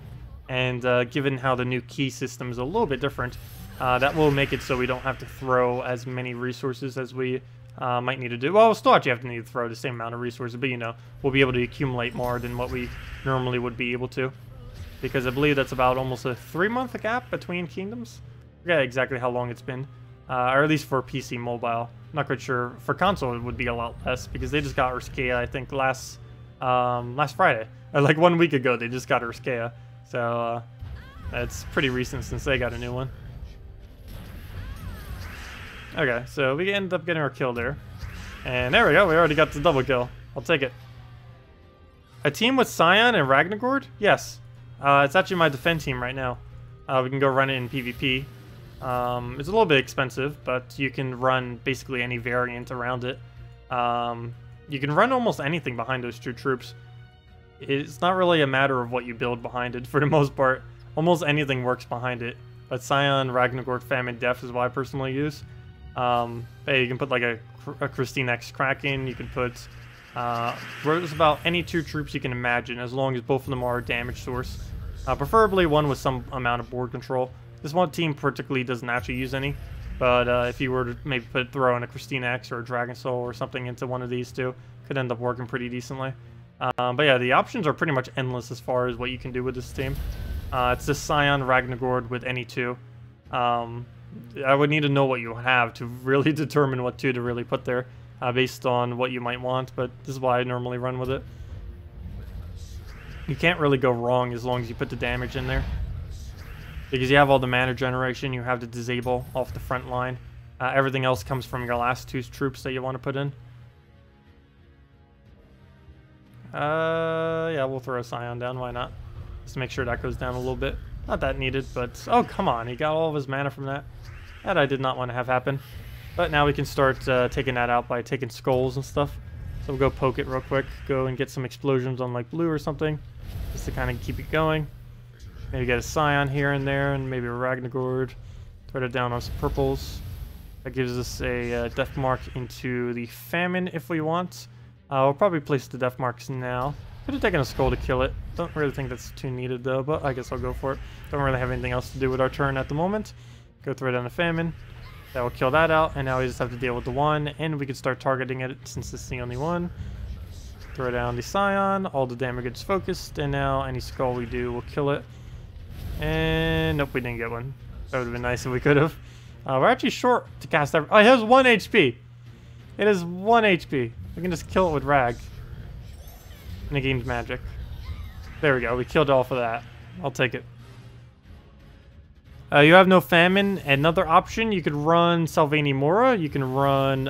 And given how the new key system is a little bit different, that will make it so we don't have to throw as many resources as we might need to do. Well, we'll still actually have to need to throw the same amount of resources, but you know, we'll be able to accumulate more than what we normally would be able to. Because I believe that's about almost a 3-month gap between kingdoms. I forget exactly how long it's been. Or at least for PC mobile. I'm not quite sure. For console, it would be a lot less, because they just got Urskea, I think, last Friday. Like 1 week ago, they just got Urskea. So, it's pretty recent since they got a new one. Okay, so we ended up getting our kill there. And there we go, we already got the double kill. I'll take it. A team with Scion and Ragnagord? Yes. It's actually my defend team right now. We can go run it in PvP. It's a little bit expensive, but you can run basically any variant around it. You can run almost anything behind those two troops. It's not really a matter of what you build behind it for the most part. Almost anything works behind it. But Scion, Ragnagord, Famine, Death is what I personally use. Hey, you can put like a KrissTigger Kraken. You can put just about any two troops you can imagine, as long as both of them are a damage source. Preferably one with some amount of board control. This one team particularly doesn't actually use any, but if you were to maybe throw in a KrissTigger or a Dragon Soul or something into one of these two, could end up working pretty decently. But yeah, the options are pretty much endless as far as what you can do with this team. It's just Scion, Ragnagord with any two. I would need to know what you have to really determine what two to really put there, based on what you might want, but this is why I normally run with it. You can't really go wrong as long as you put the damage in there. Because you have all the mana generation, you have the disable off the front line. Everything else comes from your last two troops that you want to put in. Yeah, we'll throw a Scion down, why not? Just to make sure that goes down a little bit. Not that needed, but... Oh, come on, he got all of his mana from that. That I did not want to have happen. But now we can start taking that out by taking skulls and stuff. So So we'll go poke it real quick. Go and get some explosions on like blue or something, just to kind of keep it going. Maybe get a Scion here and there, and maybe a Ragnagord. Throw it down on some purples. That gives us a death mark into the famine if we want. We'll probably place the death marks now. Could have taken a skull to kill it. Don't really think that's too needed though, but I guess I'll go for it. Don't really have anything else to do with our turn at the moment. Go throw down the famine. That will kill that out, and now we just have to deal with the one, and we can start targeting it since it's the only one. Throw down the Scion, all the damage gets focused, and now any skull we do will kill it. And nope, we didn't get one. That would have been nice if we could have. We're actually short to cast every— oh, it has 1 HP! It is 1 HP. We can just kill it with Rag. And it gains magic. There we go, we killed off of that. I'll take it. You have no famine. Another option, you could run Salvani Mora. You can run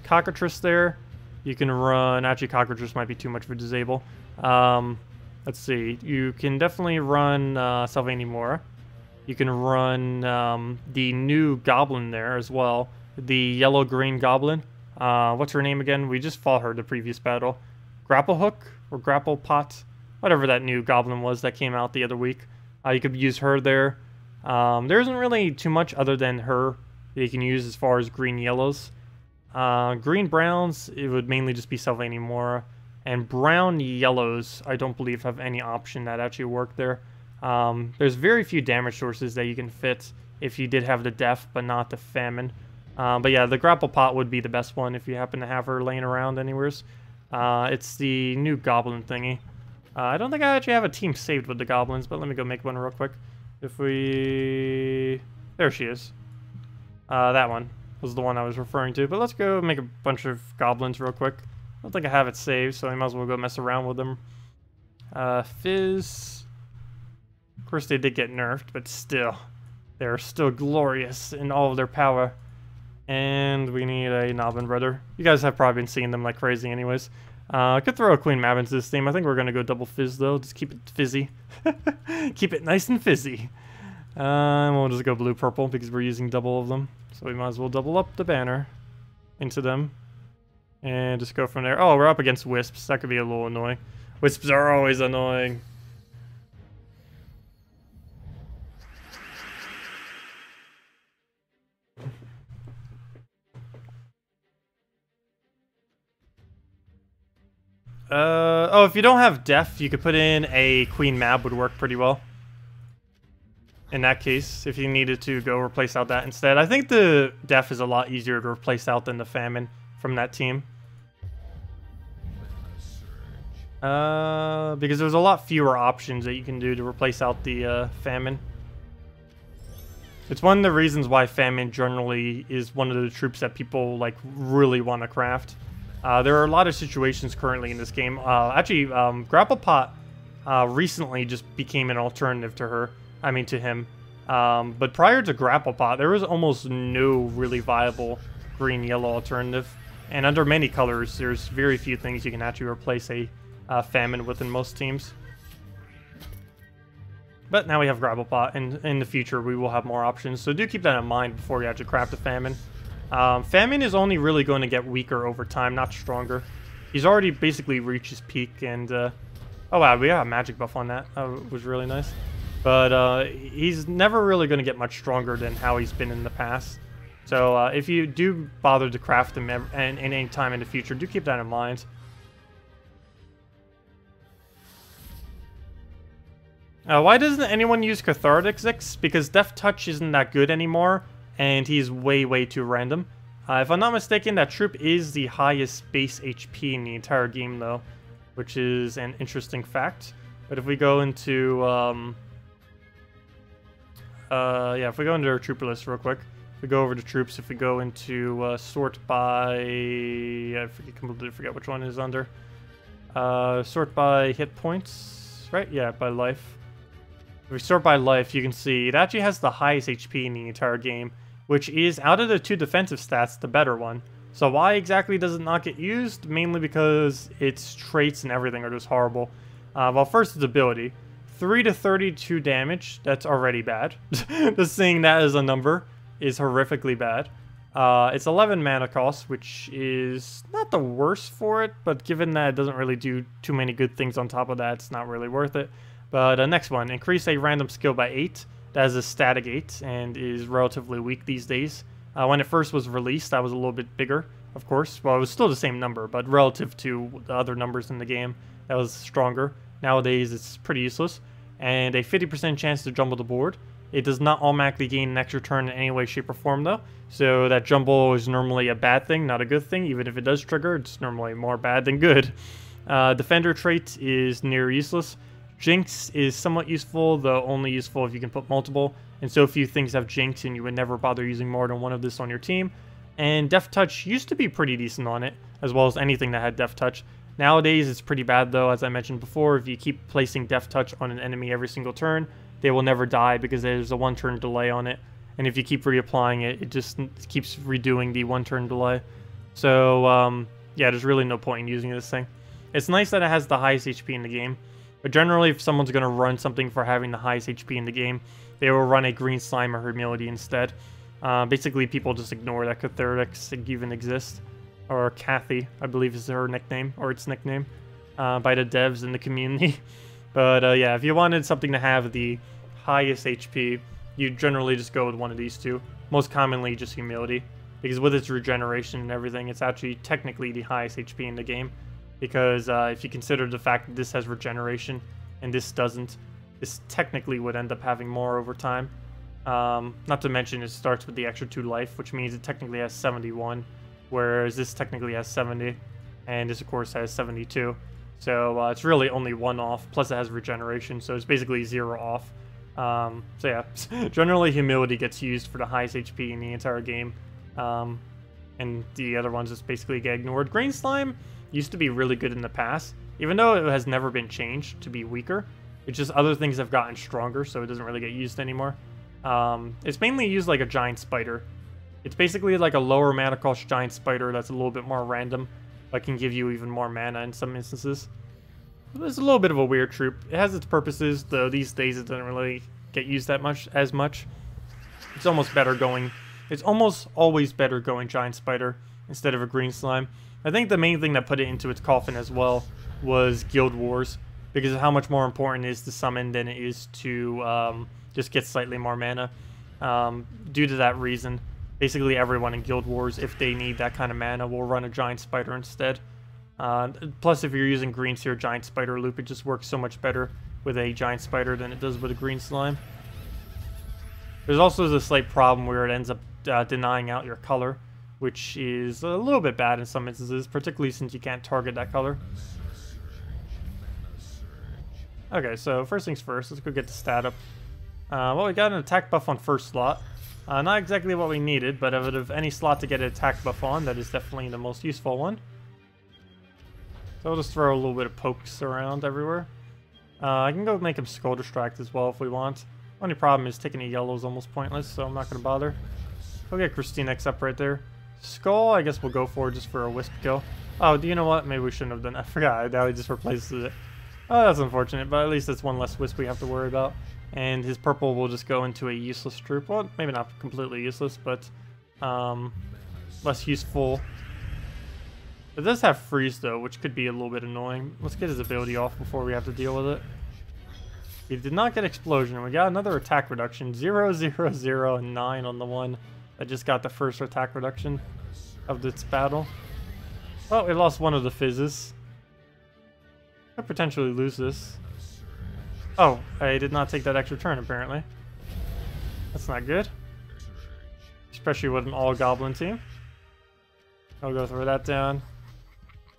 Cockatrice there. You can run— actually, Cockatrice might be too much for disable. Let's see. You can definitely run Salvani Mora. You can run the new Goblin there as well. The yellow-green Goblin. What's her name again? We just fought her the previous battle. Grapple Hook or Grapple Pot? Whatever that new Goblin was that came out the other week. You could use her there. There isn't really too much other than her that you can use as far as green-yellows. Green-browns, it would mainly just be Salvani Mora. And brown-yellows, I don't believe have any option that actually work there. There's very few damage sources that you can fit if you did have the Death, but not the Famine. But yeah, the Grapple Pot would be the best one if you happen to have her laying around anywheres. It's the new Goblin thingy. I don't think I actually have a team saved with the Goblins, but let me go make one real quick. If we— there she is. That one was the one I was referring to, but let's go make a bunch of Goblins real quick. I don't think I have it saved, so I might as well go mess around with them. Fizz. Of course, they did get nerfed, but still. They're still glorious in all of their power. And we need a Nobbin Brother. You guys have probably been seeing them like crazy anyways. I could throw a Queen Mab into this team. I think we're going to go double Fizz though. Just keep it fizzy. Keep it nice and fizzy. And we'll just go blue-purple because we're using double of them. So we might as well double up the banner into them. And just go from there. Oh, we're up against Wisps. That could be a little annoying. Wisps are always annoying. Oh, if you don't have Def, you could put in a Queen Mab would work pretty well. In that case, if you needed to go replace out that instead. I think the Def is a lot easier to replace out than the Famine from that team. Because there's a lot fewer options that you can do to replace out the Famine. It's one of the reasons why Famine generally is one of the troops that people like really want to craft. There are a lot of situations currently in this game. Actually, Grapple Pot recently just became an alternative to her. I mean, to him. But prior to Grapple Pot, there was almost no really viable green-yellow alternative. And under many colors, there's very few things you can actually replace a Famine with in most teams. But now we have Grapple Pot, and in the future we will have more options. So do keep that in mind before you actually craft a Famine. Famine is only really going to get weaker over time, not stronger. He's already basically reached his peak, and oh wow, we got a magic buff on that. That was really nice. But he's never really going to get much stronger than how he's been in the past. So if you do bother to craft him any time in the future, do keep that in mind. Why doesn't anyone use Cathartic Zix? Because Death Touch isn't that good anymore. And he's way too random. If I'm not mistaken, that troop is the highest base HP in the entire game, though, which is an interesting fact. But if we go into, yeah, if we go into our trooper list real quick, if we go over to troops, if we go into sort by, I completely forget which one is under. Sort by hit points, right? Yeah, by life. If we sort by life, you can see it actually has the highest HP in the entire game, which is, out of the two defensive stats, the better one. So why exactly does it not get used? Mainly because its traits and everything are just horrible. Well, first, its ability. 3 to 32 damage, that's already bad. Just seeing that as a number is horrifically bad. It's 11 mana cost, which is not the worst for it, but given that it doesn't really do too many good things on top of that, it's not really worth it. But next one, increase a random skill by 8. That is a static 8 and is relatively weak these days. When it first was released, that was a little bit bigger, of course. Well, it was still the same number, but relative to the other numbers in the game, that was stronger. Nowadays, it's pretty useless. And a 50% chance to jumble the board. It does not automatically gain an extra turn in any way, shape, or form, though. So that jumble is normally a bad thing, not a good thing. Even if it does trigger, it's normally more bad than good. Defender trait is near useless. Jinx is somewhat useful, though only useful if you can put multiple. And so few things have Jinx, and you would never bother using more than one of this on your team. And Deft Touch used to be pretty decent on it, as well as anything that had Deft Touch. Nowadays, it's pretty bad, though, as I mentioned before. If you keep placing Deft Touch on an enemy every single turn, they will never die because there's a 1-turn delay on it. And if you keep reapplying it, it just keeps redoing the 1-turn delay. So, yeah, there's really no point in using this thing. It's nice that it has the highest HP in the game. But generally, if someone's going to run something for having the highest HP in the game, they will run a green slime or humility instead. Basically, people just ignore that ellcarjen even exists. Or Kathy, I believe is her nickname, or its nickname, by the devs in the community. But yeah, if you wanted something to have the highest HP, you generally just go with one of these two. Most commonly, just humility. Because with its regeneration and everything, it's actually technically the highest HP in the game. Because if you consider the fact that this has regeneration and this doesn't, this technically would end up having more over time. Not to mention it starts with the extra 2 life, which means it technically has 71, whereas this technically has 70, and this of course has 72. So it's really only 1 off, plus it has regeneration, so it's basically 0 off. So yeah, generally humility gets used for the highest HP in the entire game, and the other ones just basically get ignored. Green Slime used to be really good in the past, even though it has never been changed to be weaker. It's just other things have gotten stronger, so it doesn't really get used anymore. It's mainly used like a giant spider. It's basically like a lower mana cost giant spider that's a little bit more random, but can give you even more mana in some instances. It's a little bit of a weird troop. It has its purposes, though these days it doesn't really get used that much. It's almost better going. It's almost always better going giant spider instead of a green slime. I think the main thing that put it into its coffin as well was Guild Wars, because of how much more important it is to summon than it is to just get slightly more mana. Due to that reason, basically everyone in Guild Wars, if they need that kind of mana, will run a giant spider instead. Plus, if you're using green seer giant spider loop, it just works so much better with a giant spider than it does with a green slime. There's also the slight problem where it ends up denying out your color, which is a little bit bad in some instances, particularly since you can't target that color. Okay, so first things first, let's go get the stat up. Well, we got an attack buff on first slot. Not exactly what we needed, but out of any slot to get an attack buff on, that is definitely the most useful one. So we'll just throw a little bit of pokes around everywhere. I can go make him Skull Distract as well if we want. Only problem is taking a yellow is almost pointless, so I'm not going to bother. We'll get KrissTigger up right there. Skull, I guess we'll go for just for a wisp kill. Oh, do you know what? Maybe we shouldn't have done that. I forgot. Now he just replaces it. Oh, that's unfortunate, but at least that's one less wisp we have to worry about. And his purple will just go into a useless troop. Well, maybe not completely useless, but less useful. It does have freeze, though, which could be a little bit annoying. Let's get his ability off before we have to deal with it. He did not get explosion. We got another attack reduction. 0, 0, 0, and 9 on the one that just got the first attack reduction of this battle. Oh, we lost one of the fizzes. Could potentially lose this. Oh, I did not take that extra turn, apparently. That's not good. Especially with an all-goblin team. I'll go throw that down.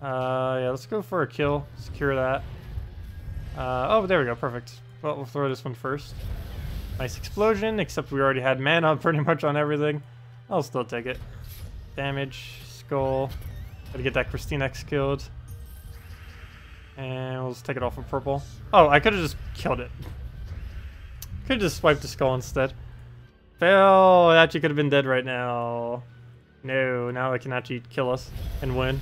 Yeah, let's go for a kill. Secure that. Oh, there we go. Perfect. Well, we'll throw this one first. Nice explosion, except we already had mana pretty much on everything. I'll still take it. Damage, skull. Gotta get that KrissTigger killed. And we'll just take it off of purple. Oh, I could have just killed it. Could have just swiped the skull instead. Fail! It actually could have been dead right now. No, now it can actually kill us and win.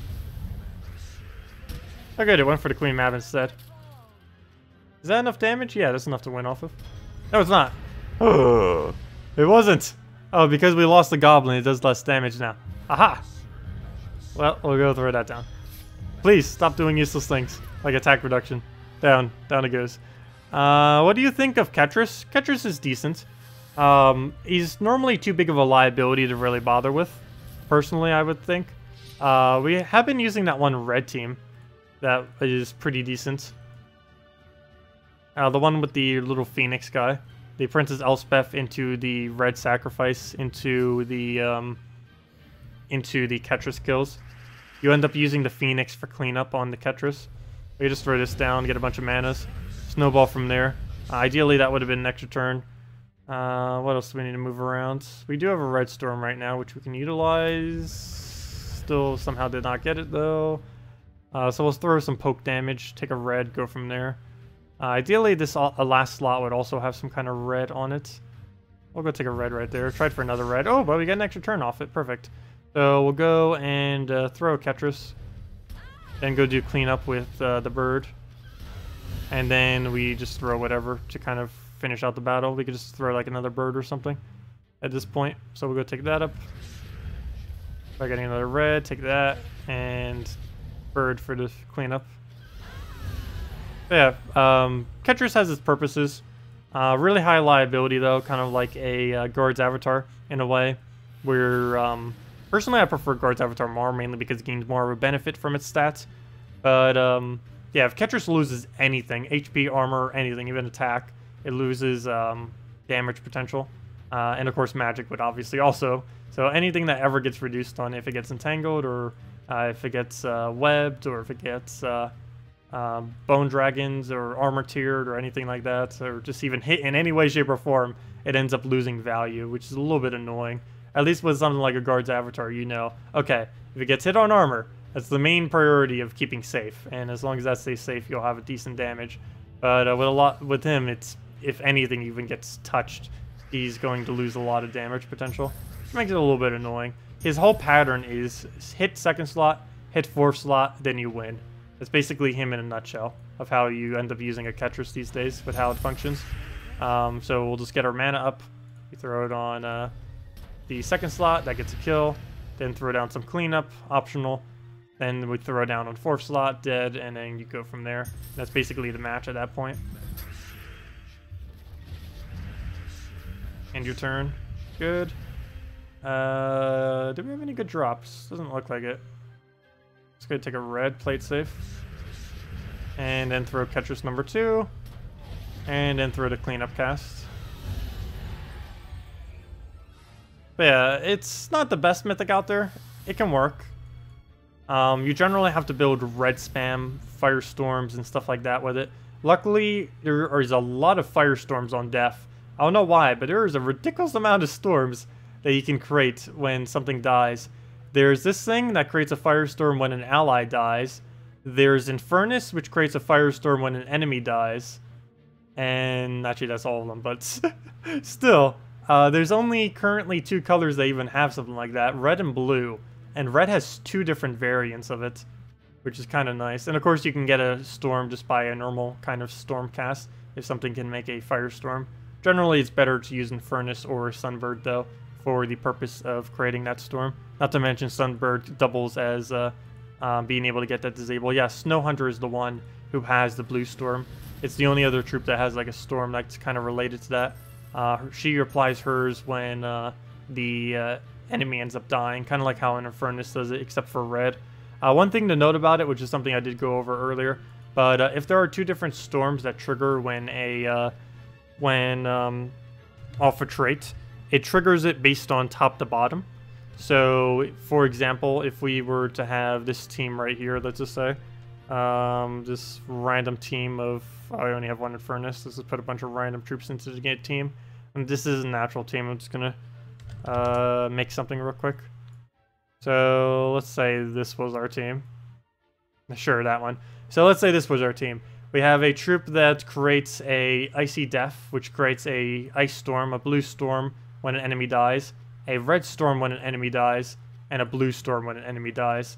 Oh good, it went for the queen map instead. Is that enough damage? Yeah, that's enough to win off of. No, it's not. It wasn't. Oh, because we lost the goblin, it does less damage now. Aha! Well, we'll go throw that down. Please, stop doing useless things, like attack reduction. Down it goes. What do you think of Ketris? Ketris is decent. He's normally too big of a liability to really bother with, personally, I would think. We have been using that one red team that is pretty decent. The one with the little phoenix guy. The Princess Elspeth into the red sacrifice into the Ketris kills. You end up using the phoenix for cleanup on the Ketris. You just throw this down, get a bunch of manas, snowball from there. Ideally, that would have been an extra turn. What else do we need to move around? We do have a red storm right now, which we can utilize. Still somehow did not get it though. So we'll throw some poke damage, take a red, go from there. Ideally, this last slot would also have some kind of red on it. We'll go take a red right there. Tried for another red. Oh, but we get an extra turn off it. Perfect. So we'll go and throw a Ketris. Then go do cleanup with the bird. And then we just throw whatever to kind of finish out the battle. We could just throw like another bird or something at this point. So we'll go take that up. By getting another red, take that. And bird for the cleanup. Yeah, Ketris has its purposes. Really high liability though, kind of like a guard's avatar in a way. Where personally I prefer guard's avatar more, mainly because it gains more of a benefit from its stats. But yeah, if Ketris loses anything, HP, armor, anything, even attack, it loses damage potential. And of course magic would obviously also. So anything that ever gets reduced on, if it gets entangled, or if it gets webbed, or if it gets bone dragons or armor tiered or anything like that, or just even hit in any way, shape, or form, it ends up losing value, which is a little bit annoying. At least with something like a guard's avatar, you know, okay, if it gets hit on armor, that's the main priority of keeping safe, and as long as that stays safe, you'll have a decent damage. But with him, it's, if anything even gets touched, he's going to lose a lot of damage potential, which makes it a little bit annoying. His whole pattern is hit second slot, hit fourth slot, then you win. It's basically him in a nutshell of how you end up using a Ketris these days with how it functions. So we'll just get our mana up. We throw it on the second slot, that gets a kill. Then throw down some cleanup, optional. Then we throw it down on fourth slot, dead, and then you go from there. That's basically the match at that point. End your turn. Good. Do we have any good drops? Doesn't look like it. Let's go take a red, play it safe. And then throw Ketris number 2. And then throw the cleanup cast. But yeah, it's not the best mythic out there. It can work. You generally have to build red spam, firestorms, and stuff like that with it. Luckily, there is a lot of firestorms on Def. I don't know why, but there is a ridiculous amount of storms that you can create when something dies. There's this thing that creates a firestorm when an ally dies. There's Infernus, which creates a firestorm when an enemy dies. And actually, that's all of them, but still. There's only currently 2 colors that even have something like that, red and blue. And red has 2 different variants of it, which is kind of nice. And of course, you can get a storm just by a normal kind of storm cast, if something can make a firestorm. Generally, it's better to use Infernus or Sunbird, though, for the purpose of creating that storm. Not to mention Sunbird doubles as being able to get that disabled. Yeah, Snow Hunter is the one who has the blue storm. It's the only other troop that has like a storm that's kind of related to that. She applies hers when the enemy ends up dying, kind of like how an Infernus does it, except for red. One thing to note about it, which is something I did go over earlier, but if there are 2 different storms that trigger when off a trait, it triggers it based on top to bottom. So, for example, if we were to have this team right here, let's just say, this random team of, I only have 1 Infernus, let's just put a bunch of random troops into the team, and this is a natural team. I'm just gonna make something real quick. So, let's say this was our team. Sure, that one. So, let's say this was our team. We have a troop that creates a Icy Death, which creates a Ice Storm, a Blue Storm when an enemy dies, a Red Storm when an enemy dies, and a Blue Storm when an enemy dies.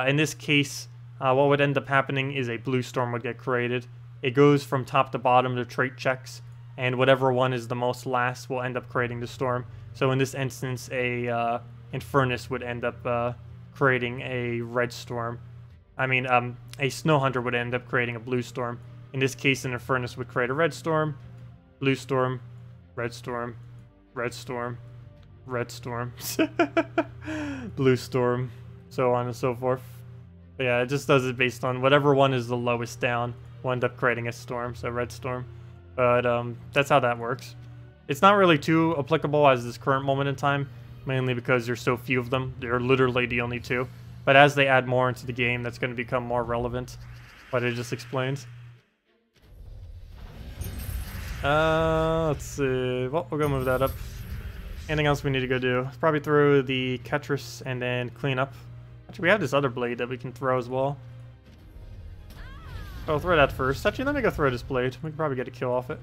In this case, what would end up happening is a Blue Storm would get created. It goes from top to bottom to trait checks, and whatever one is the most last will end up creating the storm. So in this instance, a Infernus would end up creating a red storm. I mean, a Snow Hunter would end up creating a blue storm. In this case, an Infernus would create a red storm, blue storm, red storm, red storm, red storm, blue storm, so on and so forth. But yeah, it just does it based on whatever one is the lowest down will end up creating a storm, so red storm. But that's how that works. It's not really too applicable as this current moment in time, mainly because there's so few of them. They're literally the only two. But as they add more into the game, that's going to become more relevant. What I just explained. Let's see. Well, we'll go move that up. Anything else we need to go do? Probably throw the Ketris and then clean up. Actually, we have this other blade that we can throw as well. Oh, throw that first. Actually, let me go throw this blade. We can probably get a kill off it.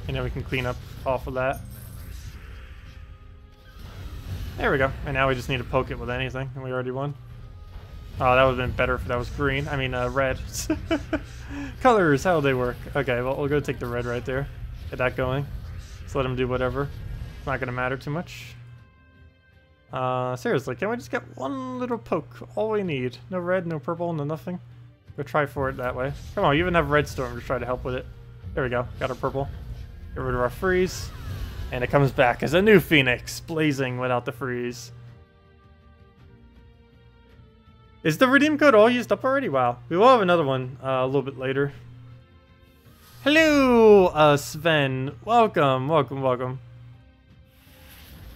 And then we can clean up off of that. There we go. And now we just need to poke it with anything, and we already won. Oh, that would have been better if that was green. I mean, red. Colors, how they work. Okay, well, we'll go take the red right there. Get that going. Just let him do whatever. It's not going to matter too much. Seriously, can we just get one little poke? All we need. No red, no purple, no nothing. Go try for it that way. Come on, you even have red storm to try to help with it. There we go. Got our purple. Get rid of our freeze. And it comes back as a new Phoenix, blazing without the freeze. Is the redeem code all used up already? Wow. We will have another one a little bit later. Hello, Sven. Welcome, welcome, welcome.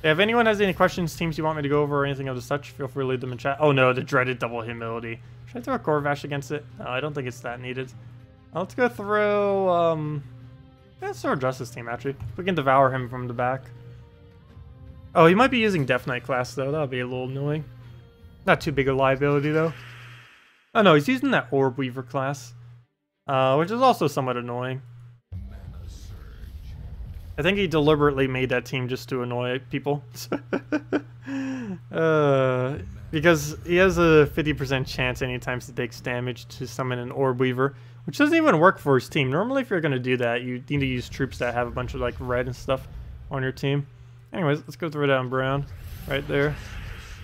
If anyone has any questions, teams you want me to go over, or anything of the such, feel free to leave them in chat. Oh no, the dreaded double humility. Should I throw a Corvash against it? No, I don't think it's that needed. Let's go throw, let's throw a Justice team, actually. We can devour him from the back. Oh, he might be using Death Knight class, though. That'll be a little annoying. Not too big a liability, though. Oh, no, he's using that Orb Weaver class. Which is also somewhat annoying. I think he deliberately made that team just to annoy people. Because he has a 50% chance anytime he takes damage to summon an Orb Weaver, which doesn't even work for his team. Normally, if you're going to do that, you need to use troops that have a bunch of like red and stuff on your team. Anyways, let's go throw down brown right there.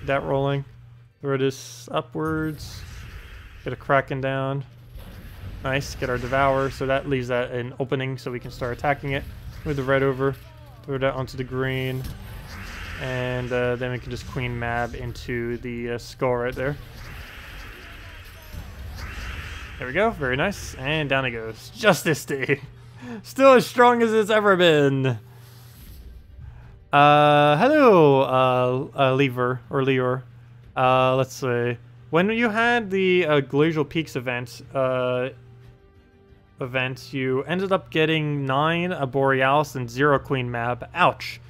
Get that rolling. Throw this upwards. Get a Kraken down. Nice. Get our Devour. So that leaves that an opening so we can start attacking it. Move the red over. Throw that onto the green. And then we can just Queen Mab into the skull right there. There we go. Very nice. And down it goes. Justice Day. Still as strong as it's ever been. Hello, Lever or Leor. Let's see. When you had the Glacial Peaks event, you ended up getting 9 Borealis and 0 Queen Mab. Ouch.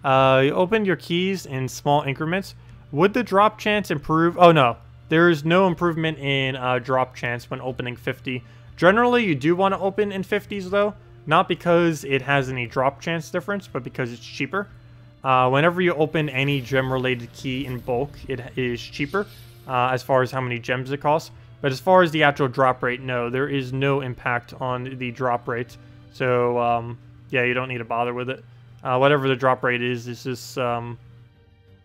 You opened your keys in small increments. Would the drop chance improve? Oh no, there is no improvement in drop chance when opening 50. Generally, you do want to open in 50s though, not because it has any drop chance difference, but because it's cheaper. Whenever you open any gem-related key in bulk, it is cheaper as far as how many gems it costs. But as far as the actual drop rate, no, there is no impact on the drop rate. So, yeah, you don't need to bother with it. Whatever the drop rate is just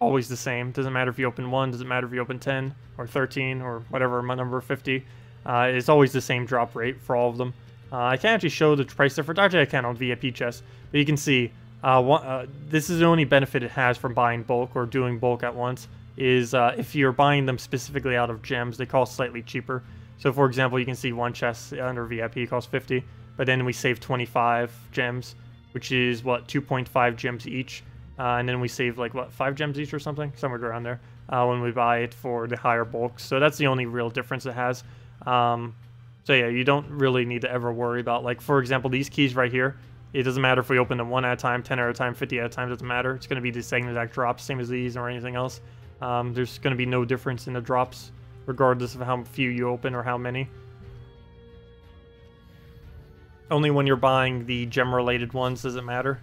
always the same. Doesn't matter if you open 1, doesn't matter if you open 10 or 13 or whatever number 50. It's always the same drop rate for all of them. I can't actually show the price difference. Actually, I can on VIP chests. But you can see, this is the only benefit it has from buying bulk or doing bulk at once. Is if you're buying them specifically out of gems, they cost slightly cheaper. So for example, you can see one chest under VIP costs 50, but then we save 25 gems, which is what, 2.5 gems each, and then we save like what, 5 gems each or something, somewhere around there, when we buy it for the higher bulk. So that's the only real difference it has. So yeah, you don't really need to ever worry about, like, for example, these keys right here. It doesn't matter if we open them 1 at a time, 10 at a time, 50 at a time, doesn't matter. It's going to be the same exact drops, same as these or anything else. There's going to be no difference in the drops, regardless of how few you open or how many. Only when you're buying the gem-related ones does it matter.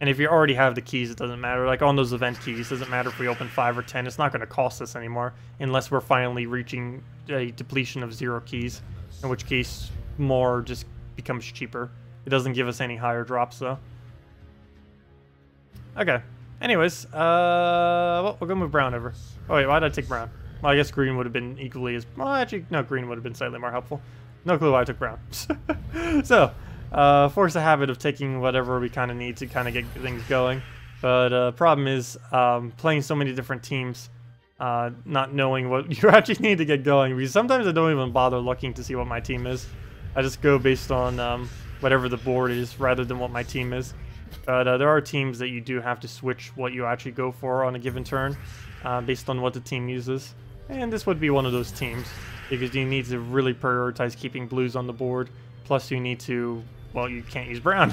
And if you already have the keys, it doesn't matter. Like on those event keys, it doesn't matter if we open 5 or 10. It's not going to cost us anymore, unless we're finally reaching a depletion of 0 keys, in which case more just becomes cheaper. It doesn't give us any higher drops though. Okay. Anyways, well, we'll go move brown over. Oh wait, why did I take brown? Well, I guess green would have been equally as... Well, actually, no, green would have been slightly more helpful. No clue why I took brown. So, force a habit of taking whatever we kind of need to kind of get things going. But problem is, playing so many different teams, not knowing what you actually need to get going. Because sometimes I don't even bother looking to see what my team is. I just go based on whatever the board is rather than what my team is. But there are teams that you do have to switch what you actually go for on a given turn based on what the team uses. And this would be one of those teams because you need to really prioritize keeping blues on the board. Plus you need to, well, you can't use brown.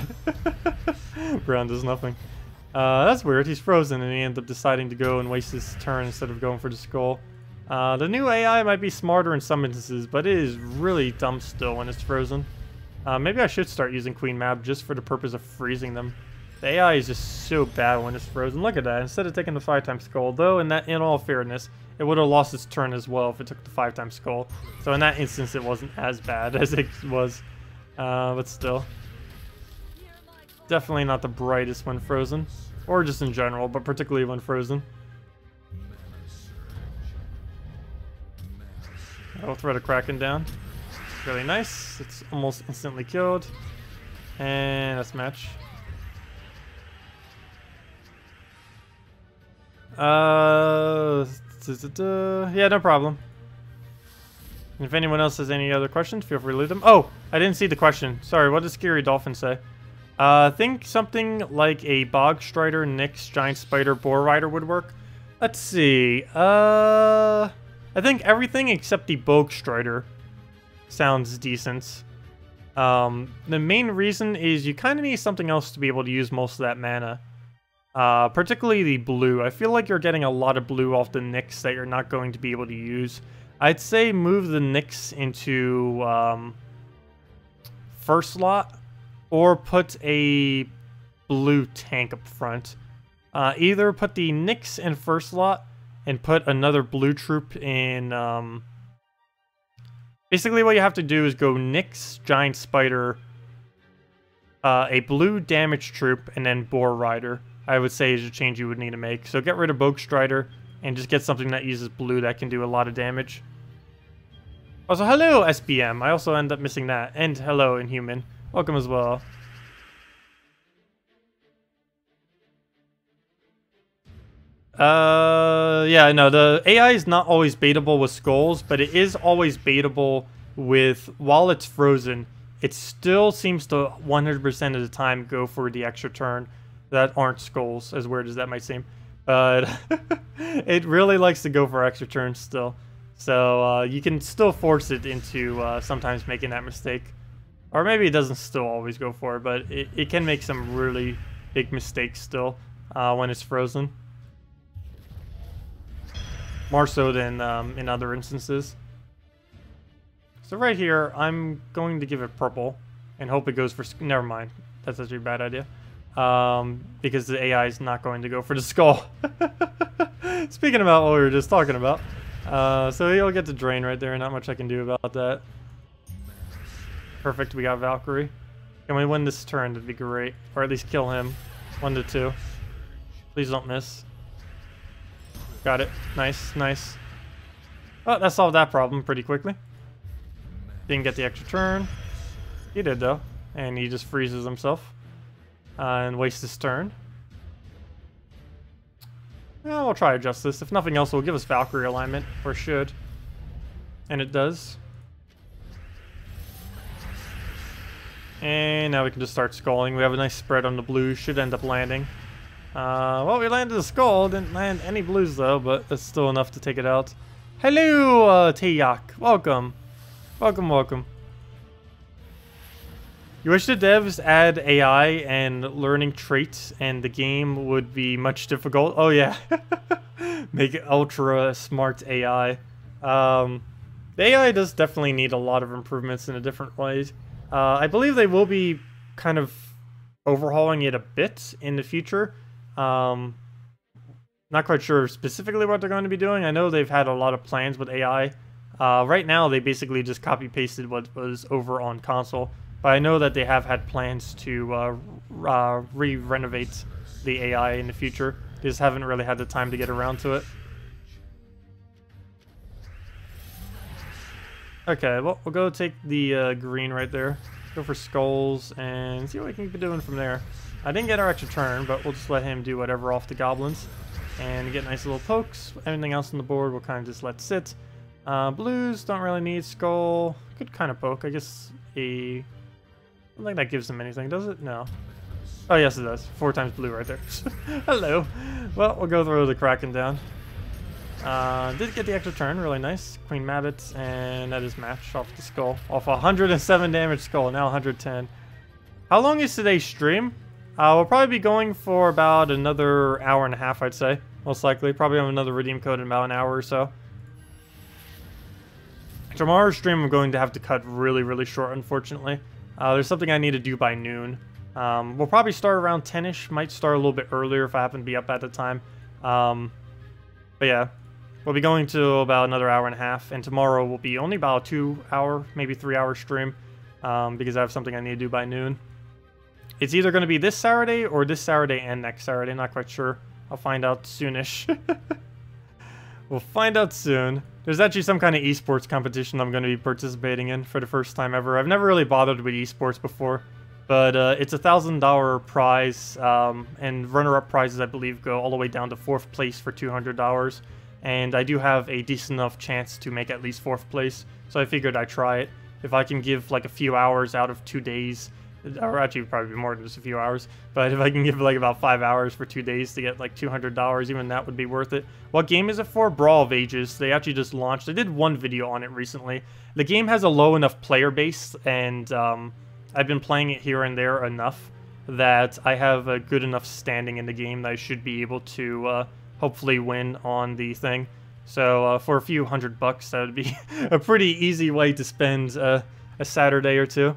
Brown does nothing. That's weird. He's frozen and he ends up deciding to go and waste his turn instead of going for the skull. The new AI might be smarter in some instances, but it is really dumb still when it's frozen. Maybe I should start using Queen Map just for the purpose of freezing them. The AI is just so bad when it's frozen. Look at that. Instead of taking the 5x skull, though, in all fairness, it would have lost its turn as well if it took the 5x skull. So in that instance, it wasn't as bad as it was. But still. Definitely not the brightest when frozen. Or just in general, but particularly when frozen. I'll throw the Kraken down. Really nice. It's almost instantly killed. And that's match. Yeah, no problem. And if anyone else has any other questions, feel free to leave them. Oh, I didn't see the question. Sorry, what did Scary Dolphin say? Think something like a Bog Strider, Nyx, Giant Spider, Boar Rider would work. Let's see. I think everything except the Bog Strider sounds decent. The main reason is you kind of need something else to be able to use most of that mana. Particularly the blue. I feel like you're getting a lot of blue off the Nyx that you're not going to be able to use. I'd say move the Nyx into first slot or put a blue tank up front. Either put the Nyx in first slot and put another blue troop in... Basically what you have to do is go Nyx, Giant Spider, a blue damage troop, and then Boar Rider. I would say is a change you would need to make. So get rid of Bog Strider and just get something that uses blue that can do a lot of damage. Also, hello SBM. I also end up missing that. And hello Inhuman. Welcome as well. Yeah, no, the AI is not always baitable with skulls, but it is always baitable with, while it's frozen, it still seems to 100% of the time go for the extra turn that aren't skulls, as weird as that might seem. But it really likes to go for extra turns still. So you can still force it into sometimes making that mistake. Or maybe it doesn't still always go for it, but it can make some really big mistakes still when it's frozen. More so than in other instances. So right here, I'm going to give it purple and hope it goes for... Never mind. That's actually a bad idea. Because the AI is not going to go for the skull. Speaking about what we were just talking about. So he'll get the drain right there. Not much I can do about that. Perfect. We got Valkyrie. Can we win this turn? That'd be great. Or at least kill him. 1 to 2. Please don't miss. Got it. Nice, nice. Oh, that solved that problem pretty quickly. Didn't get the extra turn. He did, though. And he just freezes himself. And wastes his turn. Well, we'll try to adjust this. If nothing else, it will give us Valkyrie alignment. Or should. And it does. And now we can just start skulling. We have a nice spread on the blues. Should end up landing. Well, we landed a skull. Didn't land any blues, though. But that's still enough to take it out. Hello, Tayak. Welcome. Welcome, welcome. You wish the devs add AI and learning traits and the game would be much difficult. Oh yeah. Make it ultra smart AI. The AI does definitely need a lot of improvements in a different ways. I believe they will be kind of overhauling it a bit in the future. Not quite sure specifically what they're going to be doing. I know they've had a lot of plans with AI. Right now they basically just copy pasted what was over on console. But I know that they have had plans to re-renovate the AI in the future. They just haven't really had the time to get around to it. Okay, well, we'll go take the green right there. Go for skulls and see what we can keep doing from there. I didn't get our extra turn, but we'll just let him do whatever off the goblins. And get nice little pokes. Everything else on the board we'll kind of just let sit. Blues don't really need skull. Good kind of poke. I guess I don't think that gives them anything, does it? No. Oh, yes, it does. 4 times blue right there. Hello. Well, we'll go throw the Kraken down. Did get the extra turn. Really nice. Queen Mabbit, and that is match off the skull. Off 107 damage skull, now 110. How long is today's stream? We'll probably be going for about another hour and a half, I'd say. Most likely. Probably have another redeem code in about an hour or so. Tomorrow's stream I'm going to have to cut really, really short, unfortunately. There's something I need to do by noon. We'll probably start around 10ish. Might start a little bit earlier if I happen to be up at the time. But yeah, we'll be going to about another hour and a half. And tomorrow will be only about a 2-hour, maybe 3-hour stream. Because I have something I need to do by noon. It's either going to be this Saturday or this Saturday and next Saturday. Not quite sure. I'll find out soonish. We'll find out soon. There's actually some kind of esports competition I'm going to be participating in for the first time ever. I've never really bothered with esports before, but it's a $1,000 prize, and runner-up prizes, I believe, go all the way down to 4th place for $200. And I do have a decent enough chance to make at least 4th place, so I figured I'd try it. If I can give like a few hours out of 2 days, or actually probably more than just a few hours, but if I can give like about 5 hours for 2 days to get like $200, even that would be worth it. What game is it for? Brawl of Ages. They actually just launched. I did one video on it recently. The game has a low enough player base, and I've been playing it here and there enough that I have a good enough standing in the game that I should be able to hopefully win on the thing. So for a few $100, that would be a pretty easy way to spend a Saturday or two.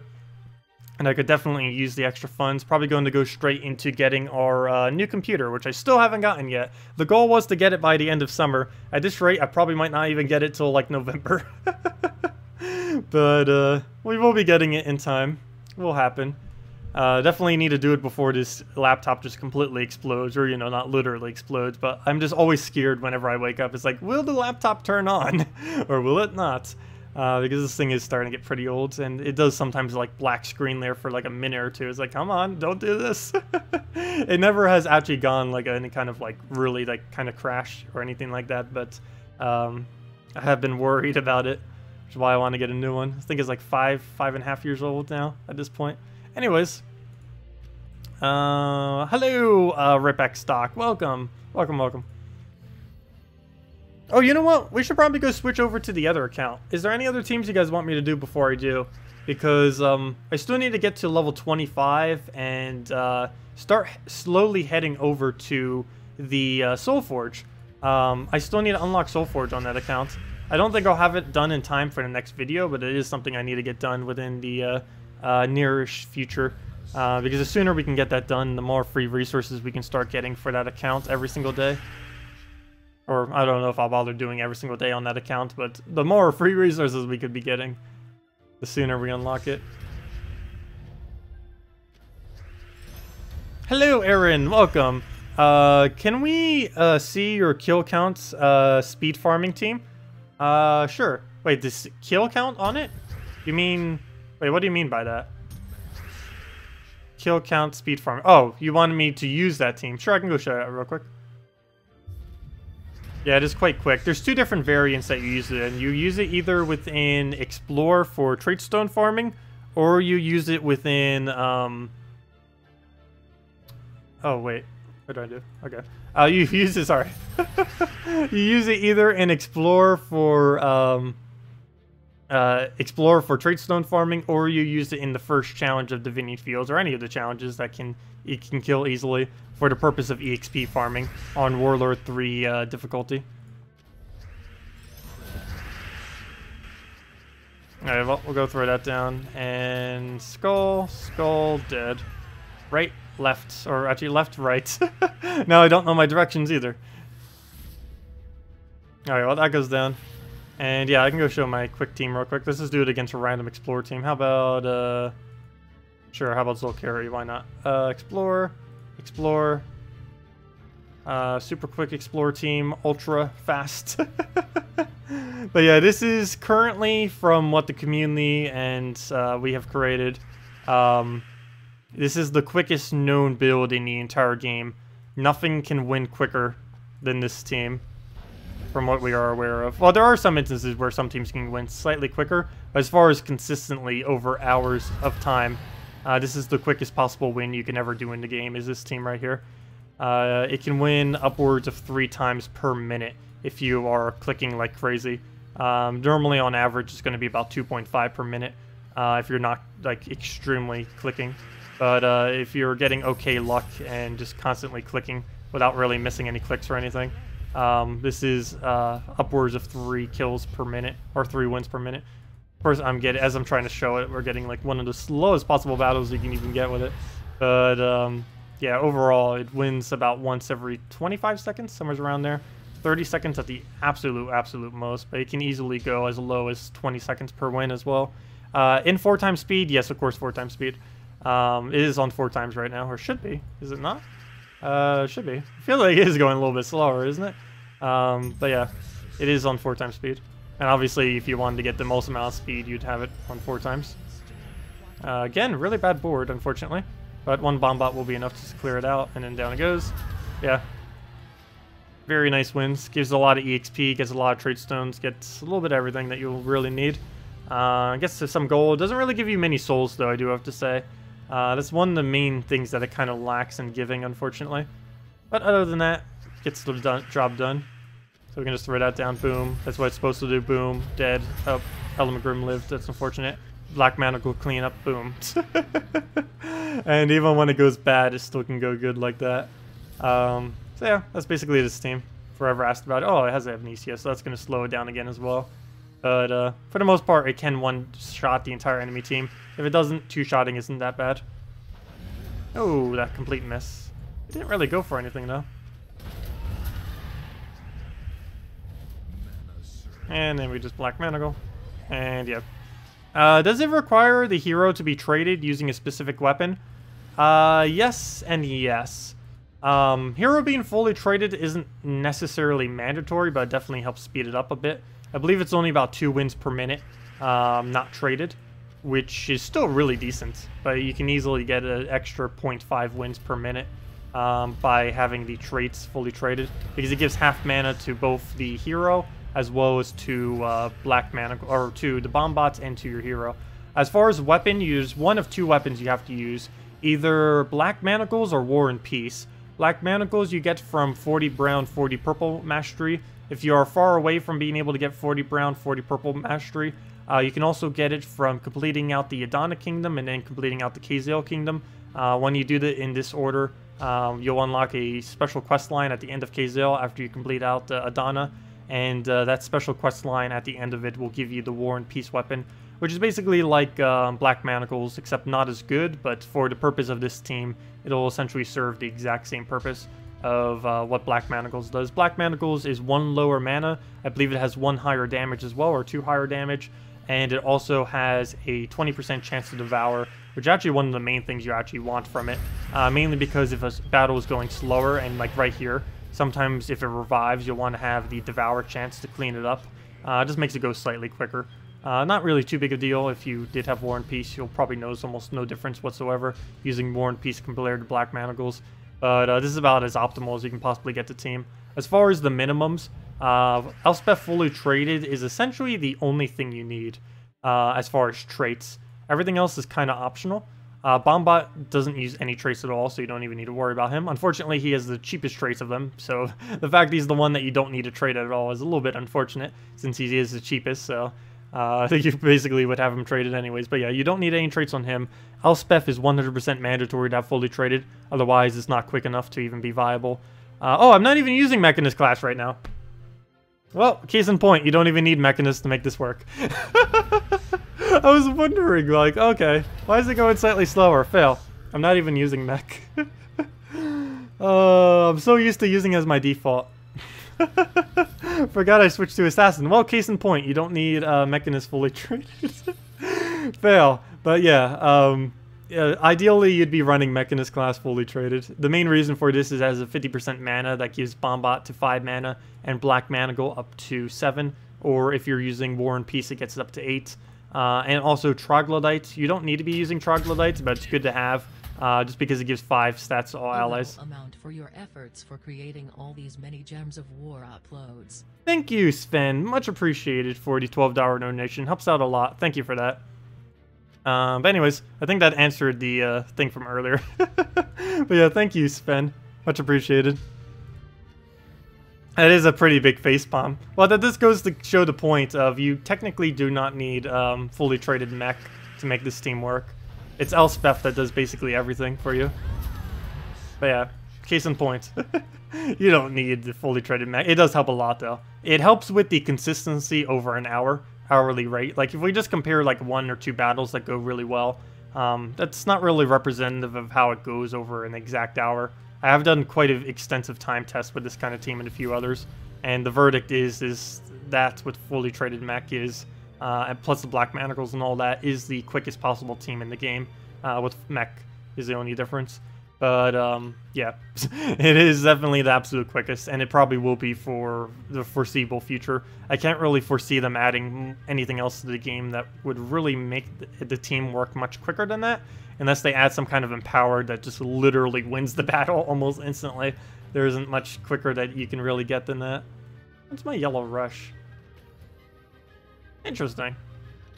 And I could definitely use the extra funds. Probably going to go straight into getting our new computer, which I still haven't gotten yet. The goal was to get it by the end of summer. At this rate, I probably might not even get it till like November. But we will be getting it in time. It will happen. Definitely need to do it before this laptop just completely explodes, or, you know, not literally explodes, but I'm just always scared whenever I wake up. It's like, will the laptop turn on, or will it not? Because this thing is starting to get pretty old, and it does sometimes like black screen there for like a minute or two. It's like, come on, don't do this. It never has actually gone like any kind of like really like kind of crash or anything like that, but I have been worried about it, which is why I want to get a new one. I think it's like 5.5 years old now at this point. Anyways, hello, Ripx Stock, welcome. Oh, you know what? We should probably go switch over to the other account. Is there any other teams you guys want me to do before I do? Because I still need to get to level 25 and start slowly heading over to the Soulforge. I still need to unlock Soulforge on that account. I don't think I'll have it done in time for the next video, but it is something I need to get done within the nearish future. Because the sooner we can get that done, the more free resources we can start getting for that account every single day. Or, I don't know if I'll bother doing every single day on that account, but the more free resources we could be getting, the sooner we unlock it. Hello, Aaron. Welcome. Can we see your kill counts speed farming team? Sure. Wait, this kill count on it? You mean... Wait, what do you mean by that? Kill count speed farming. Oh, you wanted me to use that team. Sure, I can go show it out real quick. Yeah, it is quite quick. There's 2 different variants that you use it in. You use it either within Explore for Tradestone farming, or you use it within, Oh, wait. What did I do? Okay. You use it, sorry. You use it either in Explore for Tradestone farming, or you use it in the first challenge of Divinity Fields, or any of the challenges that you can kill easily for the purpose of EXP farming on Warlord 3 difficulty. Alright, well, we'll go throw that down. And skull, dead. Right, left, or actually left, right. Now I don't know my directions either. Alright, well, that goes down. And yeah, I can go show my quick team real quick. Let's just do it against a random Explorer team. How about, Sure, how about Zol Carry? Why not? Explore. Explore. Super quick Explore team. Ultra fast. But yeah, this is currently from what the community and we have created. This is the quickest known build in the entire game. Nothing can win quicker than this team, from what we are aware of. Well, there are some instances where some teams can win slightly quicker, but as far as consistently over hours of time, this is the quickest possible win you can ever do in the game, is this team right here. It can win upwards of 3 times per minute if you are clicking like crazy. Normally, on average, it's going to be about 2.5 per minute if you're not like extremely clicking. But if you're getting okay luck and just constantly clicking without really missing any clicks or anything, this is upwards of 3 kills per minute, or 3 wins per minute. Of course, as I'm trying to show it, we're getting like one of the slowest possible battles you can even get with it. But yeah, overall, it wins about once every 25 seconds, somewhere around there. 30 seconds at the absolute most, but it can easily go as low as 20 seconds per win as well. In 4 times speed, yes, of course, 4 times speed. It is on 4 times right now, or should be. Is it not? Should be. I feel like it is going a little bit slower, isn't it? But yeah, it is on 4 times speed. And obviously, if you wanted to get the most amount of speed, you'd have it on 4 times. Again, really bad board, unfortunately. But 1 bomb bot will be enough to just clear it out, and then down it goes. Yeah. Very nice wins. Gives a lot of EXP, gets a lot of trade stones, gets a little bit of everything that you'll really need. Gets some gold. Doesn't really give you many souls, though, I do have to say. That's one of the main things that it kind of lacks in giving, unfortunately. But other than that, gets the job done. So we can just throw that down. Boom. That's what it's supposed to do. Boom. Dead. Oh, Element Grim lived. That's unfortunate. Black Manacle clean up. Boom. And even when it goes bad, it still can go good like that. So yeah, that's basically this team. Forever asked about it. Oh, it has amnesia, so that's going to slow it down again as well. But for the most part, it can one-shot the entire enemy team. If it doesn't, 2-shotting isn't that bad. Oh, that complete miss. It didn't really go for anything, though. And then we just Black Manacle. And yeah. Does it require the hero to be traded using a specific weapon? Yes and yes. Hero being fully traded isn't necessarily mandatory, but it definitely helps speed it up a bit. I believe it's only about 2 wins per minute, not traded, which is still really decent. But you can easily get an extra 0.5 wins per minute by having the traits fully traded, because it gives half mana to both the hero as well as to Black Manacle, or to the bomb bots and to your hero. As far as weapon, use one of 2 weapons you have to use, either Black Manacles or War and Peace. Black Manacles you get from 40 brown, 40 purple mastery. If you are far away from being able to get 40 brown, 40 purple mastery, you can also get it from completing out the Adana Kingdom and then completing out the Kazale Kingdom. When you do that in this order, you'll unlock a special quest line at the end of Kazale after you complete out Adana. And that special quest line at the end of it will give you the War and Peace weapon, which is basically like Black Manacles, except not as good, but for the purpose of this team, it'll essentially serve the exact same purpose of what Black Manacles does. Black Manacles is 1 lower mana. I believe it has 1 higher damage as well, or 2 higher damage, and it also has a 20% chance to devour, which is actually one of the main things you actually want from it, mainly because if a battle is going slower, and like right here, sometimes if it revives, you'll want to have the Devour chance to clean it up. It just makes it go slightly quicker. Not really too big a deal. If you did have War and Peace, you'll probably notice almost no difference whatsoever using War and Peace compared to Black Manacles. But this is about as optimal as you can possibly get the team. As far as the minimums, Elspeth fully traded is essentially the only thing you need as far as traits. Everything else is kind of optional. Bombot doesn't use any traits at all, so you don't even need to worry about him. Unfortunately, he has the cheapest traits of them, so the fact he's the one that you don't need to trade at all is a little bit unfortunate, since he is the cheapest, so I think you basically would have him traded anyways. But yeah, you don't need any traits on him. Elspeth is 100% mandatory to have fully traded, otherwise it's not quick enough to even be viable. Oh, I'm not even using Mechanist class right now. Well, case in point, you don't even need Mechanist to make this work. I was wondering, like, okay, why is it going slightly slower? Fail. I'm not even using mech. I'm so used to using it as my default. Forgot I switched to Assassin. Well, case in point, you don't need Mechanist fully traded. Fail. But yeah, ideally, you'd be running Mechanist class fully traded. The main reason for this is as a 50% mana that gives Bombot to 5 mana and Black Managle up to 7. Or if you're using War and Peace, it gets it up to 8. And also Troglodyte. You don't need to be using Troglodytes, but it's good to have. Just because it gives 5 stats to all allies. Amount for your efforts for creating all these many Gems of War uploads. Thank you, Sven. Much appreciated for the $12 donation. Helps out a lot. Thank you for that. But anyways, I think that answered the thing from earlier. But yeah, thank you, Sven. Much appreciated. That is a pretty big facepalm. Well, this goes to show the point of you technically do not need fully traded mech to make this team work. It's Elspeth that does basically everything for you. But yeah, case in point. You don't need the fully traded mech. It does help a lot, though. It helps with the consistency over an hourly rate. Like, if we just compare, like, 1 or 2 battles that go really well, that's not really representative of how it goes over an exact hour. I have done quite an extensive time test with this kind of team and a few others, and the verdict is that with fully traded mech is, and plus the Black Manacles and all that, is the quickest possible team in the game. With mech is the only difference. But, yeah, it is definitely the absolute quickest, and it probably will be for the foreseeable future. I can't really foresee them adding anything else to the game that would really make the team work much quicker than that, unless they add some kind of empowered that just literally wins the battle almost instantly. There isn't much quicker that you can really get than that. What's my yellow rush? Interesting.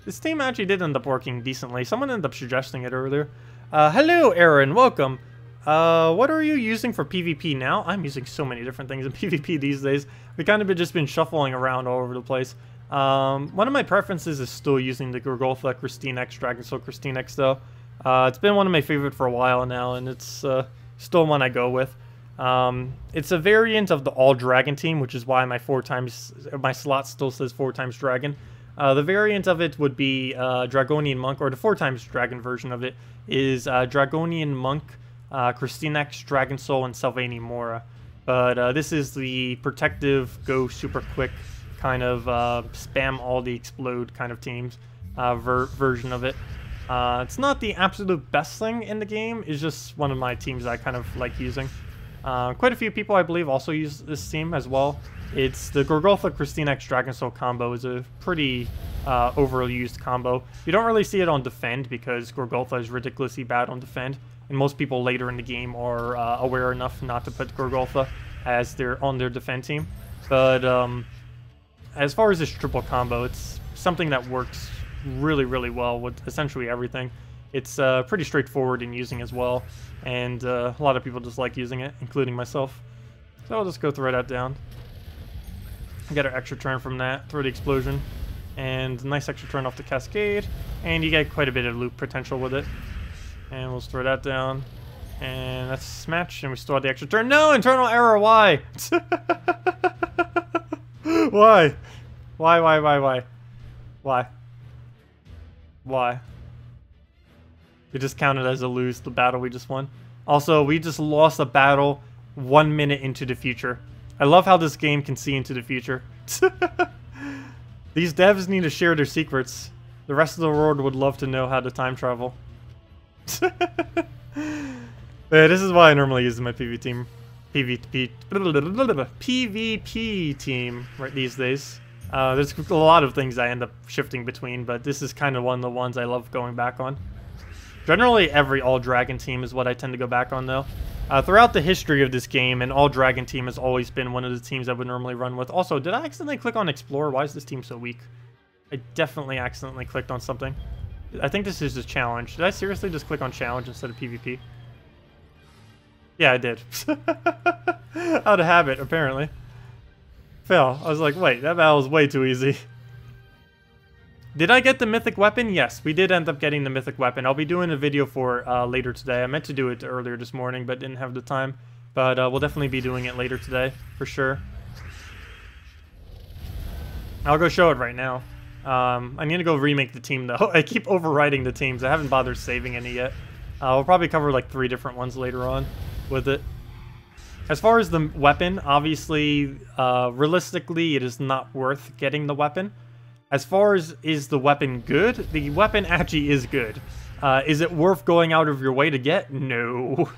This team actually did end up working decently. Someone ended up suggesting it earlier. Hello, Aaron. Welcome. What are you using for PvP now? I'm using so many different things in PvP these days. We kind of just been shuffling around all over the place. One of my preferences is still using the Gorgolfa KrissTigger, Dragonsoul KrissTigger though. It's been one of my favorite for a while now, and it's still one I go with. It's a variant of the all dragon team, which is why my slot still says 4 times dragon. The variant of it would be Dragonian Monk, or the 4 times dragon version of it is Dragonian Monk, KrissTigger, Dragonsoul, and Sylvain Mora. But this is the protective, go super quick, kind of spam all the explode kind of teams version of it. It's not the absolute best thing in the game, it's just one of my teams I kind of like using. Quite a few people, I believe, also use this team as well. It's the Gorgolfa KrissTigger Dragonsoul combo is a pretty overused combo. You don't really see it on defend because Gorgolfa is ridiculously bad on defend, and most people later in the game are aware enough not to put Gorgolfa as on their defend team. But as far as this triple combo, it's something that works really, really well with essentially everything. It's pretty straightforward in using as well, and a lot of people just like using it, including myself. So I'll just go throw that down. Get an extra turn from that, throw the explosion, and a nice extra turn off the cascade, and you get quite a bit of loop potential with it. And we'll just throw that down, and that's smash, and we still have the extra turn. No, internal error, why? Why? Why? We just counted as a lose the battle we just won. Also, we just lost a battle 1 minute into the future. I love how this game can see into the future. These devs need to share their secrets. The rest of the world would love to know how to time travel. Yeah, this is why I normally use my PvP team right these days. There's a lot of things I end up shifting between, but this is kind of one of the ones I love going back on. Generally, every all-dragon team is what I tend to go back on, though. Throughout the history of this game, an all-dragon team has always been one of the teams I would normally run with. Also, did I accidentally click on Explore? Why is this team so weak? I definitely accidentally clicked on something. I think this is a challenge. Did I seriously just click on challenge instead of PvP? Yeah, I did. Out of habit, apparently. Fail. I was like, wait, that battle is way too easy. Did I get the mythic weapon? Yes, we did end up getting the mythic weapon. I'll be doing a video for later today. I meant to do it earlier this morning, but didn't have the time. But we'll definitely be doing it later today, for sure. I'll go show it right now. I need to go remake the team, though. I keep overwriting the teams. I haven't bothered saving any yet. We'll probably cover like 3 different ones later on with it. As far as the weapon, obviously, realistically, it is not worth getting the weapon. As far as is the weapon good, the weapon actually is good. Is it worth going out of your way to get? No.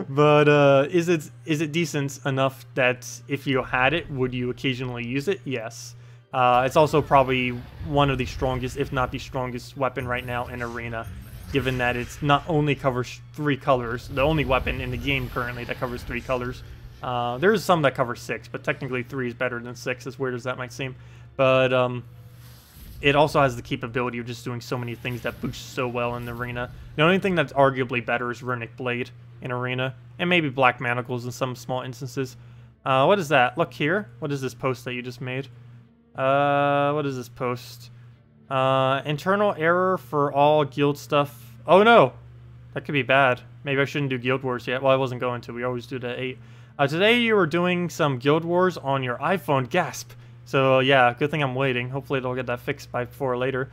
But is it decent enough that if you had it, would you occasionally use it? Yes. It's also probably one of the strongest, if not the strongest weapon right now in Arena, given that it's not only covers 3 colors, the only weapon in the game currently that covers 3 colors. There's some that cover 6, but technically 3 is better than 6, as weird as that might seem. But it also has the capability of just doing so many things that boost so well in the Arena. The only thing that's arguably better is Runic Blade in Arena, and maybe Black Manacles in some small instances. What is that? Look here. What is this post that you just made? What is this post? Internal error for all guild stuff. Oh no! That could be bad. Maybe I shouldn't do Guild Wars yet. Well, I wasn't going to. We always do that at 8. Today you were doing some Guild Wars on your iPhone. Gasp! So yeah, good thing I'm waiting. Hopefully they'll get that fixed by 4 later.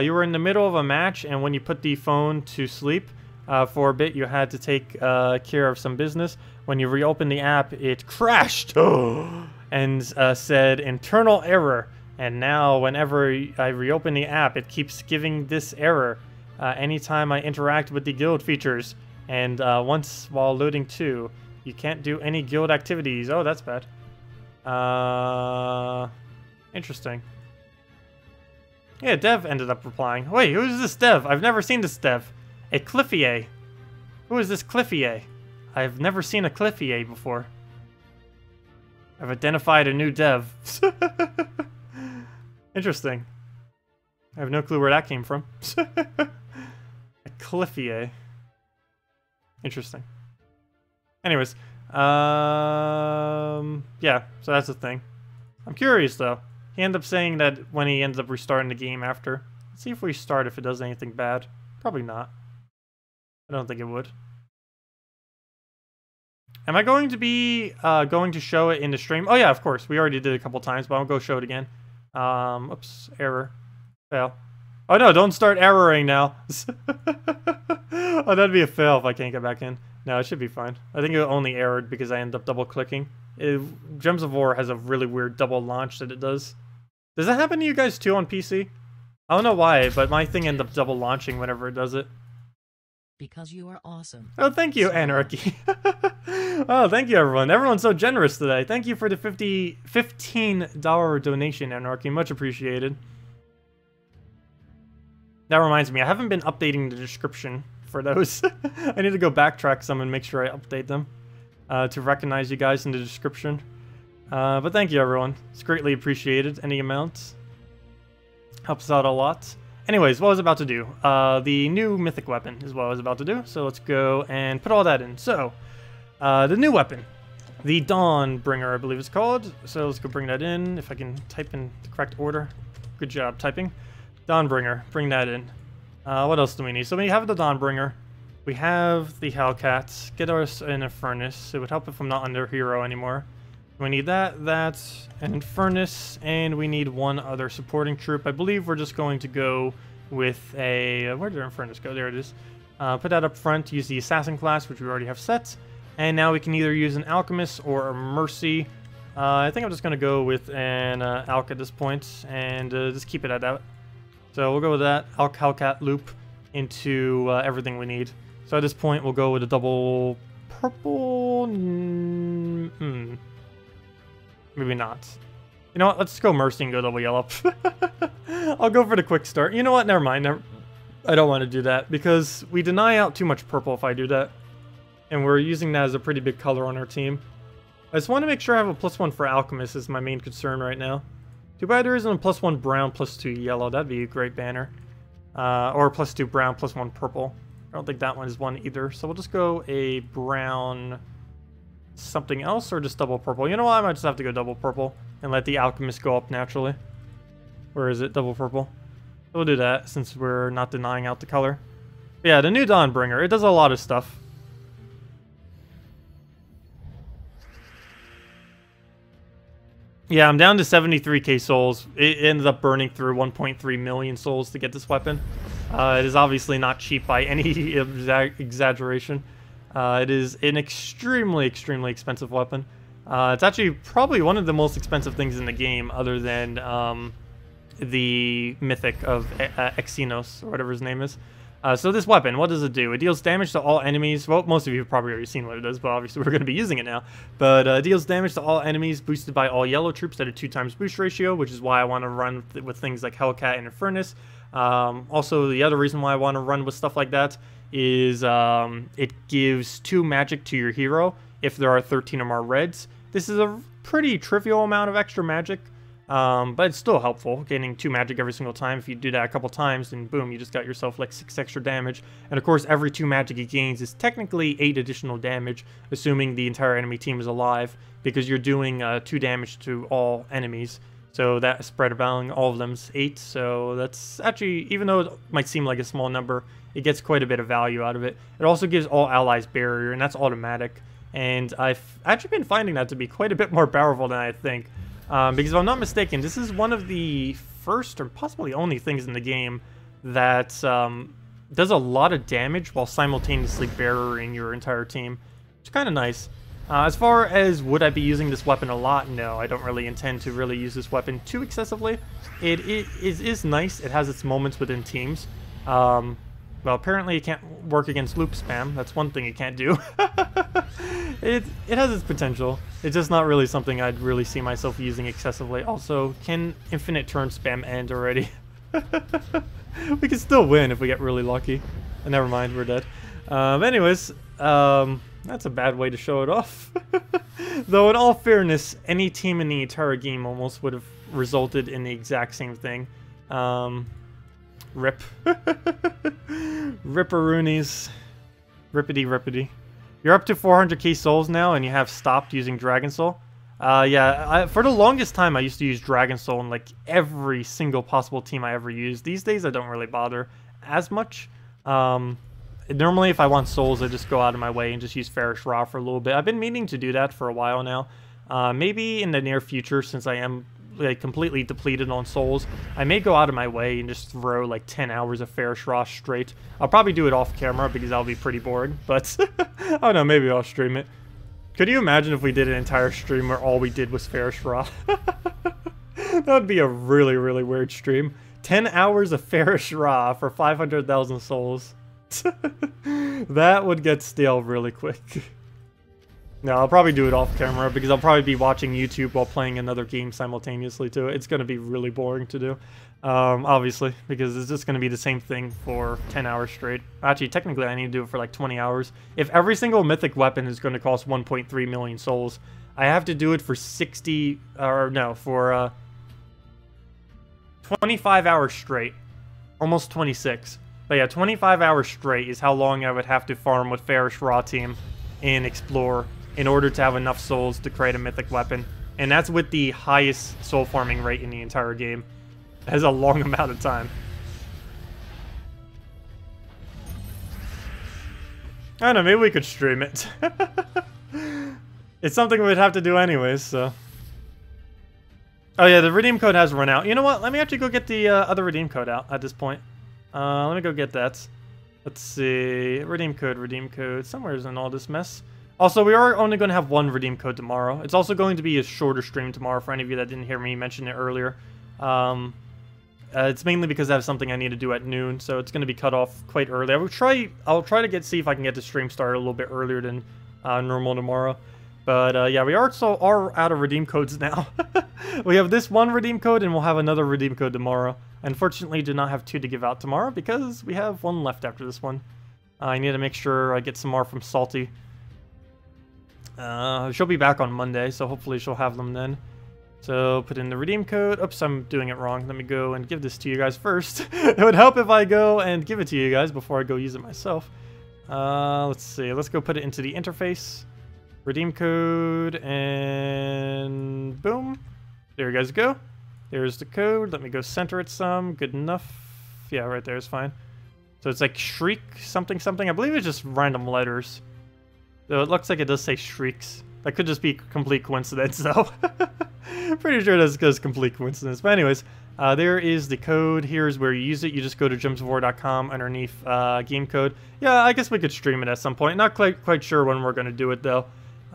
You were in the middle of a match, and when you put the phone to sleep for a bit, you had to take care of some business. When you reopened the app, it crashed and said internal error. And now whenever I reopen the app, it keeps giving this error anytime I interact with the guild features. And once while loading 2, you can't do any guild activities. Oh, that's bad. Interesting. Yeah, Dev ended up replying. Wait, who is this Dev? I've never seen this Dev. A Cliffier. Who is this Cliffier? I've never seen a Cliffier before. I've identified a new Dev. Interesting. I have no clue where that came from. A Cliffier. Interesting. Anyways, yeah, so that's the thing. I'm curious though. He ended up saying that when he ends up restarting the game after. Let's see if we start if it does anything bad. Probably not. I don't think it would. Am I going to be going to show it in the stream? Oh yeah, of course. We already did it a couple times, but I'll go show it again. Oops, error. Fail. Oh no, don't start erroring now. Oh, that'd be a fail if I can't get back in. No, it should be fine. I think it only errored because I ended up double clicking. Gems of War has a really weird double launch that it does. Does that happen to you guys too on PC? I don't know why, but my thing ends up double launching whenever it does it. Because you are awesome. Oh, thank you, Anarchy. Oh, thank you, everyone. Everyone's so generous today. Thank you for the $15 donation, Anarchy. Much appreciated. That reminds me, I haven't been updating the description for those. I need to go backtrack some and make sure I update them to recognize you guys in the description. But thank you, everyone. It's greatly appreciated. Any amount helps out a lot. Anyways, what I was about to do. The new Mythic weapon is what I was about to do. So let's go and put all that in. So, the new weapon. The Dawnbringer, I believe it's called. So let's go bring that in. If I can type in the correct order. Good job typing. Dawnbringer. Bring that in. What else do we need? So we have the Dawnbringer. We have the Hellcat. Get us in a furnace. It would help if I'm not under hero anymore. We need that, and furnace, and we need one other supporting troop. I believe we're just going to go with a... where did our furnace go? There it is. Put that up front, use the assassin class, which we already have set. And now we can either use an alchemist or a mercy. I think I'm just going to go with an alch at this point, and just keep it at that. So we'll go with that, alch Hellcat loop into everything we need. So at this point, we'll go with a double purple... Maybe not. You know what? Let's go Mercy and go double yellow. I'll go for the quick start. You know what? Never mind. I don't want to do that because we deny out too much purple if I do that. And we're using that as a pretty big color on our team. I just want to make sure I have a +1 for Alchemist is my main concern right now. Too bad there isn't a +1 brown, +2 yellow. That'd be a great banner. Or +2 brown, +1 purple. I don't think that one is one either. So we'll just go a brown... something else or just double purple? You know what? I might just have to go double purple and let the alchemist go up naturally. Where is it? Double purple. We'll do that since we're not denying out the color. But yeah, the new Dawnbringer. It does a lot of stuff. Yeah, I'm down to 73k souls. It ended up burning through 1.3 million souls to get this weapon. It is obviously not cheap by any exaggeration. It is an extremely, extremely expensive weapon. It's actually probably one of the most expensive things in the game other than the Mythic of Exynos, or whatever his name is. So this weapon, what does it do? It deals damage to all enemies. Well, most of you have probably already seen what it does, but obviously we're going to be using it now. But it deals damage to all enemies, boosted by all yellow troops at a 2x boost ratio, which is why I want to run with things like Hellcat and Furnace. Also, the other reason why I want to run with stuff like that is it gives 2 magic to your hero if there are 13 or more reds. This is a pretty trivial amount of extra magic. But it's still helpful, gaining 2 magic every single time. If you do that a couple times, then boom, you just got yourself like 6 extra damage. And of course, every 2 magic he gains is technically 8 additional damage, assuming the entire enemy team is alive, because you're doing 2 damage to all enemies. So that spread about all of them's 8. So that's actually, even though it might seem like a small number, it gets quite a bit of value out of it. It also gives all allies barrier, and that's automatic. And I've actually been finding that to be quite a bit more powerful than I think. Because if I'm not mistaken, this is one of the first or possibly only things in the game that does a lot of damage while simultaneously barriering your entire team. It's kind of nice. As far as would I be using this weapon a lot, no, I don't really intend to really use this weapon too excessively. It is nice. It has its moments within teams. Well, apparently it can't work against loop spam. That's one thing it can't do. It has its potential. It's just not really something I'd really see myself using excessively. Also, can infinite turn spam end already? We can still win if we get really lucky. Never mind, we're dead. Anyways, that's a bad way to show it off. Though in all fairness, any team in the entire game almost would have resulted in the exact same thing. Rip. Ripperoonies. Rippity. You're up to 400k souls now, and you have stopped using Dragon Soul. Yeah, for the longest time, I used to use Dragon Soul in like every single possible team I ever used. These days, I don't really bother as much. Normally, if I want souls, I just go out of my way and just use Farish Ra for a little bit. I've been meaning to do that for a while now. Maybe in the near future, since I am like completely depleted on souls, I may go out of my way and just throw like 10 hours of Farish Ra straight. I'll probably do it off camera because that'll be pretty boring, but I don't know, maybe I'll stream it. Could you imagine if we did an entire stream where all we did was Farish Ra? That would be a really, really weird stream. 10 hours of Farish Ra for 500,000 souls. That would get stale really quick. No, I'll probably do it off camera because I'll probably be watching YouTube while playing another game simultaneously too. It's going to be really boring to do, obviously, because it's just going to be the same thing for 10 hours straight. Actually, technically, I need to do it for like 20 hours. If every single mythic weapon is going to cost 1.3 million souls, I have to do it for 25 hours straight. Almost 26. But yeah, 25 hours straight is how long I would have to farm with Farish Ra team and Explore in order to have enough souls to create a mythic weapon. And that's with the highest soul farming rate in the entire game. That is a long amount of time. I don't know, maybe we could stream it. It's something we'd have to do anyways, so. Oh yeah, the redeem code has run out. You know what? Let me actually go get the other redeem code out at this point. Let me go get that. Let's see. Redeem code. Somewhere's in all this mess. Also, we are only going to have one redeem code tomorrow. It's also going to be a shorter stream tomorrow for any of you that didn't hear me mention it earlier. It's mainly because I have something I need to do at noon, so it's going to be cut off quite early. I'll try to see if I can get the stream started a little bit earlier than normal tomorrow. But yeah, we are out of redeem codes now. We have this one redeem code, and we'll have another redeem code tomorrow. Unfortunately, do not have 2 to give out tomorrow because we have 1 left after this one. I need to make sure I get some more from Salty. She'll be back on Monday, so hopefully she'll have them then. So put in the redeem code. Oops, I'm doing it wrong. Let me go and give this to you guys first. It would help if I go and give it to you guys before I go use it myself. Let's see. Let's go put it into the interface. Redeem code, and boom. There you guys go. There's the code. Let me go center it some. Good enough. Yeah, right there is fine. So it's like Shriek something something. I believe it's just random letters. Though it looks like it does say Shrieks. That could just be complete coincidence, though. Pretty sure that's just complete coincidence. But anyways, there is the code. Here's where you use it. You just go to gemsofwar.com underneath game code. Yeah, I guess we could stream it at some point. Not quite sure when we're going to do it, though.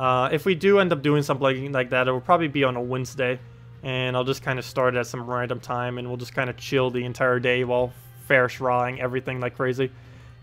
If we do end up doing something like that, it will probably be on a Wednesday. And I'll just kind of start at some random time, and we'll just kind of chill the entire day while Farish Rawing everything like crazy.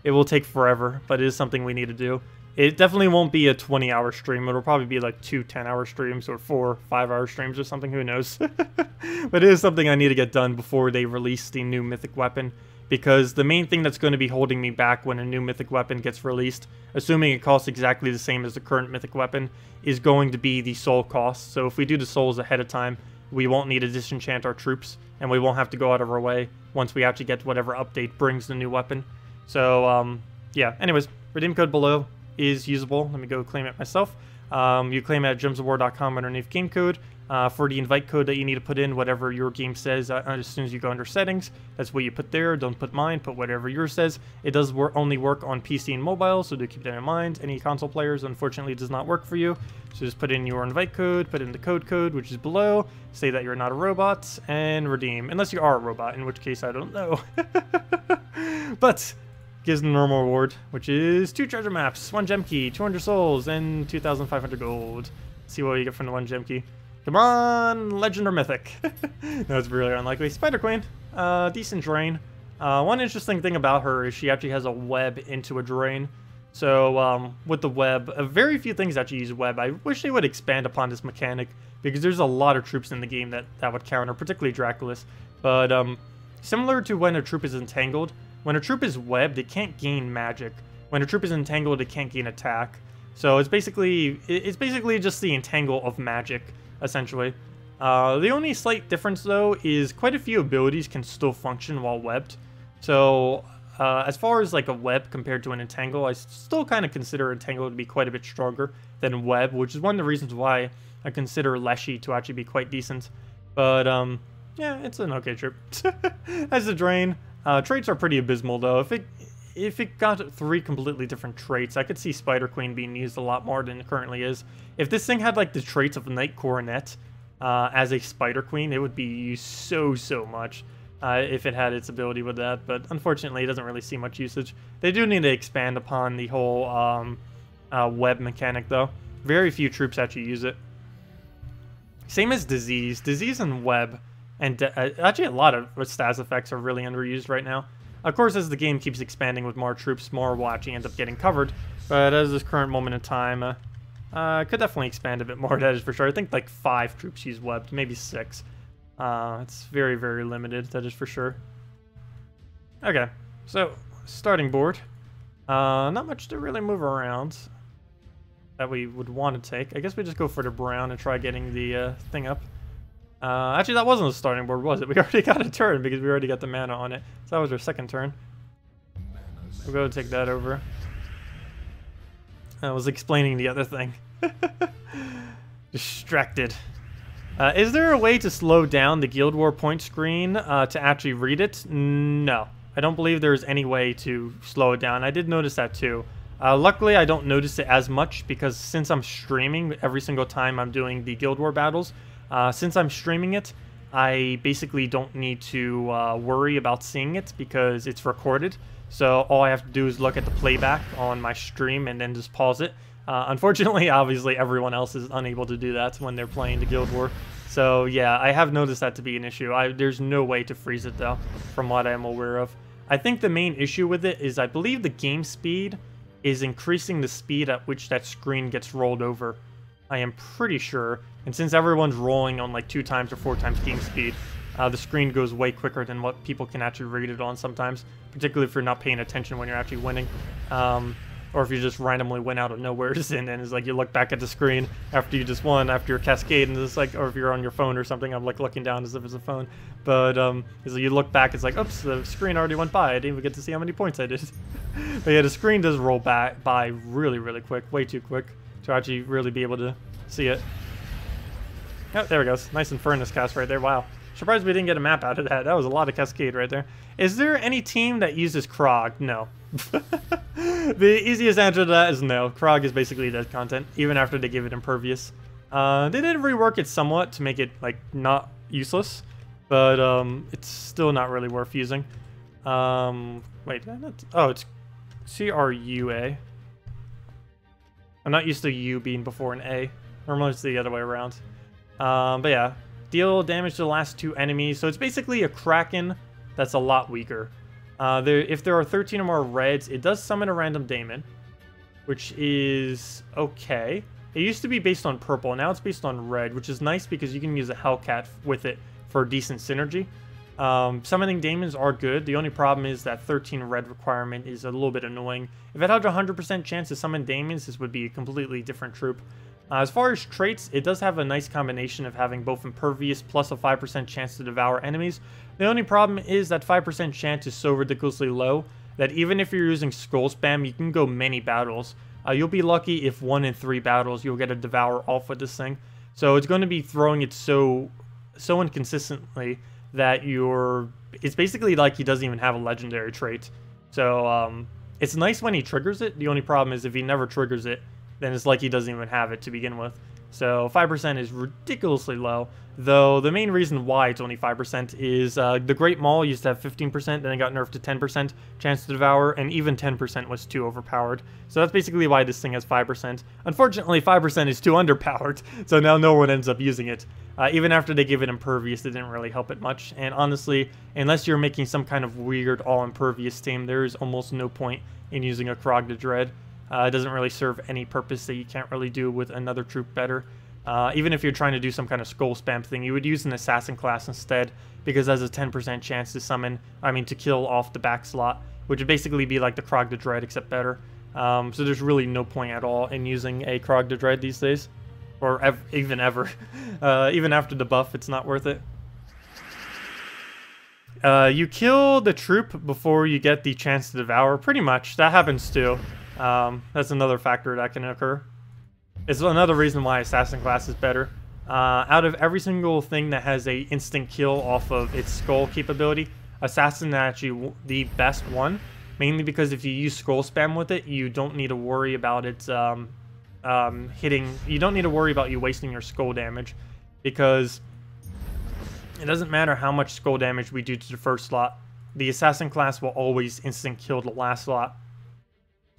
It will take forever, but it is something we need to do. It definitely won't be a 20-hour stream. It'll probably be like 2 10-hour streams or 4 5-hour streams or something. Who knows? But it is something I need to get done before they release the new Mythic weapon. Because the main thing that's going to be holding me back when a new Mythic weapon gets released, assuming it costs exactly the same as the current Mythic weapon, is going to be the soul cost. So if we do the souls ahead of time, we won't need to disenchant our troops, and we won't have to go out of our way once we actually get whatever update brings the new weapon. So, yeah. Anyways, redeem code below is usable. Let me go claim it myself. You claim it at gemsofwar.com underneath game code. For the invite code that you need to put in, whatever your game says, as soon as you go under settings, that's what you put there. Don't put mine, put whatever yours says. It does only work on PC and mobile, so do keep that in mind. Any console players, unfortunately, does not work for you. So just put in your invite code, put in the code, which is below, say that you're not a robot, and redeem. Unless you are a robot, in which case I don't know. But gives the normal reward, which is 2 treasure maps, 1 gem key, 200 souls, and 2,500 gold. Let's see what you get from the 1 gem key. Come on, legend or mythic. No, it's really unlikely. Spider Queen, decent drain. One interesting thing about her is she actually has a web into a drain. So with the web, very few things actually use web. I wish they would expand upon this mechanic because there's a lot of troops in the game that would counter, particularly Draculus. But similar to when a troop is entangled, when a troop is webbed, it can't gain magic. When a troop is entangled, it can't gain attack. So it's basically just the entangle of magic, essentially. The only slight difference, though, is quite a few abilities can still function while webbed. So as far as like a web compared to an entangle, I still kind of consider entangle to be quite a bit stronger than web, which is one of the reasons why I consider Leshy to actually be quite decent. But yeah, it's an okay trip. As a drain, traits are pretty abysmal though. If it got 3 completely different traits, I could see Spider Queen being used a lot more than it currently is. If this thing had like the traits of Knight Coronet as a Spider Queen, it would be used so much if it had its ability with that. But unfortunately, it doesn't really see much usage. They do need to expand upon the whole web mechanic though. Very few troops actually use it. Same as Disease. Disease and Web, and actually a lot of stats effects are really underused right now. Of course, as the game keeps expanding with more troops, more will actually end up getting covered. But as this current moment in time, could definitely expand a bit more, that is for sure. I think like 5 troops use Webbed, maybe 6. It's very limited, that is for sure. Okay, so starting board. Not much to really move around that we would want to take. I guess we just go for the brown and try getting the thing up. Actually, that wasn't a starting board, was it? We already got a turn because we already got the mana on it. So that was our second turn. We'll go and take that over. I was explaining the other thing. Distracted. Is there a way to slow down the Guild War point screen to actually read it? No. I don't believe there's any way to slow it down. I did notice that too. Luckily, I don't notice it as much because since I'm streaming every single time I'm doing the Guild War battles, since I'm streaming it, I basically don't need to worry about seeing it because it's recorded. So all I have to do is look at the playback on my stream and then just pause it. Unfortunately, obviously, everyone else is unable to do that when they're playing the Guild War. So yeah, I have noticed that to be an issue. There's no way to freeze it though, from what I'm aware of. I think the main issue with it is I believe the game speed is increasing the speed at which that screen gets rolled over. I am pretty sure. And since everyone's rolling on like 2 times or 4 times game speed, the screen goes way quicker than what people can actually read it on sometimes, particularly if you're not paying attention when you're actually winning. Or if you just randomly win out of nowhere, and then it's like you look back at the screen after you just won, after your cascade, and it's like, or if you're on your phone or something, I'm like looking down as if it's a phone. But it's like you look back, it's like, oops, the screen already went by. I didn't even get to see how many points I did. But yeah, the screen does roll by really quick, way too quick to actually really be able to see it. Oh, there we go. Nice and furnace cast right there. Wow. Surprised we didn't get a map out of that. That was a lot of cascade right there. Is there any team that uses Krog? No. The easiest answer to that is no. Krog is basically dead content, even after they give it impervious. They did rework it somewhat to make it, like, not useless, but it's still not really worth using. Wait, oh, it's C-R-U-A. I'm not used to U being before an A. Normally it's the other way around. But yeah, deal damage to the last 2 enemies. So it's basically a Kraken that's a lot weaker. If there are 13 or more reds, it does summon a random daemon, which is okay. It used to be based on purple, now it's based on red, which is nice because you can use a Hellcat with it for decent synergy. Summoning daemons are good. The only problem is that 13 red requirement is a little bit annoying. If it had a 100% chance to summon daemons, this would be a completely different troop. As far as traits, it does have a nice combination of having both impervious plus a 5% chance to devour enemies. The only problem is that 5% chance is so ridiculously low that even if you're using skull spam, you can go many battles. You'll be lucky if 1 in 3 battles you'll get a devour off with this thing. So it's going to be throwing it so inconsistently that it's basically like he doesn't even have a legendary trait. So it's nice when he triggers it. The only problem is if he never triggers it, then it's like he doesn't even have it to begin with. So 5% is ridiculously low, though the main reason why it's only 5% is the Great Maul used to have 15%, then it got nerfed to 10% chance to devour, and even 10% was too overpowered. So that's basically why this thing has 5%. Unfortunately, 5% is too underpowered, so now no one ends up using it. Even after they gave it impervious, it didn't really help it much, and honestly, unless you're making some kind of weird all-impervious team, there is almost no point in using a Krog the Dread. It doesn't really serve any purpose that you can't really do with another troop better. Even if you're trying to do some kind of skull spam thing, you would use an assassin class instead, because it has a 10% chance to kill off the back slot, which would basically be like the Krog the Dread, except better. So there's really no point at all in using a Krog the Dread these days, or even ever. Even after the buff, it's not worth it. You kill the troop before you get the chance to devour, pretty much. That happens too. That's another factor that can occur. It's another reason why Assassin class is better. Out of every single thing that has a instant kill off of its skull capability, Assassin is actually the best one. Mainly because if you use skull spam with it, you don't need to worry about its hitting. You don't need to worry about you wasting your skull damage, because it doesn't matter how much skull damage we do to the first slot. The Assassin class will always instant kill the last slot,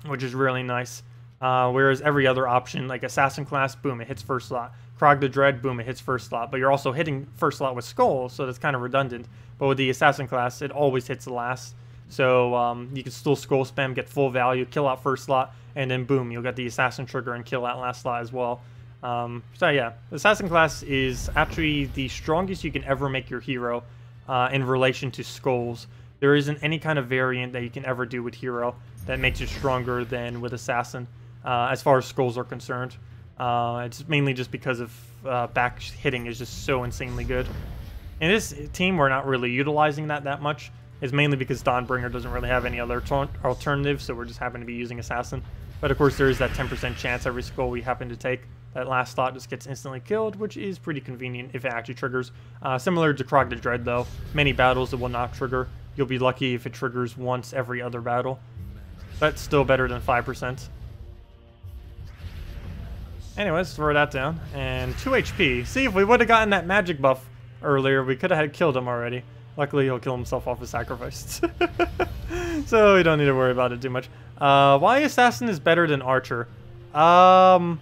which is really nice. Whereas every other option, like Assassin class, boom, it hits first slot. Krog the Dread, boom, it hits first slot. But you're also hitting first slot with Skull, so that's kind of redundant. But with the Assassin class, it always hits the last. So you can still Skull spam, get full value, kill out first slot, and then boom, you'll get the Assassin trigger and kill that last slot as well. So yeah, Assassin class is actually the strongest you can ever make your hero in relation to Skulls. There isn't any kind of variant that you can ever do with hero that makes it stronger than with Assassin, as far as Skulls are concerned. It's mainly just because of back hitting is just so insanely good. In this team, we're not really utilizing that much. It's mainly because Dawnbringer doesn't really have any other alternatives, so we're just happen to be using Assassin. But of course, there is that 10% chance every Skull we happen to take. That last slot just gets instantly killed, which is pretty convenient if it actually triggers. Similar to Krog the Dread, though. Many battles it will not trigger. You'll be lucky if it triggers once every other battle. That's still better than 5%. Anyways, throw that down. And 2 HP. See, if we would have gotten that magic buff earlier, we could have killed him already. Luckily, he'll kill himself off his sacrifice. So we don't need to worry about it too much. Why Assassin is better than Archer? That's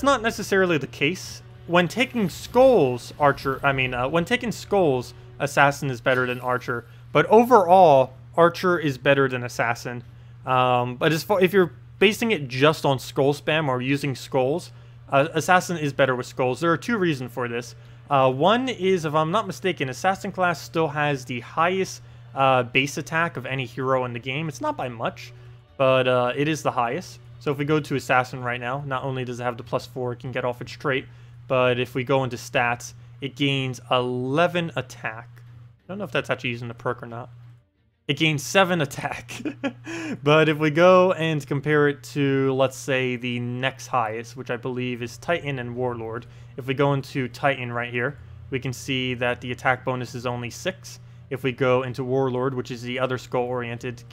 not necessarily the case. When taking Skulls, when taking Skulls, Assassin is better than Archer. But overall, Archer is better than Assassin. But if you're basing it just on Skull spam or using Skulls, Assassin is better with Skulls. There are two reasons for this. One is, if I'm not mistaken, Assassin class still has the highest base attack of any hero in the game. It's not by much, but it is the highest. So if we go to Assassin right now, not only does it have the +4, it can get off its trait, but if we go into stats, it gains 11 attack. I don't know if that's actually using the perk or not. It gains 7 attack. But if we go and compare it to, let's say, the next highest, which I believe is Titan and Warlord. If we go into Titan right here, we can see that the attack bonus is only 6. If we go into Warlord, which is the other skull-oriented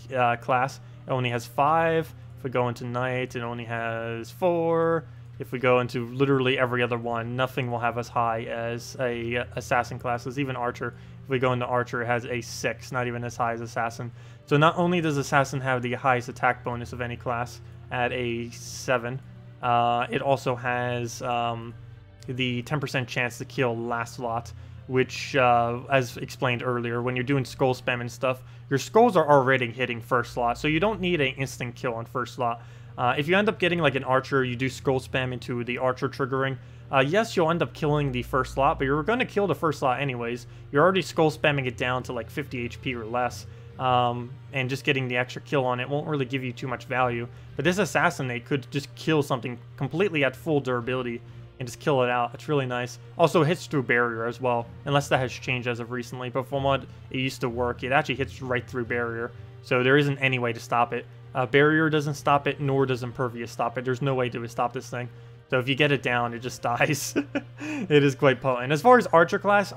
class, it only has 5. If we go into Knight, it only has 4. If we go into literally every other one, nothing will have as high as a Assassin classes, even Archer. If we go into Archer, it has a 6, not even as high as Assassin. So not only does Assassin have the highest attack bonus of any class at a 7, it also has the 10% chance to kill last slot, which, as explained earlier, when you're doing skull spam and stuff, your skulls are already hitting first slot, so you don't need an instant kill on first slot. If you end up getting like an archer, you do skull spam into the archer triggering. Yes, you'll end up killing the first slot, but you're going to kill the first slot anyways. You're already skull spamming it down to like 50 HP or less, and just getting the extra kill on it won't really give you too much value. But this assassinate could just kill something completely at full durability and just kill it out. It's really nice. Also hits through barrier as well, unless that has changed as of recently, but from what it used to work, it actually hits right through barrier, so there isn't any way to stop it. Barrier doesn't stop it, nor does impervious stop it. There's no way to stop this thing. So if you get it down, it just dies. It is quite potent. As far as Archer class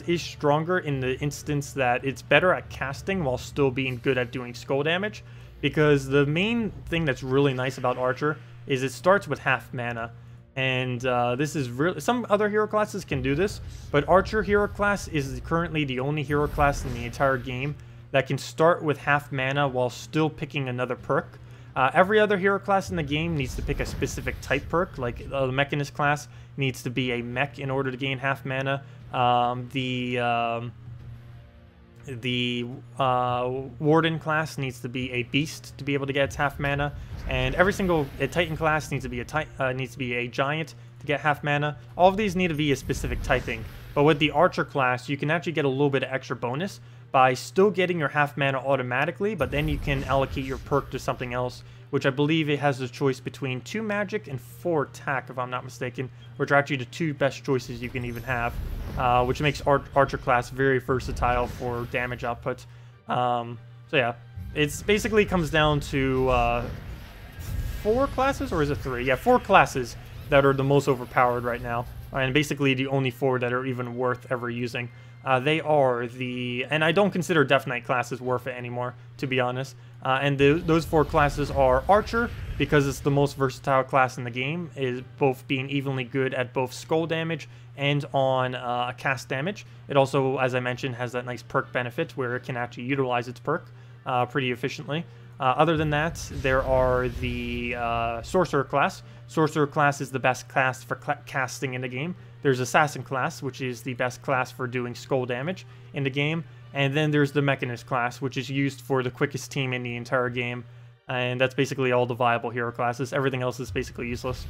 is stronger in the instance that it's better at casting while still being good at doing skull damage, because the main thing that's really nice about Archer is it starts with half mana. And this is really, some other hero classes can do this, but Archer hero class is currently the only hero class in the entire game that can start with half mana while still picking another perk. Every other hero class in the game needs to pick a specific type perk, like the Mechanist class needs to be a mech in order to gain half mana. The Warden class needs to be a beast to be able to get its half mana, and every single Titan class needs to be a giant to get half mana. All of these need to be a specific typing, but with the Archer class, you can actually get a little bit of extra bonus by still getting your half mana automatically, but then you can allocate your perk to something else, which I believe it has a choice between 2 magic and 4 attack, if I'm not mistaken, which are actually the 2 best choices you can even have, which makes Archer class very versatile for damage output. So yeah, it's basically comes down to 4 classes, or is it 3? Yeah, 4 classes that are the most overpowered right now, and basically the only 4 that are even worth ever using. They are and I don't consider Death Knight classes worth it anymore, to be honest. And those 4 classes are Archer, because it's the most versatile class in the game, is both being evenly good at both skull damage and on cast damage. It also, as I mentioned, has that nice perk benefit where it can actually utilize its perk pretty efficiently. Other than that, there are the Sorcerer class. Sorcerer class is the best class for casting in the game. There's Assassin class, which is the best class for doing skull damage in the game. And then there's the Mechanist class, which is used for the quickest team in the entire game. And that's basically all the viable hero classes. Everything else is basically useless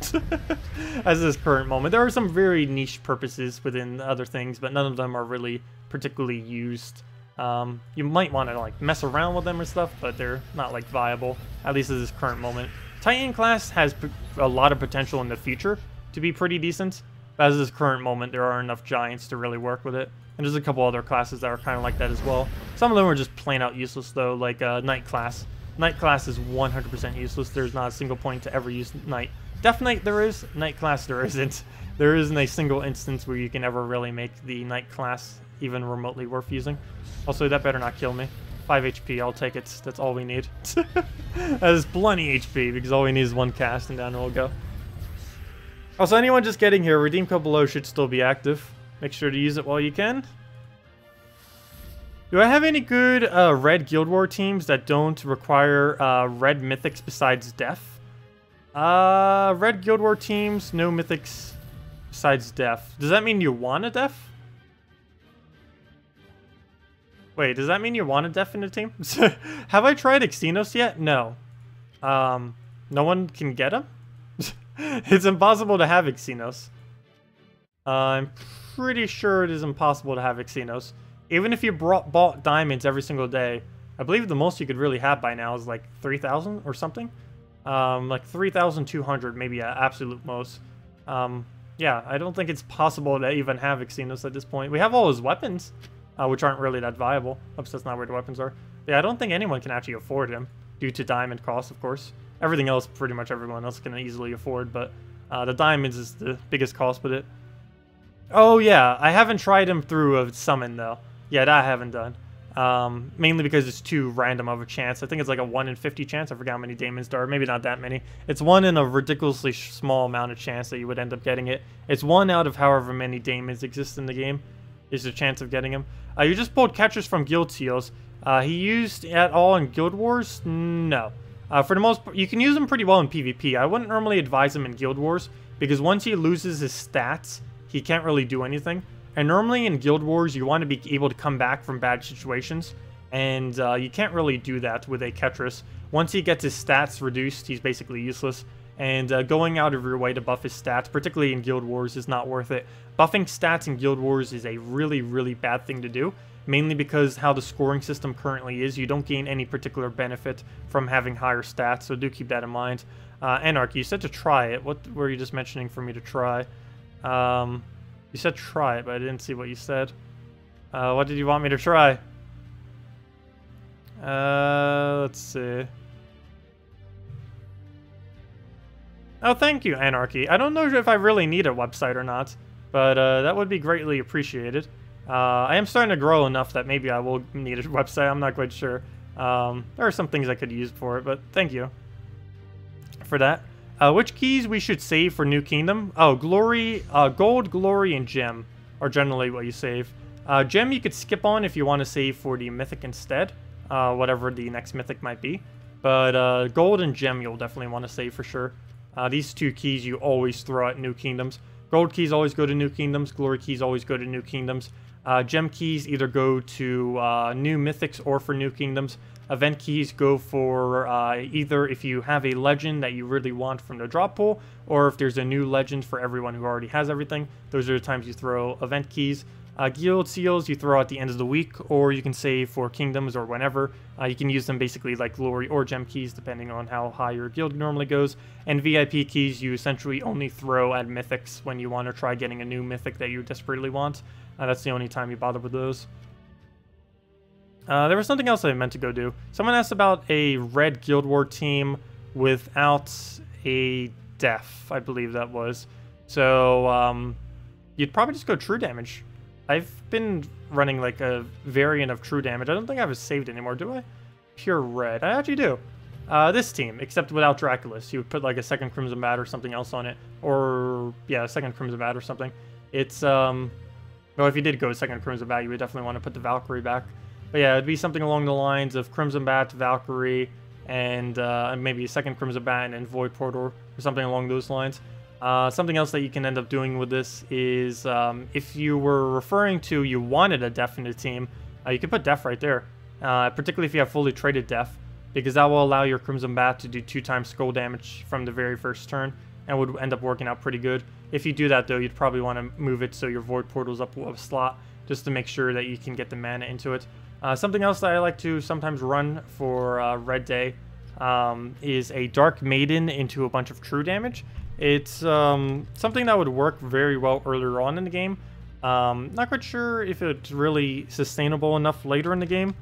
as this current moment. There are some very niche purposes within other things, but none of them are really particularly used. You might want to like mess around with them or stuff, but they're not like viable, at least at this current moment. Titan class has a lot of potential in the future to be pretty decent. But as this current moment, there are enough giants to really work with it. And there's a couple other classes that are kind of like that as well. Some of them are just plain out useless though, like Knight class. Knight class is 100% useless. There's not a single point to ever use Knight. Death Knight there is, Knight class there isn't. There isn't a single instance where you can ever really make the Knight class even remotely worth using. Also, that better not kill me. 5 HP, I'll take it. That's all we need. That is plenty HP, because all we need is 1 cast and down we'll go. Also, anyone just getting here, redeem code below should still be active. Make sure to use it while you can. Do I have any good red Guild War teams that don't require red mythics besides Death? Red Guild War teams, no mythics besides Death. Does that mean you want a Death? Wait, does that mean you want a Death in the team? Have I tried Xenos yet? No. No one can get him? It's impossible to have Xenos. I'm pretty sure it is impossible to have Xenos. Even if you bought diamonds every single day, I believe the most you could really have by now is like 3,000 or something. Like 3,200 maybe at absolute most. Yeah, I don't think it's possible to even have Xenos at this point. We have all his weapons, which aren't really that viable. Oops, that's not where the weapons are. Yeah, I don't think anyone can actually afford him, due to diamond cost, of course. Everything else, pretty much everyone else can easily afford, but the diamonds is the biggest cost with it. Oh yeah, I haven't tried him through a summon though. Yeah, that I haven't done. Mainly because it's too random of a chance. I think it's like a 1 in 50 chance. I forgot how many daemons there are. Maybe not that many. It's 1 in a ridiculously small amount of chance that you would end up getting it. It's 1 out of however many daemons exist in the game is the chance of getting him. You just pulled catchers from guild seals. He used at all in Guild Wars? No. For the most part, you can use him pretty well in PvP. I wouldn't normally advise him in Guild Wars, because once he loses his stats, he can't really do anything. And normally in Guild Wars, you want to be able to come back from bad situations. And you can't really do that with a Ketris. Once he gets his stats reduced, he's basically useless. And going out of your way to buff his stats, particularly in Guild Wars, is not worth it. Buffing stats in Guild Wars is a really, really bad thing to do. Mainly because how the scoring system currently is, you don't gain any particular benefit from having higher stats, so do keep that in mind. Anarchy, you said to try it. What were you just mentioning for me to try? You said try it, but I didn't see what you said. What did you want me to try? Let's see. Oh, thank you, Anarchy. I don't know if I really need a website or not, but that would be greatly appreciated. I am starting to grow enough that maybe I will need a website. I'm not quite sure. There are some things I could use for it, but thank you for that. Which keys we should save for New Kingdom? Oh, Glory, Gold, Glory, and Gem are generally what you save. Gem you could skip on if you want to save for the Mythic instead, whatever the next Mythic might be. But Gold and Gem you'll definitely want to save for sure. These two keys you always throw at New Kingdoms. Gold keys always go to New Kingdoms. Glory keys always go to New Kingdoms. Gem keys either go to new Mythics or for New Kingdoms. Event keys go for either if you have a legend that you really want from the drop pool, or if there's a new legend for everyone who already has everything. Those are the times you throw event keys. Guild seals you throw at the end of the week, or you can save for kingdoms or whenever. You can use them basically like glory or gem keys depending on how high your guild normally goes. And VIP keys you essentially only throw at mythics when you want to try getting a new mythic that you desperately want. That's the only time you bother with those. There was something else I meant to go do. Someone asked about a red Guild War team without a def, I believe that was. So you'd probably just go true damage. I've been running like a variant of true damage. I don't think I have it saved anymore, do I? Pure red. I actually do. This team, except without Draculus. You would put like a second Crimson Bat or something else on it. Or, yeah, a second Crimson Bat or something. It's, well, if you did go second Crimson Bat, you would definitely want to put the Valkyrie back. But yeah, it'd be something along the lines of Crimson Bat, Valkyrie, and maybe a second Crimson Bat and Void Portal, or something along those lines. Something else that you can end up doing with this is if you were referring to you wanted a def in the team, you can put def right there, particularly if you have fully traded def, because that will allow your Crimson Bat to do 2x skull damage from the very first turn, and would end up working out pretty good. If you do that though, you'd probably want to move it so your Void Portal's up a slot, just to make sure that you can get the mana into it. Something else that I like to sometimes run for Red Day is a Dark Maiden into a bunch of true damage. It's something that would work very well earlier on in the game. Not quite sure if it's really sustainable enough later in the game,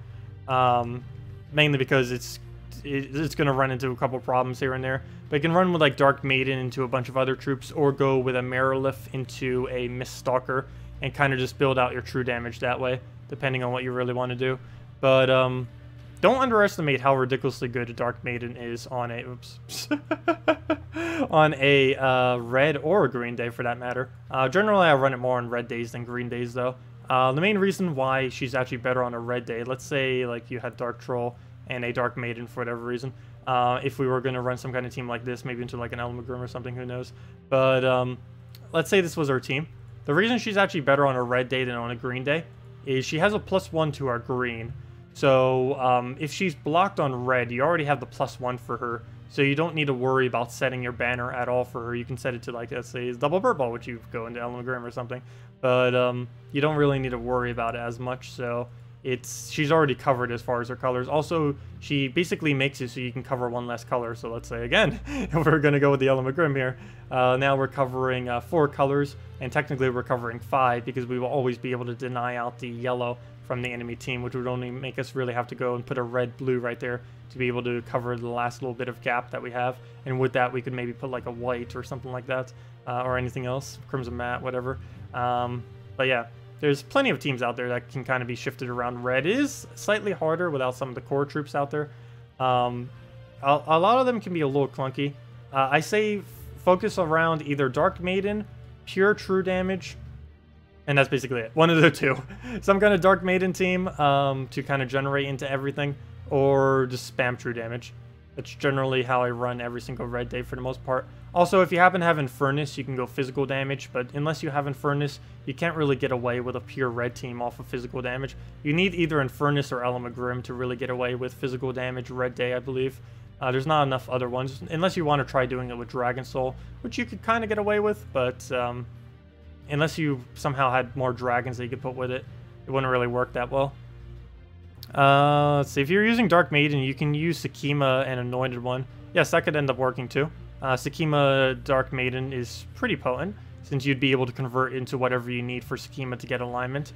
mainly because it's going to run into a couple problems here and there. But you can run with like Dark Maiden into a bunch of other troops, or go with a Merilith into a Miststalker and kind of just build out your true damage that way, depending on what you really want to do. But don't underestimate how ridiculously good a Dark Maiden is on a on a red or a green day for that matter. Generally, I run it more on red days than green days though. The main reason why she's actually better on a red day, let's say like you had Dark Troll and a Dark Maiden for whatever reason. If we were going to run some kind of team like this, maybe into like an Elmagrim or something, who knows. But let's say this was our team. The reason she's actually better on a red day than on a green day is she has a +1 to our green. So if she's blocked on red, you already have the +1 for her. So you don't need to worry about setting your banner at all for her. You can set it to like, let's say, double bird ball, which you go into Elmagrim or something. But you don't really need to worry about it as much. So she's already covered as far as her colors. Also, she basically makes it so you can cover one less color. So let's say again, if we're going to go with the Elmagrim here, now we're covering 4 colors, and technically we're covering 5 because we will always be able to deny out the yellow from the enemy team, which would only make us really have to go and put a red-blue right there to be able to cover the last little bit of gap that we have. And with that, we could maybe put like a white or something like that, or anything else, Crimson Mat, whatever. But yeah, there's plenty of teams out there that can kind of be shifted around. Red is slightly harder without some of the core troops out there. A lot of them can be a little clunky. I say focus around either Dark Maiden, pure true damage, and that's basically it. One of the two. Some kind of Dark Maiden team to kind of generate into everything, or just spam true damage. That's generally how I run every single red day for the most part. Also, if you happen to have Infernus, you can go physical damage, but unless you have Infernus, you can't really get away with a pure red team off of physical damage. You need either Infernus or Element Grim to really get away with physical damage red day, I believe. There's not enough other ones, unless you want to try doing it with Dragon Soul, which you could kind of get away with, but unless you somehow had more dragons that you could put with it, it wouldn't really work that well. Let's see, if you're using Dark Maiden, you can use Sakima and Anointed One. Yes, that could end up working too. Sakima Dark Maiden is pretty potent, since you'd be able to convert into whatever you need for Sakima to get alignment,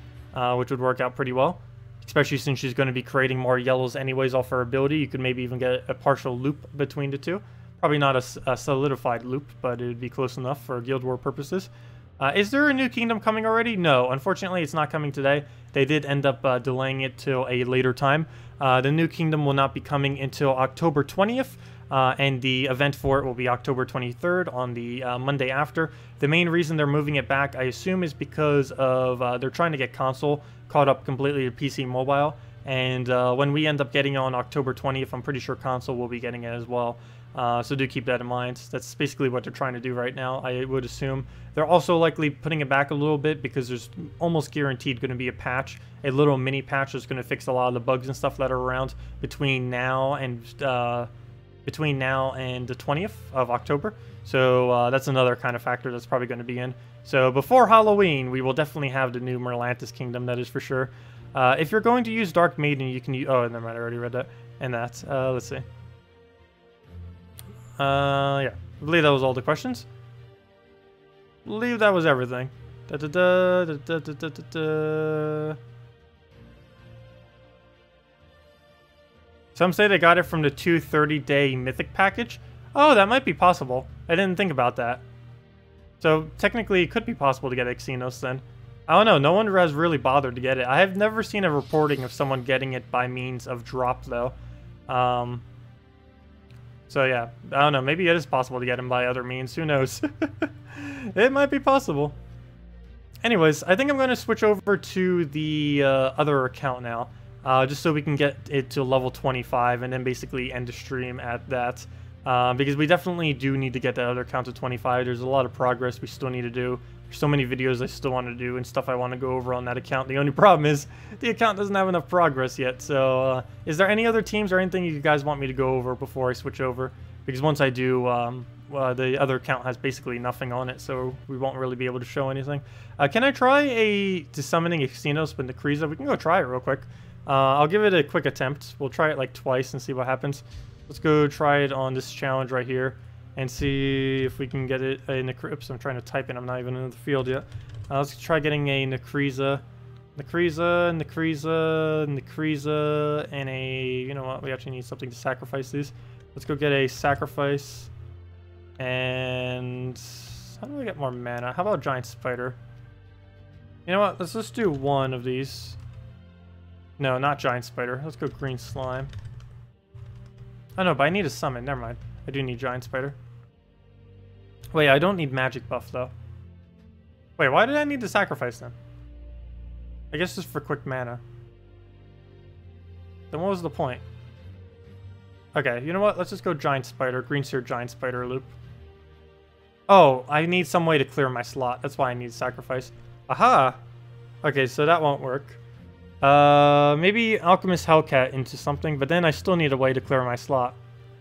which would work out pretty well. Especially since she's going to be creating more yellows anyways off her ability. You could maybe even get a partial loop between the two. Probably not a solidified loop, but it would be close enough for Guild War purposes. Is there a new kingdom coming already? No, unfortunately it's not coming today. They did end up delaying it till a later time. The new kingdom will not be coming until October 20th. And the event for it will be October 23rd on the Monday after. The main reason they're moving it back, I assume, is because of they're trying to get console caught up completely to PC mobile. And when we end up getting it on October 20th, I'm pretty sure console will be getting it as well. So do keep that in mind. That's basically what they're trying to do right now, I would assume. They're also likely putting it back a little bit because there's almost guaranteed going to be a patch, a little mini patch that's going to fix a lot of the bugs and stuff that are around between now and the 20th of October. So that's another kind of factor that's probably going to be in. So before Halloween, we will definitely have the new Merlantis Kingdom, that is for sure. If you're going to use Dark Maiden, you can use... Oh, never mind, I already read that. And that. Let's see. Yeah. I believe that was all the questions. I believe that was everything. Some say they got it from the 230-day Mythic package. Oh, that might be possible. I didn't think about that. So, technically, it could be possible to get Xenos then. I don't know. No one has really bothered to get it. I have never seen a reporting of someone getting it by means of drop, though. So, yeah. I don't know. Maybe it is possible to get him by other means. Who knows? It might be possible. Anyways, I think I'm going to switch over to the other account now. Just so we can get it to level 25 and then basically end the stream at that. Because we definitely do need to get that other account to 25. There's a lot of progress we still need to do. There's so many videos I still want to do and stuff I want to go over on that account. The only problem is the account doesn't have enough progress yet. So is there any other teams or anything you guys want me to go over before I switch over? Because once I do, the other account has basically nothing on it, so we won't really be able to show anything. Can I try to summoning Xenos with Nekriza? We can go try it real quick. I'll give it a quick attempt. We'll try it like twice and see what happens. Let's go try it on this challenge right here and see if we can get it a Oops, I'm trying to type in. I'm not even in the field yet. Let's try getting a Nekriza. Nekriza, and a... You know what? We actually need something to sacrifice these. Let's go get a sacrifice. And... How do I get more mana? How about Giant Spider? You know what? Let's just do one of these. No, not Giant Spider. Let's go Green Slime. Oh no, but I need a summon. Never mind. I do need Giant Spider. Wait, I don't need magic buff though. Wait, why did I need to sacrifice them? I guess just for quick mana. Then what was the point? Okay, you know what? Let's just go Giant Spider. Green Seer Giant Spider loop. Oh, I need some way to clear my slot. That's why I need sacrifice. Aha! Okay, so that won't work. Maybe Alchemist Hellcat into something, but then I still need a way to clear my slot.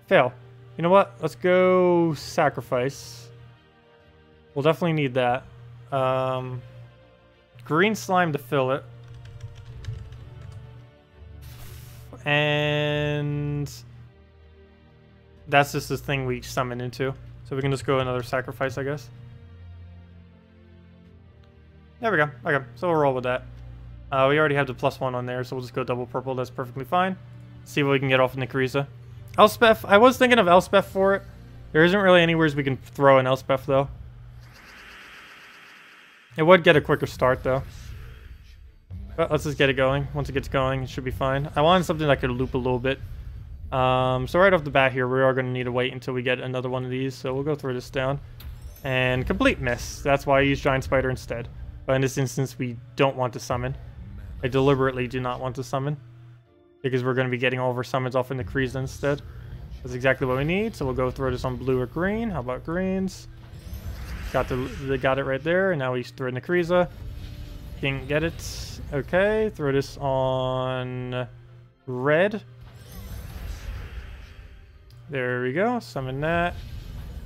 Fail. You know what? Let's go sacrifice. We'll definitely need that. Green Slime to fill it. And that's just this thing we summon into. So we can just go another sacrifice, I guess. There we go. Okay, so we'll roll with that. We already have the +1 on there, so we'll just go double purple. That's perfectly fine. See what we can get off of Nekriza. Elspeth. I was thinking of Elspeth for it. There isn't really anywhere we can throw an Elspeth, though. It would get a quicker start, though. But let's just get it going. Once it gets going, it should be fine. I wanted something that could loop a little bit. So right off the bat here, we are going to need to wait until we get another one of these. So we'll go throw this down. And complete miss. That's why I use Giant Spider instead. But in this instance, we don't want to summon. I deliberately do not want to summon. Because we're going to be getting all of our summons off in the Nekriza instead. That's exactly what we need. So we'll go throw this on blue or green. How about greens? Got it right there. And now we throw in the Kriza. Didn't get it. Okay, throw this on red. There we go. Summon that.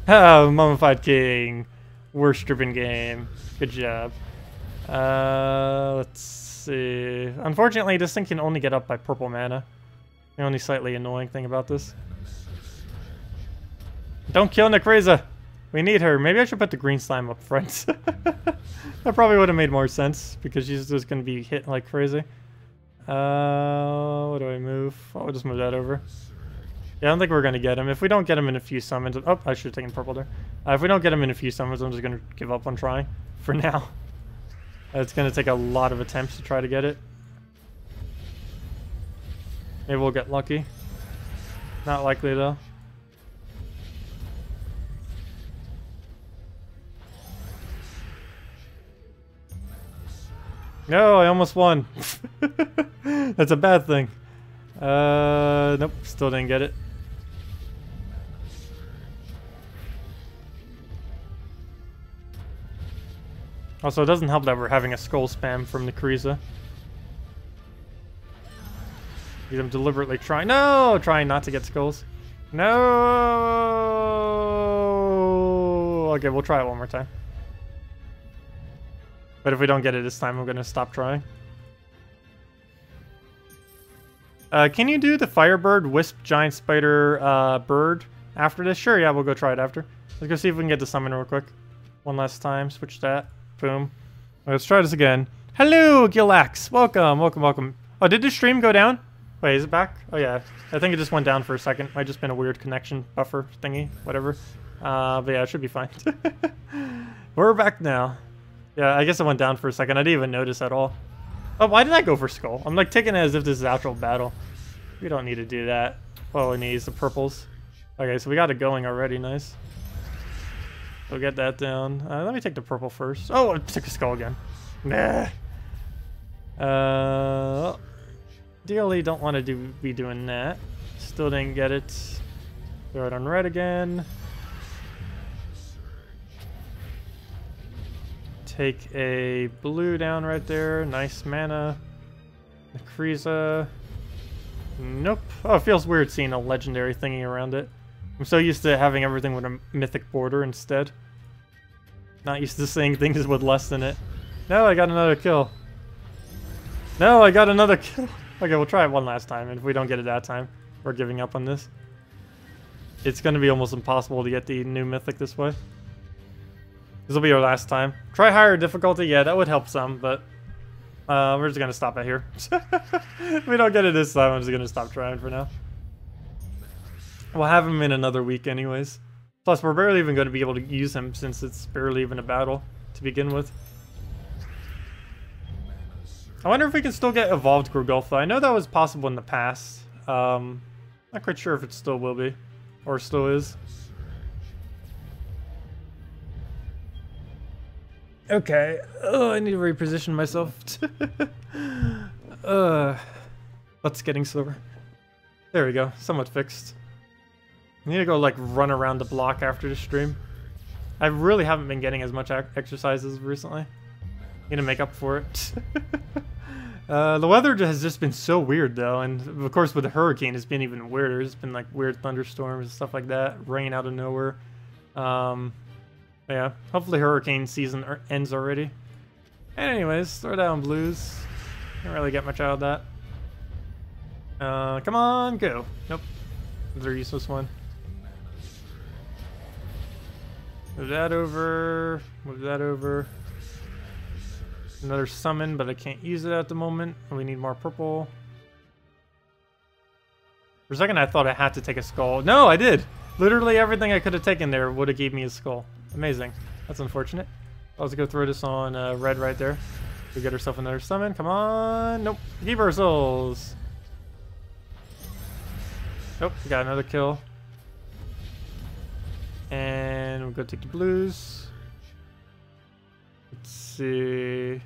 Oh, Mummified King. Worst stripping game. Good job. Let's see. Unfortunately, this thing can only get up by purple mana. The only slightly annoying thing about this. Don't kill Nekriza. We need her. Maybe I should put the green slime up front. That probably would have made more sense because she's just going to be hit like crazy. What do I move? Oh, I'll just move that over. Yeah, I don't think we're going to get him. If we don't get him in a few summons... Oh, I should have taken purple there. If we don't get him in a few summons, I'm just going to give up on trying for now. It's going to take a lot of attempts to try to get it. Maybe we'll get lucky. Not likely, though. No, I almost won. That's a bad thing. Nope, still didn't get it. Also, it doesn't help that we're having a skull spam from the Kriza. I'm deliberately trying. No! Trying not to get skulls. No! Okay, we'll try it one more time. But if we don't get it this time, I'm going to stop trying. Can you do the Firebird, Wisp, Giant Spider, Bird after this? Sure, yeah, we'll go try it after. Let's go see if we can get the summon real quick. One last time. Switch that. Boom. Let's try this again. Hello, Gilax. Welcome, welcome, welcome. Oh, did the stream go down? Wait, is it back? Oh, yeah. I think it just went down for a second. Might just been a weird connection buffer thingy. Whatever. But yeah, it should be fine. We're back now. Yeah, I guess it went down for a second. I didn't even notice at all. Oh, why did I go for Skull? I'm like taking it as if this is actual battle. We don't need to do that. All we need is the purples. Okay, so we got it going already. Nice. We'll get that down. Let me take the purple first. Oh, I took a Skull again. Nah. Ideally, don't want to be doing that. Still didn't get it. Throw it on red again. Take a blue down right there. Nice mana. Nekriza. Nope. Oh, it feels weird seeing a legendary thingy around it. I'm so used to having everything with a mythic border instead. Not used to seeing things with less than it. No, I got another kill. No, I got another kill. Okay, we'll try it one last time, and if we don't get it that time, we're giving up on this. It's going to be almost impossible to get the new mythic this way. This will be our last time. Try higher difficulty, yeah, that would help some, but we're just going to stop it here. If we don't get it this time, I'm just going to stop trying for now. We'll have him in another week anyways. Plus, we're barely even going to be able to use him since it's barely even a battle to begin with. I wonder if we can still get evolved Grogolfa. I know that was possible in the past. Not quite sure if it still will be. Or still is. Okay. I need to reposition myself. Let's getting slower. There we go. Somewhat fixed. I need to go like run around the block after the stream. I really haven't been getting as much exercises recently. Need to make up for it. The weather has just been so weird though, and of course with the hurricane it's been even weirder. It's been like weird thunderstorms and stuff like that, rain out of nowhere. Yeah, hopefully hurricane season ends already. And anyways, throw down blues. Can't really get much out of that. Come on, go. Nope. Another useless one. Move that over. Move that over. Another summon, but I can't use it at the moment. We need more purple. For a second, I thought I had to take a skull. No, I did. Literally everything I could have taken there would have gave me a skull. Amazing. That's unfortunate. Let's go throw this on red right there. We get ourselves another summon. Come on. Nope. Keep our souls. Nope. We got another kill. And we'll go take the blues. Let's see.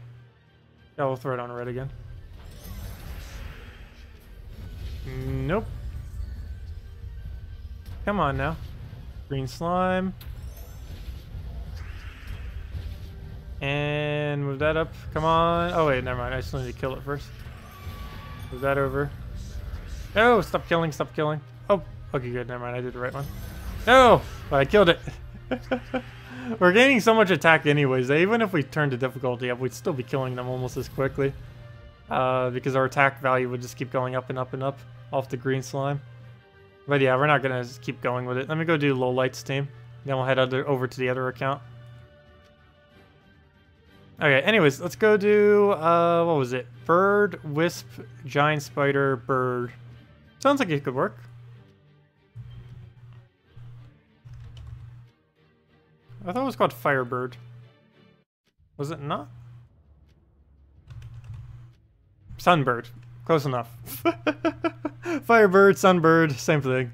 Yeah, we'll throw it on red again. Nope. Come on now. Green slime. And move that up. Come on. Oh wait, never mind. I still need to kill it first. Move that over. No, stop killing, stop killing. Oh, okay, good. Never mind. I did the right one. No, but I killed it. We're gaining so much attack anyways. Even if we turned the difficulty up, we'd still be killing them almost as quickly. Because our attack value would just keep going up and up and up off the green slime. But yeah, we're not going to keep going with it. Let me go do low lights team. Then we'll head over to the other account. Okay, anyways, let's go do, what was it? Bird, wisp, giant spider, bird. Sounds like it could work. I thought it was called Firebird. Was it not? Sunbird. Close enough. Firebird, Sunbird, same thing.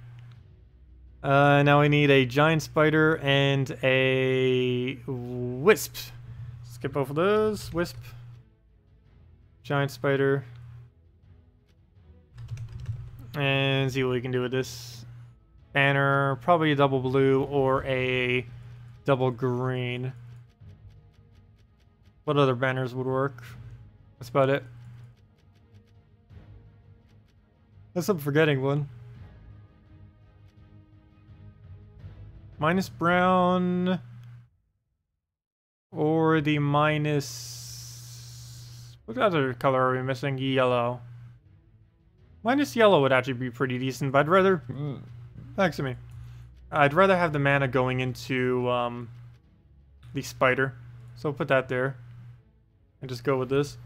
Now we need a giant spider and a wisp. Skip both of those. Wisp. Giant spider. And see what we can do with this. Banner. Probably a double blue or a double green. What other banners would work? That's about it. Unless I'm forgetting one. Minus brown. Or the minus... What other color are we missing? Yellow. Minus yellow would actually be pretty decent, but I'd rather... Thanks to me. I'd rather have the mana going into the spider. So I'll put that there. And just go with this.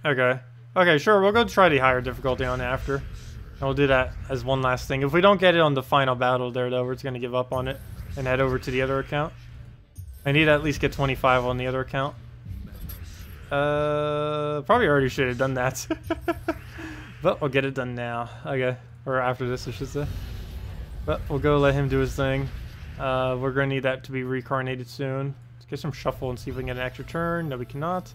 Okay. Okay, sure, we'll go try the higher difficulty on after. And we'll do that as one last thing. If we don't get it on the final battle there, though, we're just going to give up on it and head over to the other account. I need to at least get 25 on the other account. Probably already should have done that. But we'll get it done now. Okay. Or after this, I should say. But we'll go let him do his thing. We're going to need that to be reincarnated soon. Let's get some shuffle and see if we can get an extra turn. No, we cannot.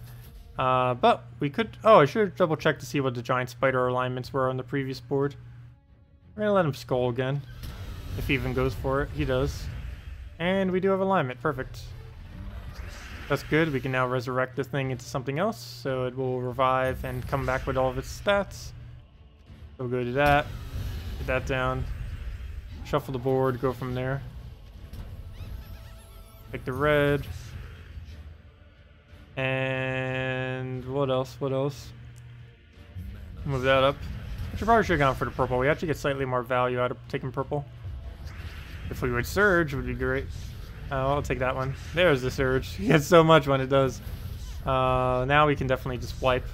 But we could... Oh, I should double check to see what the giant spider alignments were on the previous board. We're going to let him skull again. If he even goes for it. He does. And we do have alignment. Perfect. That's good. We can now resurrect this thing into something else. So it will revive and come back with all of its stats. So we'll go to that. Get that down. Shuffle the board. Go from there. Pick the red. And what else? What else? Move that up. I probably should have gone for the purple. We actually get slightly more value out of taking purple. If we would surge, it would be great. I'll take that one. There's the surge. You get so much when it does. Now we can definitely just wipe.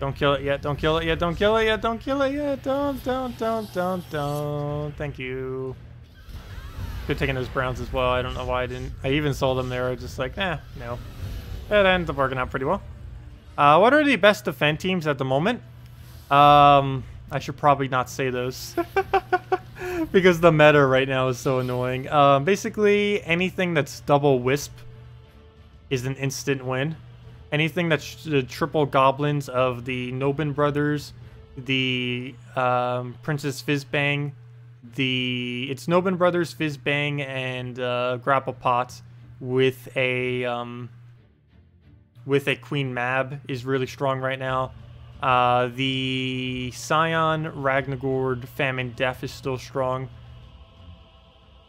Don't kill it yet. Don't kill it yet. Don't kill it yet. Don't kill it yet. Don't. Thank you. Could have taken those browns as well. I don't know why I didn't. I even saw them there. I was just like, no. That ended up working out pretty well. What are the best defend teams at the moment? I should probably not say those. Because the meta right now is so annoying. Basically, anything that's double wisp is an instant win. Anything that's the triple goblins of the Nobin brothers, the Princess Fizzbang, it's Nobin brothers, Fizzbang, and Grapple Pot with a Queen Mab is really strong right now. The Scion, Ragnagord, Famine, Death is still strong.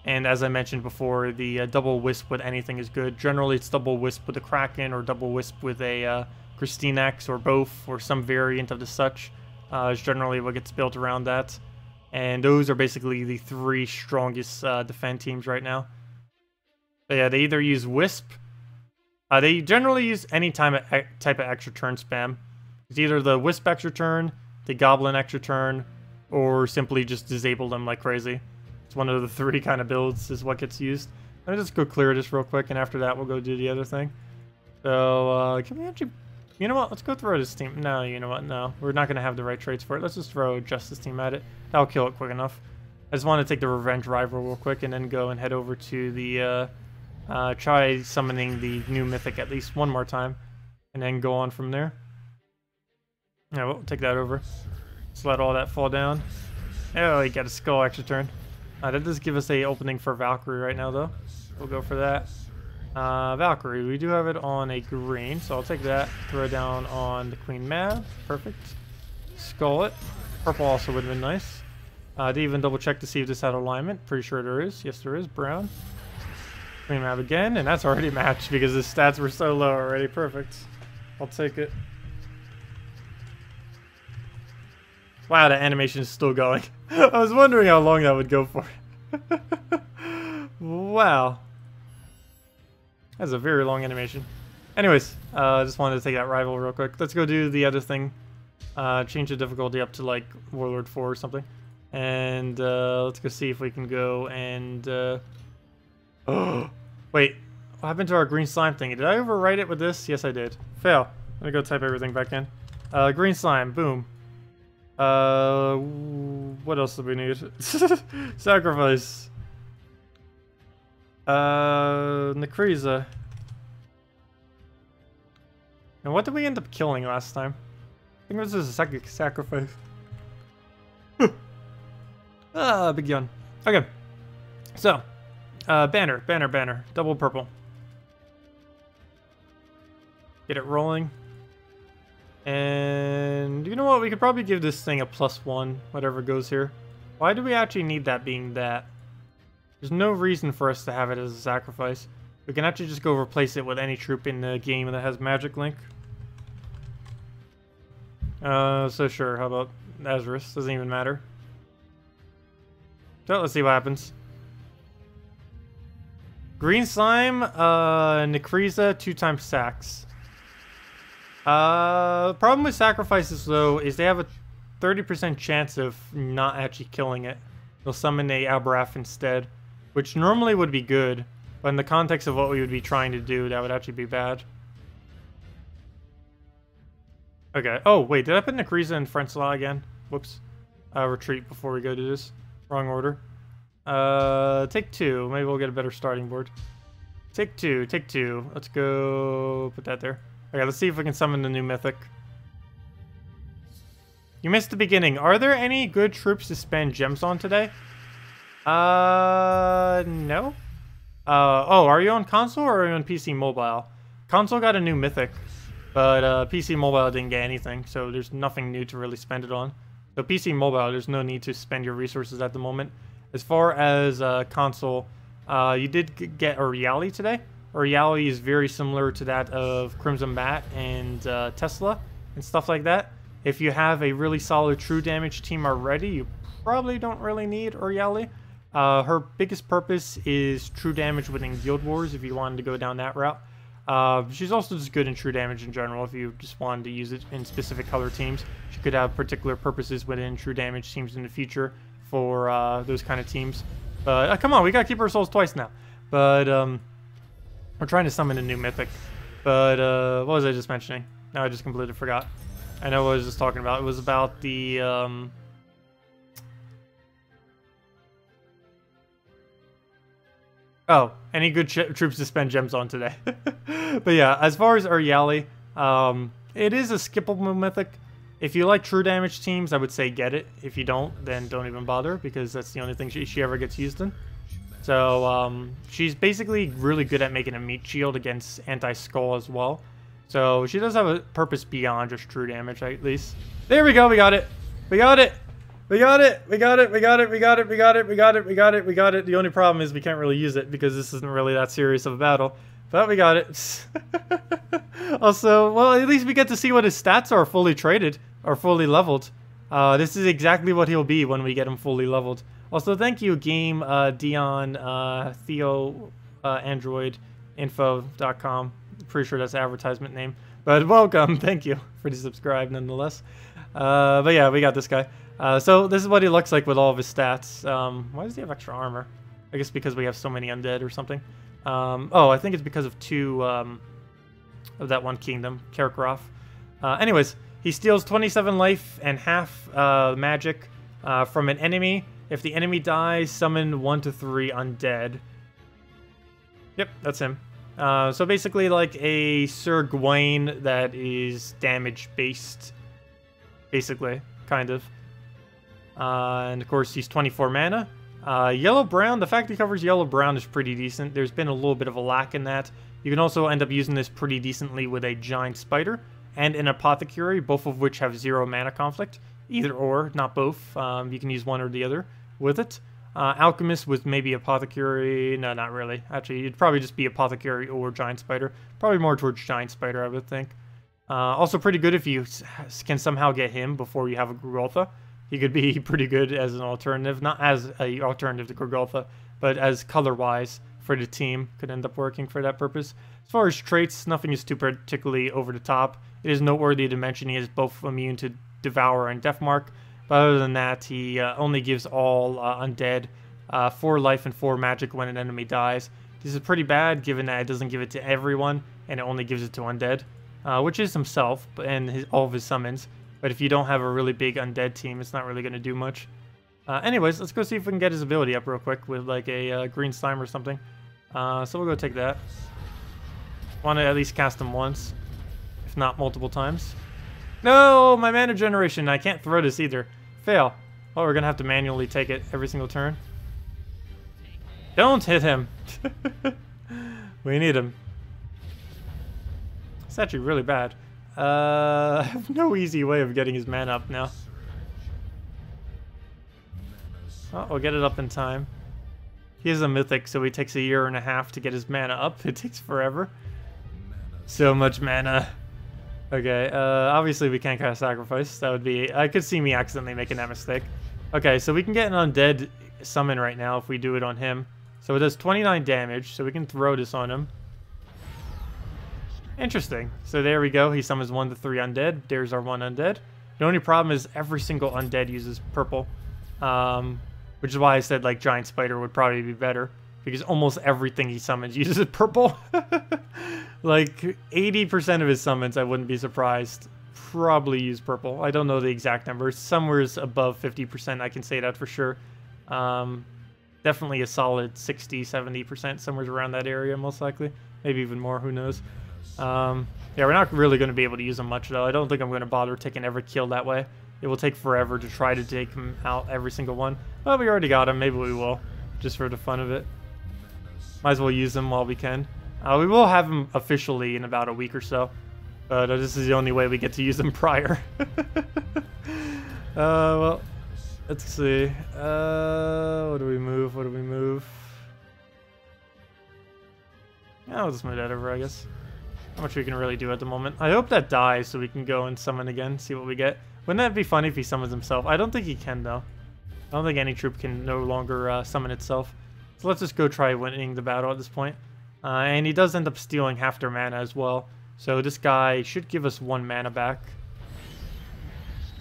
And as I mentioned before, the double wisp with anything is good. Generally, it's double wisp with a Kraken or double wisp with a KrissTigger or both or some variant of the such. Is generally what gets built around that. And those are basically the three strongest defend teams right now. But yeah, they either use wisp. They generally use any type of extra turn spam. It's either the wisp extra turn, the goblin extra turn, or simply just disable them like crazy. It's one of the three kind of builds is what gets used. Let me just go clear this real quick, and after that we'll go do the other thing. So, can we actually... You know what? Let's go throw this team. No, you know what? No. We're not going to have the right traits for it. Let's just throw Justice Team at it. That'll kill it quick enough. I just want to take the Revenge Rival real quick, and then go and head over to the... try summoning the new Mythic at least one more time, and then go on from there. Yeah, we'll take that over. Just let all that fall down. Oh, he got a skull extra turn. That does give us a opening for Valkyrie right now, though. We'll go for that. Valkyrie, we do have it on a green, so I'll take that. Throw it down on the Queen Mab. Perfect. Skull it. Purple also would have been nice. I did even double check to see if this had alignment. Pretty sure there is. Yes, there is. Brown. Queen Mab again, and that's already matched because the stats were so low already. Perfect. I'll take it. Wow, the animation is still going. I was wondering how long that would go for. Wow. That's a very long animation. Anyways, I just wanted to take that rival real quick. Let's go do the other thing. Change the difficulty up to like Warlord 4 or something. And let's go see if we can go and... Oh, wait. What happened to our green slime thing? Did I overwrite it with this? Yes, I did. Fail. Let me go type everything back in. Green slime. Boom. What else do we need? Sacrifice. Necreza. And what did we end up killing last time? I think this is a sacrifice. Big yawn. Okay. So, banner. Double purple. Get it rolling. And you know what? We could probably give this thing a +1, whatever goes here. Why do we actually need that being that? There's no reason for us to have it as a sacrifice. We can actually just go replace it with any troop in the game that has magic link. So sure, how about Azarus? Doesn't even matter. So let's see what happens. Green slime, Necreza, 2x sacks. Problem with sacrifices though is they have a 30% chance of not actually killing it. They'll summon a Albaraf instead, which normally would be good, but in the context of what we would be trying to do, that would actually be bad. Okay. Oh wait, did I put Necreza in front slot again? Whoops. Retreat before we go to this. Wrong order. Take 2. Maybe we'll get a better starting board. Take 2. Let's go put that there. Okay, let's see if we can summon the new Mythic. You missed the beginning. Are there any good troops to spend gems on today? No. Oh, are you on console or are you on PC mobile? Console got a new Mythic, but PC mobile didn't get anything, so there's nothing new to really spend it on. So PC mobile, there's no need to spend your resources at the moment. As far as console, you did get Euryali today. Euryali is very similar to that of Crimson Bat and Tesla and stuff like that. If you have a really solid true damage team already, you probably don't really need Euryali. Her biggest purpose is true damage within Guild Wars if you wanted to go down that route. She's also just good in true damage in general if you just wanted to use it in specific color teams. She could have particular purposes within true damage teams in the future for those kind of teams. But come on, we gotta keep our souls twice now. But we're trying to summon a new Mythic. But what was I just mentioning? No, I just completely forgot. I know what I was just talking about. It was about the oh, any good troops to spend gems on today. But yeah, as far as Euryali, it is a skippable Mythic. If you like true damage teams, I would say get it. If you don't, then don't even bother, because that's the only thing she ever gets used in. So she's basically really good at making a meat shield against anti-skull as well. So she does have a purpose beyond just true damage, at least. There we go, we got it. We got it. We got it. We got it. We got it. We got it. We got it. We got it. We got it. We got it. The only problem is we can't really use it because this isn't really that serious of a battle. But we got it. Also, well, at least we get to see what his stats are fully traded or fully leveled. This is exactly what he'll be when we get him fully leveled. Also, thank you, Game Dion Theo Android Info.com. Pretty sure that's the advertisement name. But welcome. Thank you for the subscribe nonetheless. But yeah, we got this guy. So this is what he looks like with all of his stats. Why does he have extra armor? I guess because we have so many undead or something. Oh, I think it's because of 2 of that one kingdom, Karkaroff. Anyways, he steals 27 life and half magic from an enemy. If the enemy dies, summon 1 to 3 undead. Yep, that's him. So basically like a Sir Gawain that is damage based. basically, kind of. And of course, he's 24 mana. Yellow-brown, the fact he covers yellow-brown is pretty decent. There's been a little bit of a lack in that. You can also end up using this pretty decently with a giant spider and an apothecary, both of which have 0 mana conflict. Either or, not both. You can use one or the other with it. Alchemist with maybe apothecary. No, not really. Actually, it'd probably just be apothecary or giant spider. Probably more towards giant spider, I would think. Also pretty good if you can somehow get him before you have a Grugoltha. He could be pretty good as an alternative. Not as an alternative to Grugoltha, but as color-wise for the team. Could end up working for that purpose. As far as traits, nothing is too particularly over the top. It is noteworthy to mention he is both immune to Devour and Deathmark. But other than that, he only gives all undead 4 life and 4 magic when an enemy dies. This is pretty bad, given that it doesn't give it to everyone, and it only gives it to undead, which is himself and all of his summons. But if you don't have a really big undead team, it's not really going to do much. Anyways, let's go see if we can get his ability up real quick with like a green slime or something. So we'll go take that. Want to at least cast him once, if not multiple times. No, my mana generation. I can't throw this either. Fail. Oh, we're going to have to manually take it every single turn. Don't hit him. We need him. It's actually really bad. I have no easy way of getting his mana up now. Oh, we'll get it up in time. He is a mythic, so he takes a year and a half to get his mana up. It takes forever. So much mana. Okay, obviously we can't cast Sacrifice. That would be... I could see me accidentally making that mistake. Okay, so we can get an undead summon right now if we do it on him. So it does 29 damage, so we can throw this on him. Interesting. So there we go. He summons 1 to 3 undead. There's our 1 undead. The only problem is every single undead uses purple. Which is why I said like Giant Spider would probably be better. Because almost everything he summons uses purple. Like 80% of his summons, I wouldn't be surprised, probably use purple. I don't know the exact numbers. Somewhere above 50%, I can say that for sure. Definitely a solid 60, 70%, somewhere around that area, most likely. Maybe even more, who knows. Yeah, we're not really going to be able to use him much, though. I don't think I'm going to bother taking every kill that way. It will take forever to try to take him out every single one. Well, we already got him. Maybe we will, just for the fun of it. Might as well use him while we can. We will have him officially in about a week or so. But this is the only way we get to use him prior. Well, let's see. What do we move? What do we move? Yeah, I'll just move that over, I guess. Not much we can really do at the moment. I hope that dies so we can go and summon again, see what we get. Wouldn't that be funny if he summons himself? I don't think he can, though. I don't think any troop can no longer summon itself. So let's just go try winning the battle at this point. And he does end up stealing half their mana as well. So this guy should give us 1 mana back.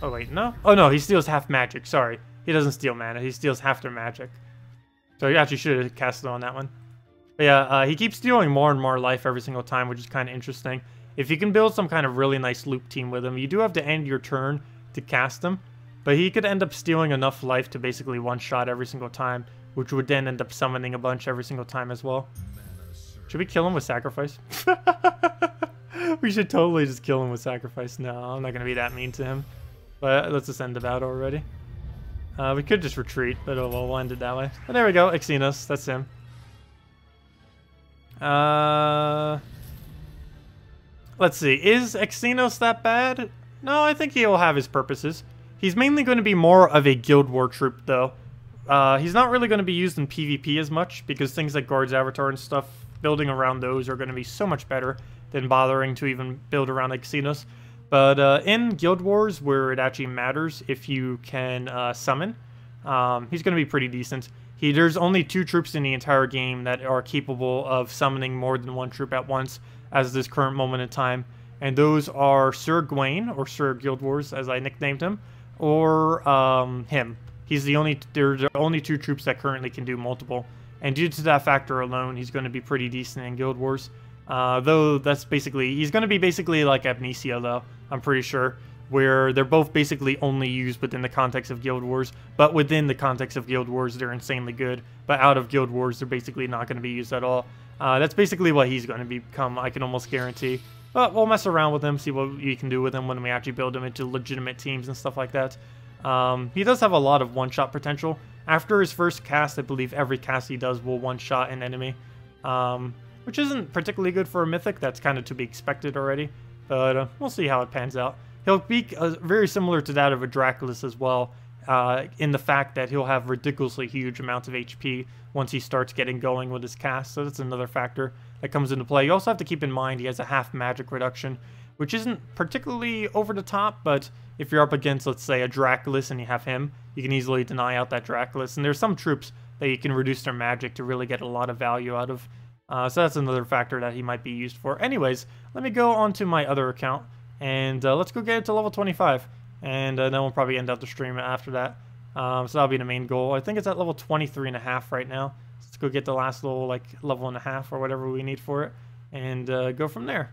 Oh, wait, no? Oh, no, he steals half magic. Sorry. He doesn't steal mana. He steals half their magic. So he actually should have casted on that one. But yeah, he keeps stealing more and more life every single time, which is kind of interesting. If you can build some kind of really nice loop team with him, you do have to end your turn to cast him. But he could end up stealing enough life to basically one-shot every single time, which would then end up summoning a bunch every single time as well. Should we kill him with Sacrifice? We should totally just kill him with Sacrifice. No, I'm not going to be that mean to him. But let's just end the battle already. We could just retreat, but oh, well, we'll end it that way. But there we go, Xenos, that's him. Let's see, is Xenos that bad? No, I think he'll have his purposes. He's mainly going to be more of a Guild War troop, though. He's not really going to be used in PvP as much, because things like Guard's Avatar and stuff, building around those are going to be so much better than bothering to even build around Xenos. But in Guild Wars, where it actually matters if you can summon, he's going to be pretty decent. There's only 2 troops in the entire game that are capable of summoning more than 1 troop at once as this current moment in time. And those are Sir Gawain, or Sir Guild Wars, as I nicknamed him, or him. They're the only 2 troops that currently can do multiple. And due to that factor alone, he's going to be pretty decent in Guild Wars. Though that's basically, he's going to be basically like Amnesia, though, I'm pretty sure, where they're both basically only used within the context of Guild Wars, but within the context of Guild Wars, they're insanely good, but out of Guild Wars, they're basically not going to be used at all. That's basically what he's going to become, I can almost guarantee. But we'll mess around with him, see what you can do with him when we actually build him into legitimate teams and stuff like that. He does have a lot of one-shot potential. After his first cast, I believe every cast he does will one-shot an enemy. Which isn't particularly good for a Mythic. That's kind of to be expected already. But we'll see how it pans out. He'll be very similar to that of a Draculus as well, in the fact that he'll have ridiculously huge amounts of HP once he starts getting going with his cast. So that's another factor that comes into play. You also have to keep in mind he has a half magic reduction, which isn't particularly over the top, but if you're up against, let's say, a Draculus and you have him, you can easily deny out that Draculus. And there's some troops that you can reduce their magic to really get a lot of value out of. So that's another factor that he might be used for. Anyways, let me go on to my other account, and let's go get it to level 25. And then we'll probably end up the stream after that. So that'll be the main goal. I think it's at level 23.5 right now. So let's go get the last little, like, level and a half or whatever we need for it, and go from there.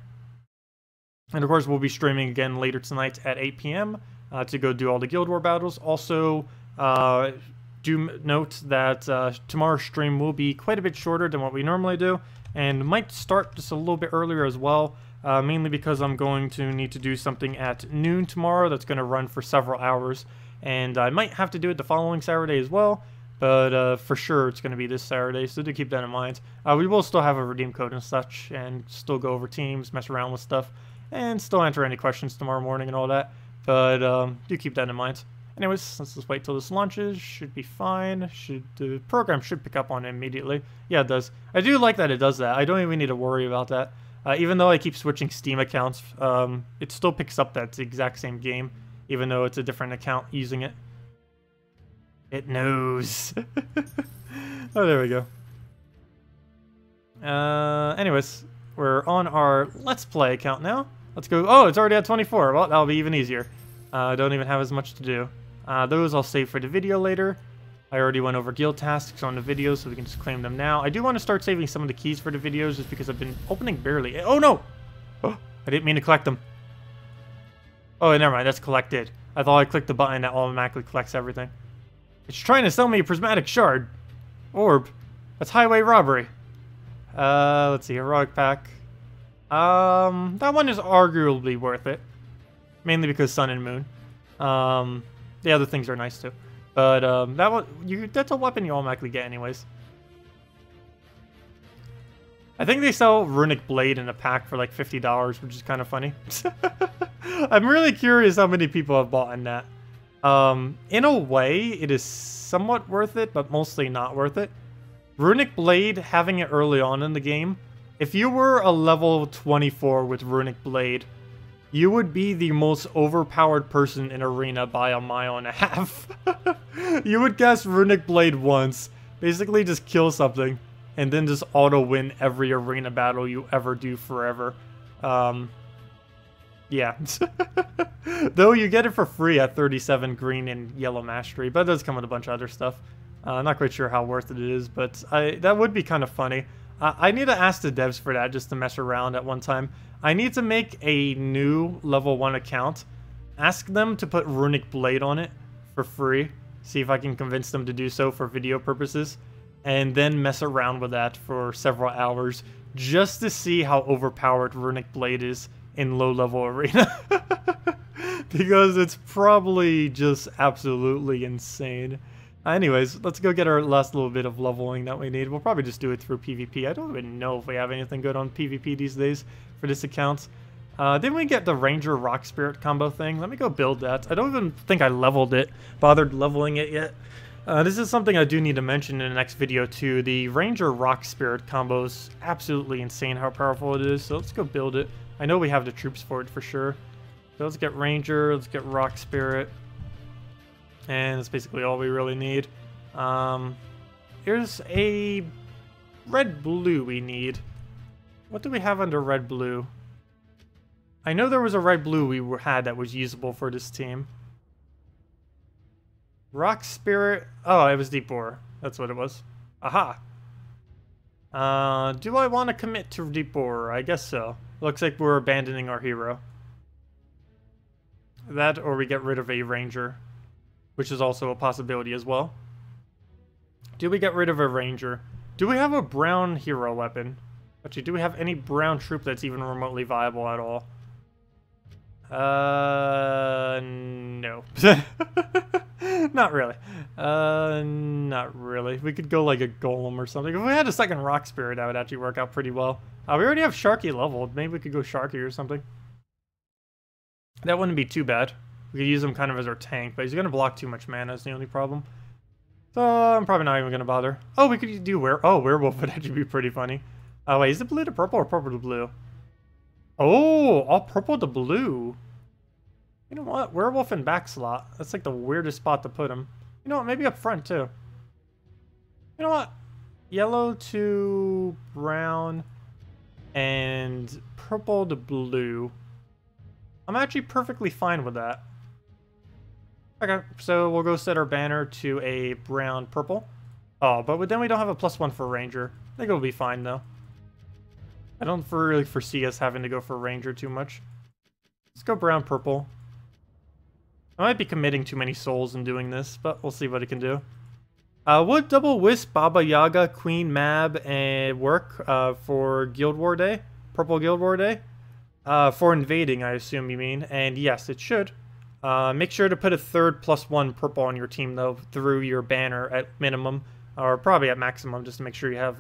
And of course, we'll be streaming again later tonight at 8 p.m. To go do all the Guild War battles. Also, do note that tomorrow's stream will be quite a bit shorter than what we normally do, and might start just a little bit earlier as well, mainly because I'm going to need to do something at noon tomorrow that's going to run for several hours, and I might have to do it the following Saturday as well, but for sure it's going to be this Saturday, so do keep that in mind. We will still have a redeem code and such, and still go over teams, mess around with stuff, and still answer any questions tomorrow morning and all that, but do keep that in mind. Anyways, let's just wait till this launches. Should be fine. The program should pick up on it immediately. Yeah, it does. I do like that it does that. I don't even need to worry about that. Even though I keep switching Steam accounts, it still picks up that exact same game, even though it's a different account using it. It knows. Oh, there we go. Anyways, we're on our Let's Play account now. Let's go. Oh, it's already at 24. Well, that'll be even easier. I don't even have as much to do. Those I'll save for the video later. I already went over guild tasks on the video, so we can just claim them now. I do want to start saving some of the keys for the videos, just because I've been opening barely. Oh, no! Oh, I didn't mean to collect them. Oh, never mind. That's collected. I thought I clicked the button that automatically collects everything. It's trying to sell me a prismatic shard. Orb. That's highway robbery. Let's see. Heroic pack. That one is arguably worth it. Mainly because Sun and Moon. The other things are nice too. But that one, that's a weapon you automatically get anyways. I think they sell Runic Blade in a pack for like $50, which is kind of funny. I'm really curious how many people have bought in that. In a way, it is somewhat worth it, but mostly not worth it. Runic Blade, having it early on in the game, if you were a level 24 with Runic Blade, you would be the most overpowered person in Arena by a mile and a half. You would cast Runic Blade once, basically just kill something, and then just auto-win every Arena battle you ever do forever. Yeah. Though you get it for free at 37 green and yellow mastery, but it does come with a bunch of other stuff. Not quite sure how worth it is, but that would be kind of funny. I need to ask the devs for that just to mess around at one time. I need to make a new level 1 account, ask them to put Runic Blade on it for free, see if I can convince them to do so for video purposes, and then mess around with that for several hours just to see how overpowered Runic Blade is in low-level Arena. Because it's probably just absolutely insane. Anyways, let's go get our last little bit of leveling that we need. We'll probably just do it through PvP. I don't even know if we have anything good on PvP these days for this account. Didn't we get the Ranger Rock Spirit combo thing? Let me go build that. I don't even think I leveled it, bothered leveling it yet. This is something I do need to mention in the next video too. The Ranger Rock Spirit combo is absolutely insane how powerful it is, so let's go build it. I know we have the troops for it for sure. So let's get Ranger, let's get Rock Spirit. And that's basically all we really need. Here's a red-blue we need. What do we have under red-blue? I know there was a red-blue we had that was usable for this team. Rock Spirit. Oh, it was Deep Boar. That's what it was. Aha. Do I want to commit to Deep Boar? I guess so. Looks like we're abandoning our hero. That, or we get rid of a Ranger, which is also a possibility as well. Do we get rid of a Ranger? Do we have a brown hero weapon? Actually, do we have any brown troop that's even remotely viable at all? No. Not really. Not really. We could go like a golem or something. If we had a second rock spirit, that would actually work out pretty well. We already have Sharky leveled. Maybe we could go Sharky or something. That wouldn't be too bad. We could use him kind of as our tank, but he's going to block too much mana is the only problem. So I'm probably not even going to bother. Oh, we could do Werewolf would actually be pretty funny. Oh, wait, is it blue to purple or purple to blue? Oh, all purple to blue. You know what? Werewolf and back slot. That's like the weirdest spot to put him. You know what? Maybe up front too. You know what? Yellow to brown and purple to blue. I'm actually perfectly fine with that. Okay, so we'll go set our banner to a brown purple. Oh, but then we don't have a +1 for Ranger. I think it'll be fine though. I don't really foresee us having to go for Ranger too much. Let's go brown purple. I might be committing too many souls in doing this, but we'll see what it can do. Would double wisp, Baba Yaga, Queen Mab, and work for Guild War Day? Purple Guild War Day? For invading, I assume you mean. And yes, it should. Make sure to put a third +1 purple on your team, though, through your banner at minimum. Or probably at maximum, just to make sure you have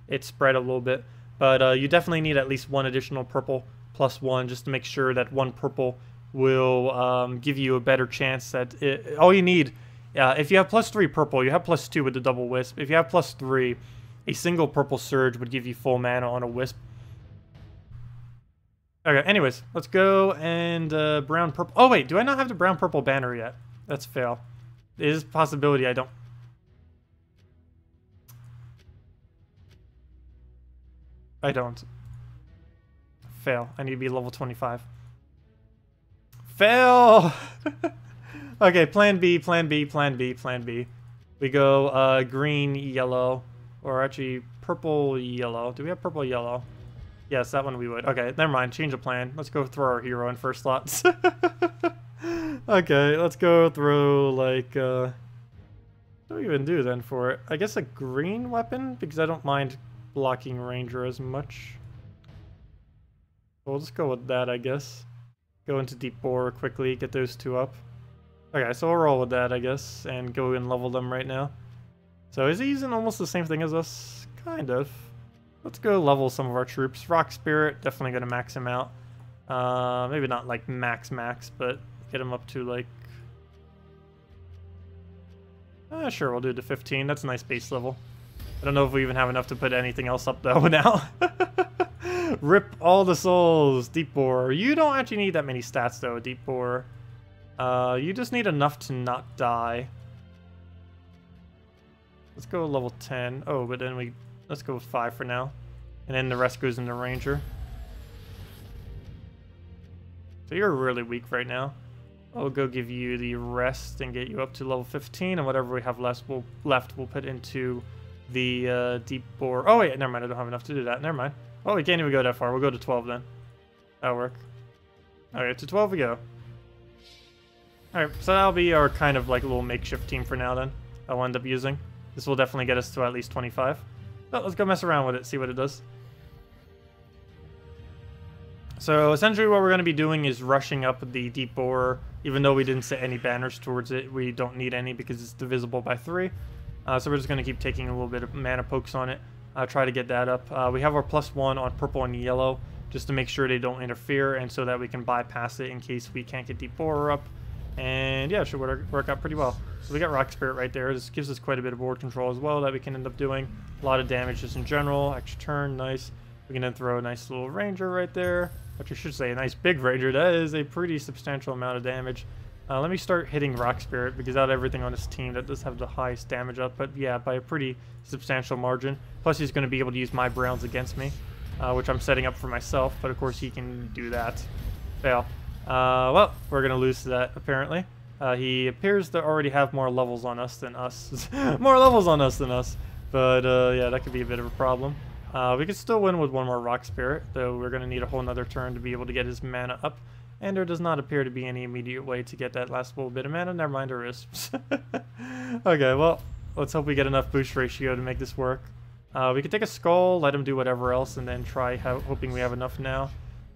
it spread a little bit. But you definitely need at least one additional purple +1, just to make sure that one purple will give you a better chance that all you need, if you have +3 purple, you have +2 with the double wisp. If you have +3, a single purple surge would give you full mana on a wisp. Okay, anyways, let's go and brown purple. Oh wait, do I not have the brown purple banner yet? That's fail. It is a possibility I don't. I don't. Fail. I need to be level 25. Fail! Okay, plan B, plan B, plan B, plan B. We go green, yellow, or actually purple, yellow. Do we have purple, yellow? Yes, that one we would. Okay, never mind. Change of plan. Let's go throw our hero in first slots. Okay, let's go throw, like, what do we even do then for it? I guess a green weapon, because I don't mind blocking Ranger as much. We'll just go with that, I guess. Go into Deep Bore quickly, get those two up. Okay, so we'll roll with that, I guess, and go and level them right now. So is he using almost the same thing as us? Kind of. Let's go level some of our troops. Rock Spirit, definitely going to max him out. Maybe not like max, but get him up to like... sure, we'll do the 15. That's a nice base level. I don't know if we even have enough to put anything else up though now. Rip all the souls, Deep Bore. You don't actually need that many stats though, Deep Bore. You just need enough to not die. Let's go level 10. Oh, but then let's go with 5 for now. And then the rest goes into Ranger. So you're really weak right now. I'll go give you the rest and get you up to level 15, and whatever we have left, we'll put into the Deep Bore. Oh wait, never mind, I don't have enough to do that. Never mind. Oh, we can't even go that far. We'll go to 12 then. That'll work. Alright, to 12 we go. Alright, so that'll be our kind of like little makeshift team for now then. I'll end up using. This will definitely get us to at least 25. But let's go mess around with it, see what it does. So essentially what we're going to be doing is rushing up the Deep Bore. Even though we didn't set any banners towards it, we don't need any because it's divisible by 3. So we're just going to keep taking a little bit of mana pokes on it. Try to get that up. We have our +1 on purple and yellow just to make sure they don't interfere and so that we can bypass it in case we can't get Deep Bore up. And yeah, it should work out pretty well. So we got Rock Spirit right there. This gives us quite a bit of board control as well that we can end up doing. A lot of damage just in general. Extra turn, nice. We can then throw a nice little Ranger right there. Which I should say a nice big Ranger. That is a pretty substantial amount of damage. Let me start hitting Rock Spirit because out of everything on this team that does have the highest damage up. But yeah, by a pretty substantial margin. Plus he's going to be able to use my Browns against me. Which I'm setting up for myself. But of course he can do that. Fail. Well, we're going to lose to that apparently. He appears to already have more levels on us than us. More levels on us than us. But yeah, that could be a bit of a problem. We could still win with one more Rock Spirit, though we're going to need a whole nother turn to be able to get his mana up. And there does not appear to be any immediate way to get that last little bit of mana. Never mind, there is. Okay, well, let's hope we get enough boost ratio to make this work. We could take a skull, let him do whatever else, and then try hoping we have enough now.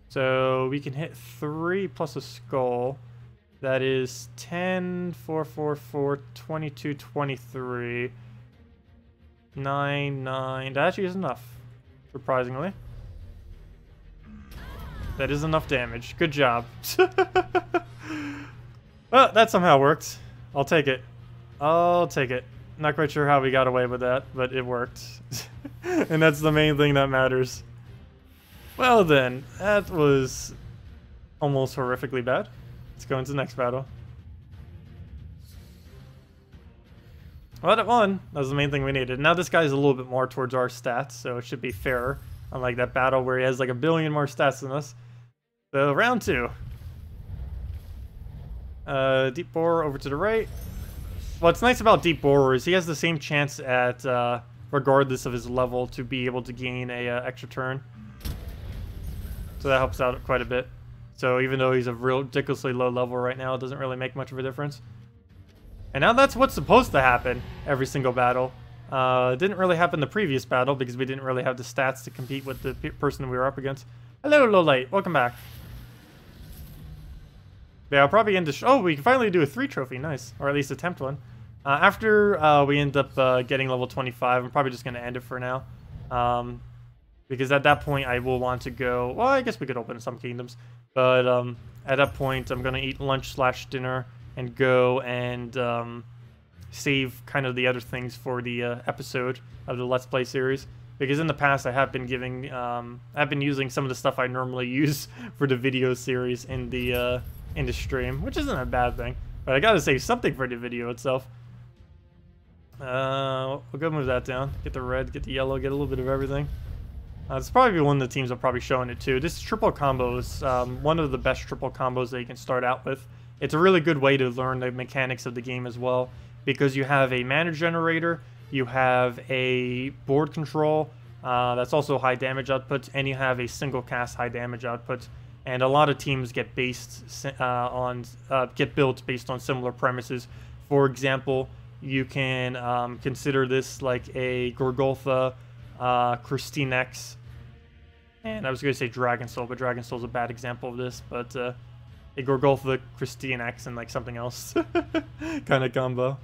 So we can hit 3 plus a skull. That is 10, 4, 4, 4, 22, 23, 9, 9. That actually is enough, surprisingly. That is enough damage. Good job. Well, that somehow worked. I'll take it. I'll take it. Not quite sure how we got away with that, but it worked. And that's the main thing that matters. Well then, that was almost horrifically bad. Let's go into the next battle. Well, that won. That was the main thing we needed. Now this guy's a little bit more towards our stats, so it should be fairer. Unlike that battle where he has like 1 billion more stats than us. So, round 2. Deep Borer over to the right. What's nice about Deep Borer is he has the same chance at, regardless of his level, to be able to gain a extra turn. So that helps out quite a bit. So even though he's a ridiculously low level right now, it doesn't really make much of a difference. And now that's what's supposed to happen every single battle. It didn't really happen the previous battle because we didn't really have the stats to compete with the person we were up against. Hello, Lowlight. Welcome back. Yeah, I'll probably end the oh, we can finally do a 3 trophy. Nice. Or at least attempt one. After we end up getting level 25, I'm probably just going to end it for now. Because at that point, I will want to go... Well, I guess we could open some kingdoms. But at that point, I'm going to eat lunch/dinner and go and save kind of the other things for the episode of the Let's Play series. Because in the past, I have been giving... I've been using some of the stuff I normally use for the video series in the stream, which isn't a bad thing. But I gotta save something for the video itself. We'll go move that down. Get the red, get the yellow, get a little bit of everything. It's probably one of the teams I'm probably showing it to. This triple combo is one of the best triple combos that you can start out with. It's a really good way to learn the mechanics of the game as well, because you have a mana generator, you have a board control, that's also high damage output, and you have a single cast high damage output. And a lot of teams get built based on similar premises. For example, you can consider this like a Gorgolfa, KrissTigger, and I was going to say Dragon Soul, but Dragon Soul's a bad example of this. But a Gorgolfa, KrissTigger, and like something else kind of combo.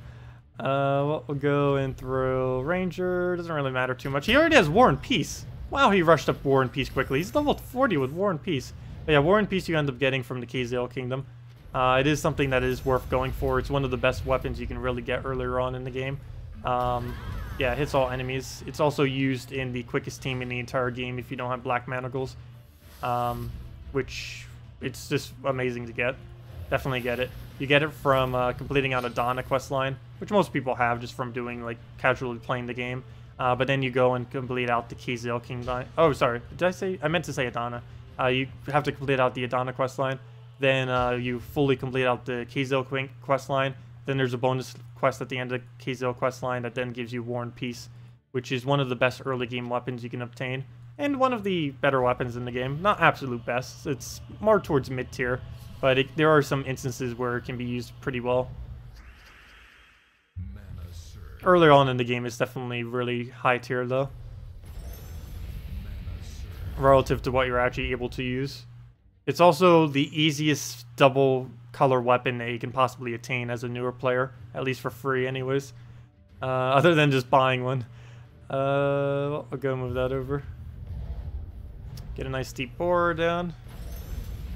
We'll go and throw Ranger. Doesn't really matter too much. He already has War and Peace. Wow, he rushed up War and Peace quickly. He's level 40 with War and Peace. But yeah, War and Peace you end up getting from the Kazale Kingdom. It is something that is worth going for. It's one of the best weapons you can really get earlier on in the game. Yeah, it hits all enemies. It's also used in the quickest team in the entire game if you don't have Black Manacles. Which, it's just amazing to get. Definitely get it. You get it from completing out a Donna questline, which most people have just from doing, like, casually playing the game. But then you go and complete out the Kazale Kingdom. Oh, sorry. Did I say? I meant to say Adana. You have to complete out the Adana questline. Then you fully complete out the Kazale questline. Then there's a bonus quest at the end of the Kazale questline that then gives you War and Peace, which is one of the best early game weapons you can obtain. And one of the better weapons in the game. Not absolute best. It's more towards mid-tier. But there are some instances where it can be used pretty well. Earlier on in the game, it's definitely really high tier, though. Relative to what you're actually able to use. It's also the easiest double color weapon that you can possibly attain as a newer player. At least for free, anyways. Other than just buying one. I'll go move that over. Get a nice deep borer down.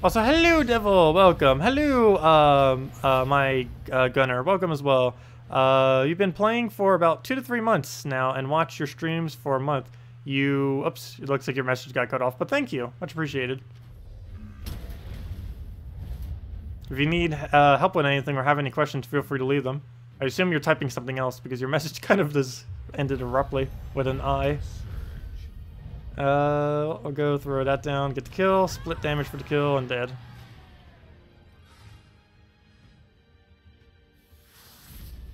Also, hello, Devil! Welcome. Hello, my gunner. Welcome as well. You've been playing for about 2 to 3 months now and watched your streams for a month. Oops, it looks like your message got cut off, but thank you. Much appreciated. If you need help with anything or have any questions, feel free to leave them. I assume you're typing something else because your message kind of just ended abruptly with an I. I'll go throw that down, get the kill, split damage for the kill, and dead.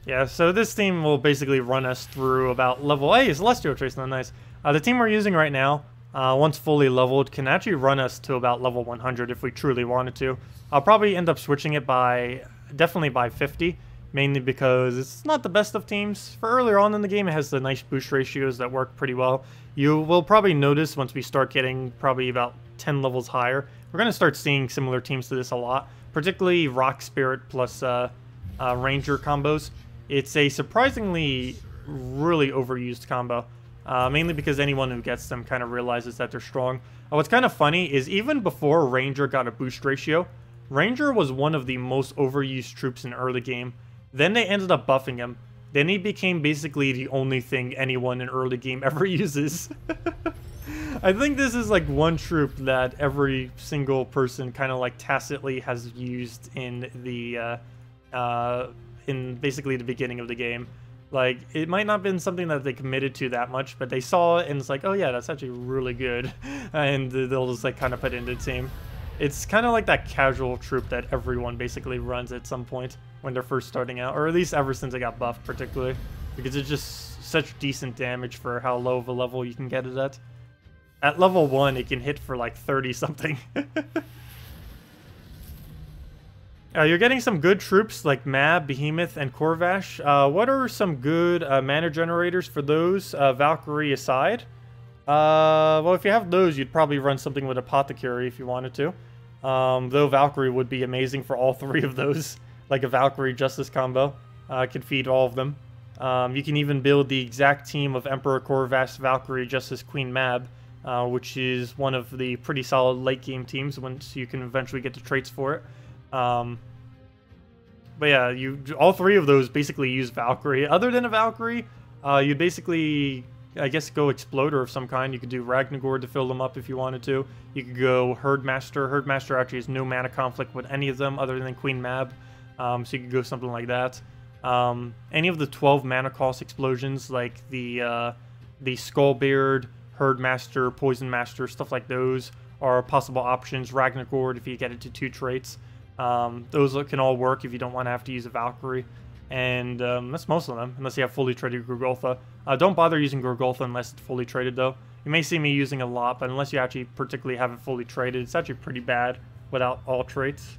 Yeah, so this team will basically run us through about level... Hey, Celestial Trace, not nice. The team we're using right now, once fully leveled, can actually run us to about level 100 if we truly wanted to. I'll probably end up switching it by... definitely by 50, mainly because it's not the best of teams. For earlier on in the game, it has the nice boost ratios that work pretty well. You will probably notice once we start getting probably about 10 levels higher, we're going to start seeing similar teams to this a lot, particularly Rock Spirit plus Ranger combos. It's a surprisingly really overused combo, mainly because anyone who gets them kind of realizes that they're strong. What's kind of funny is even before Ranger got a boost ratio, Ranger was one of the most overused troops in early game. Then they ended up buffing him. Then he became basically the only thing anyone in early game ever uses. I think this is like one troop that every single person kind of like tacitly has used in the in basically the beginning of the game. Like, it might not have been something that they committed to that much, but they saw it and it's like, oh yeah, that's actually really good. And they'll just like kind of put it into the team. It's kind of like that casual troop that everyone basically runs at some point when they're first starting out, or at least ever since it got buffed particularly, because it's just such decent damage for how low of a level you can get it at. At level 1, it can hit for like 30 something. You're getting some good troops like Mab, Behemoth, and Corvash. What are some good mana generators for those, Valkyrie aside? Well, if you have those, you'd probably run something with Apothecary if you wanted to. Though Valkyrie would be amazing for all three of those. Like a Valkyrie Justice combo. Could feed all of them. You can even build the exact team of Emperor Corvash, Valkyrie, Justice, Queen Mab, which is one of the pretty solid late game teams once you can eventually get the traits for it. But yeah, all three of those basically use Valkyrie. Other than a Valkyrie, you'd basically, I guess, go Exploder of some kind. You could do Ragnagord to fill them up if you wanted to. You could go Herdmaster. Herdmaster actually has no mana conflict with any of them other than Queen Mab. So you could go something like that. Any of the 12 mana cost explosions, like the Skullbeard, Herdmaster, Poison Master, stuff like those are possible options. Ragnagord if you get it to 2 traits. Those can all work if you don't want to have to use a Valkyrie. And that's most of them, unless you have fully traded Gorgolfa. Don't bother using Gorgolfa unless it's fully traded, though. You may see me using a lot, but unless you actually particularly have it fully traded, it's actually pretty bad without all traits.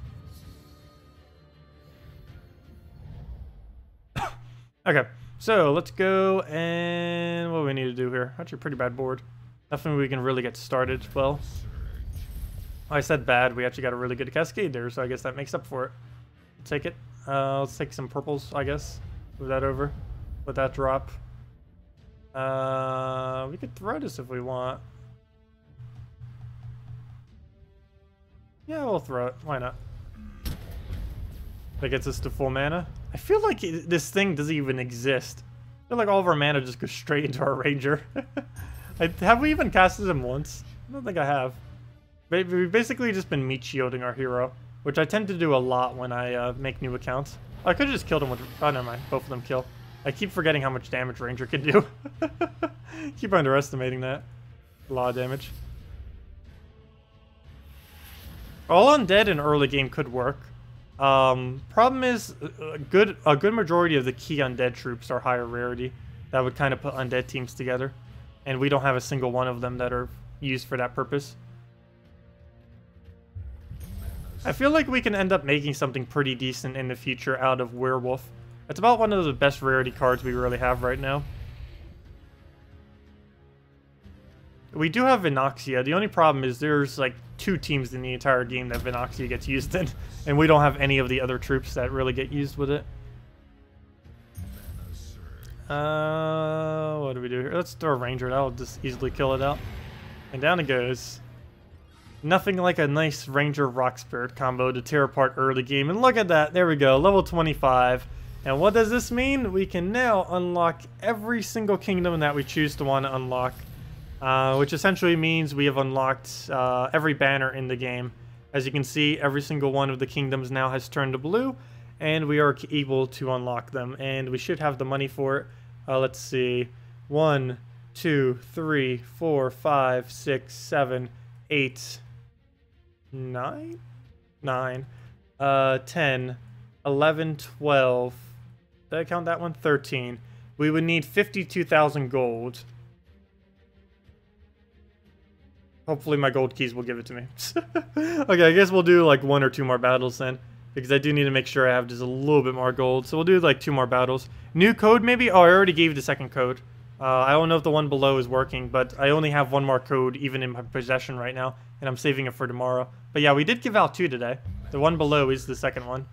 Okay, so let's go and what do we need to do here? Actually, pretty bad board. Nothing we can really get started. Well, I said bad. We actually got a really good Cascade there, so I guess that makes up for it. Take it. Let's take some purples, I guess. Move that over. Let that drop. We could throw this if we want. Yeah, we'll throw it. Why not? That gets us to full mana. I feel like this thing doesn't even exist. I feel like all of our mana just goes straight into our Ranger. Have we even casted him once? I don't think I have. We've basically just been meat shielding our hero, which I tend to do a lot when I make new accounts. I could have just killed him with... Oh, never mind. Both of them kill. I keep forgetting how much damage Ranger can do. Keep underestimating that. A lot of damage. All undead in early game could work. Problem is, a good majority of the key undead troops are higher rarity. That would kind of put undead teams together. And we don't have a single one of them that are used for that purpose. I feel like we can end up making something pretty decent in the future out of Werewolf. It's about one of the best rarity cards we really have right now. We do have Vinoxia. The only problem is there's like 2 teams in the entire game that Vinoxia gets used in, and we don't have any of the other troops that really get used with it. What do we do here? Let's throw a Ranger. That'll just easily kill it out. And down it goes. Nothing like a nice Ranger Rock Spirit combo to tear apart early game. And look at that. There we go. Level 25. And what does this mean? We can now unlock every single kingdom that we choose to want to unlock. Which essentially means we have unlocked every banner in the game. As you can see, every single one of the kingdoms now has turned to blue. And we are able to unlock them. And we should have the money for it. Let's see. 1, 2, 3, 4, 5, 6, 7, 8... 9, 10, 11, 12. Did I count that one? 13. We would need 52,000 gold. Hopefully my gold keys will give it to me. Okay, I guess we'll do like 1 or 2 more battles then. because I do need to make sure I have just a little bit more gold. So we'll do like 2 more battles. New code maybe? Oh, I already gave the second code. I don't know if the one below is working, but I only have 1 more code even in my possession right now, and I'm saving it for tomorrow. But yeah, we did give out 2 today. The one below is the second one.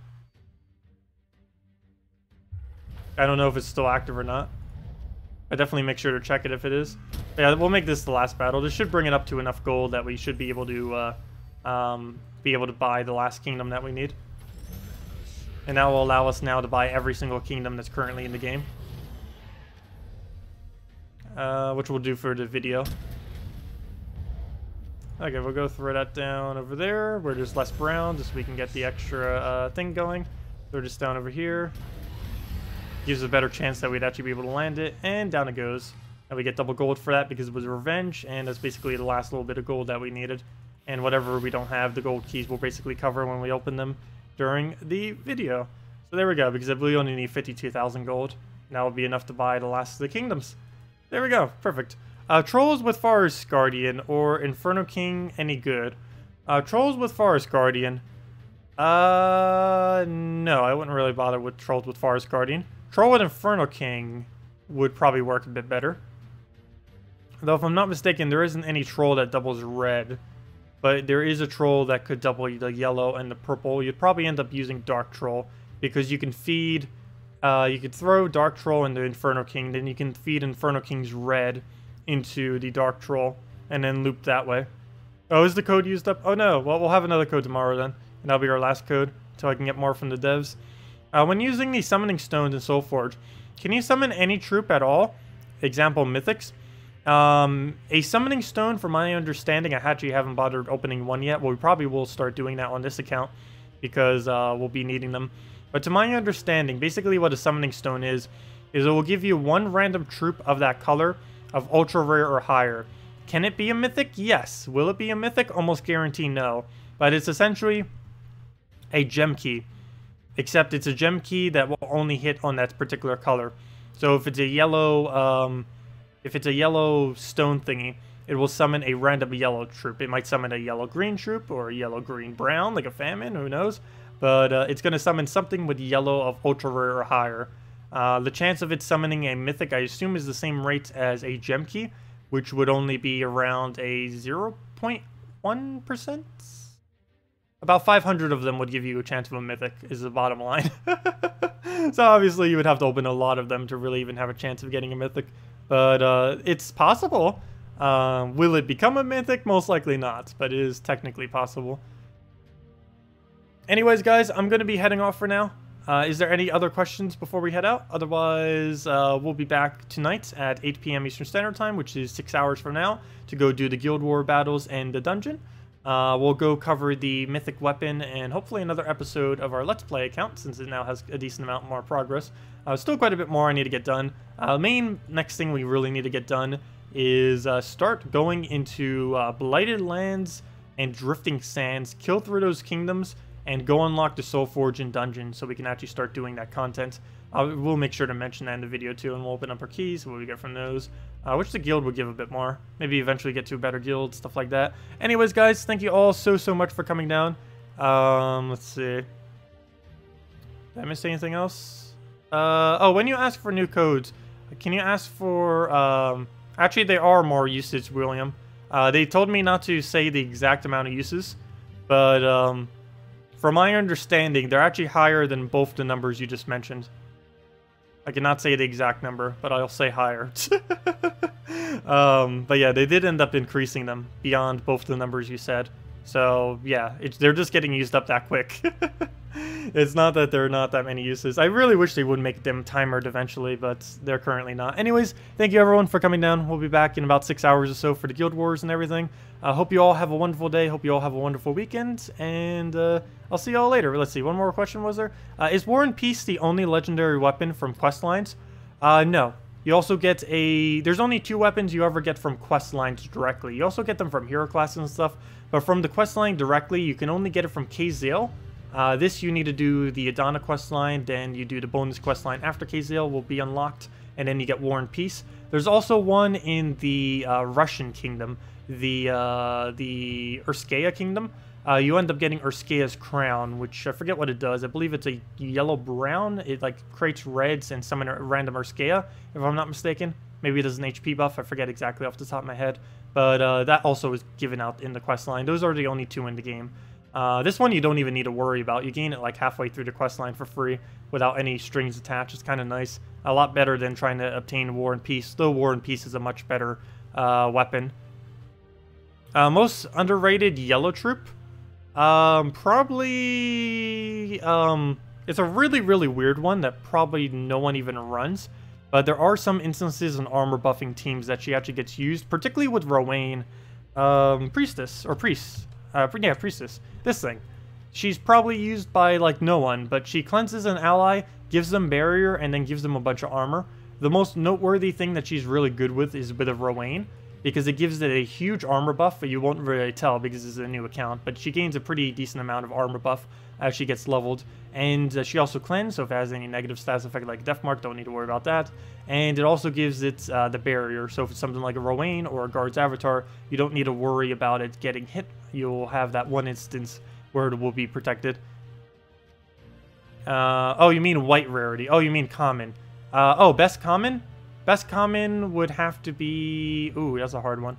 I don't know if it's still active or not. I definitely make sure to check it if it is. But yeah, we'll make this the last battle. This should bring it up to enough gold that we should be able to buy the last kingdom that we need. And that will allow us now to buy every single kingdom that's currently in the game. Which we'll do for the video. Okay, we'll go throw that down over there where there's less brown, just so we can get the extra thing going. Throw this down over here. Gives a better chance that we'd actually be able to land it, and down it goes. And we get double gold for that because it was revenge, and that's basically the last little bit of gold that we needed. And whatever we don't have, the gold keys will basically cover when we open them during the video. So there we go, because I believe we only need 52,000 gold. And that will be enough to buy the last of the kingdoms. There we go, perfect. Trolls with Forest Guardian or Inferno King, any good? Trolls with Forest Guardian. No, I wouldn't really bother with Trolls with Forest Guardian. Troll with Inferno King would probably work a bit better. Though if I'm not mistaken, there isn't any troll that doubles red. But there is a troll that could double the yellow and the purple. You'd probably end up using Dark Troll, because you can feed... you could throw Dark Troll into Inferno King, then you can feed Inferno King's red into the Dark Troll, and then loop that way. Oh, is the code used up? Oh no, well we'll have another code tomorrow then. And that'll be our last code, until I can get more from the devs. When using the summoning stones in Soulforge, can you summon any troop at all? Example, Mythics. A summoning stone, from my understanding, I actually haven't bothered opening one yet. Well, we probably will start doing that on this account, because we'll be needing them. But to my understanding, basically what a summoning stone is it will give you 1 random troop of that color, of ultra rare or higher. Can it be a mythic? Yes. Will it be a mythic? Almost guarantee no. But it's essentially a gem key. Except it's a gem key that will only hit on that particular color. So if it's a yellow stone thingy, it will summon a random yellow troop. It might summon a yellow-green troop or a yellow-green-brown, like a famine, who knows? But it's going to summon something with yellow of ultra rare or higher. The chance of it summoning a mythic, I assume, is the same rate as a gem key, which would only be around a 0.1%. About 500 of them would give you a chance of a mythic, is the bottom line. So obviously you would have to open a lot of them to really even have a chance of getting a mythic. But it's possible. Will it become a mythic? Most likely not, but it is technically possible. Anyways, guys, I'm going to be heading off for now. Is there any other questions before we head out? Otherwise, we'll be back tonight at 8 p.m. Eastern Standard Time, which is 6 hours from now, to go do the Guild War battles and the dungeon. We'll go cover the mythic weapon and hopefully another episode of our Let's Play account, since it now has a decent amount more progress. Still quite a bit more I need to get done. Main next thing we really need to get done is start going into Blighted Lands and Drifting Sands, kill through those kingdoms, and go unlock the Soulforge and dungeon so we can actually start doing that content. We'll make sure to mention that in the video too, and we'll open up our keys, what we get from those, which the guild will give a bit more. Maybe eventually get to a better guild, stuff like that. Anyways, guys, thank you all so much for coming down. Let's see. Did I miss anything else? Oh, when you ask for new codes, can you ask for... actually, there are more usage, William. They told me not to say the exact amount of uses, but from my understanding, they're actually higher than both the numbers you just mentioned. I cannot say the exact number, but I'll say higher. But yeah, they did end up increasing them beyond both the numbers you said. So yeah, they're just getting used up that quick. It's not that there are not that many uses. I really wish they would make them timered eventually, but they're currently not. Anyways, thank you everyone for coming down. We'll be back in about 6 hours or so for the Guild Wars and everything. I hope you all have a wonderful day. Hope you all have a wonderful weekend. And I'll see you all later. Let's see, one more question was there? Is War and Peace the only legendary weapon from quest lines? No. You also get there's only 2 weapons you ever get from quest lines directly. You also get them from hero classes and stuff. But from the quest line directly, you can only get it from Kazale. This you need to do the Adana quest line, then you do the bonus quest line after Kazale will be unlocked, and then you get War and Peace. There's also one in the Russian kingdom, the Urskaya kingdom. you end up getting Urskea's Crown, which I forget what it does. I believe it's a yellow-brown. It like creates reds and summon a random Urskeia, if I'm not mistaken. Maybe it does an HP buff. I forget exactly off the top of my head. But that also is given out in the questline. Those are the only 2 in the game. This one you don't even need to worry about. You gain it like halfway through the questline for free without any strings attached. It's kind of nice. A lot better than trying to obtain War and Peace. Though War and Peace is a much better weapon. Most underrated yellow troop. Probably... it's a really, really weird one that probably no one even runs. But there are some instances in armor buffing teams that she actually gets used, particularly with Rowan, Priestess, or Priest. Yeah, Priestess. This thing. She's probably used by, like, no one, but she cleanses an ally, gives them barrier, and then gives them a bunch of armor. The most noteworthy thing that she's really good with is a bit of Rowan, because it gives it a huge armor buff, but you won't really tell because it's a new account. But she gains a pretty decent amount of armor buff as she gets leveled. And she also cleanses, so if it has any negative stats effect like Death Mark, don't need to worry about that. And it also gives it the barrier, so if it's something like a Rowan or a Guard's Avatar, you don't need to worry about it getting hit. You'll have that one instance where it will be protected. Oh, you mean white rarity. Oh, you mean common. Oh, best common? Best common would have to be... Ooh, that's a hard one.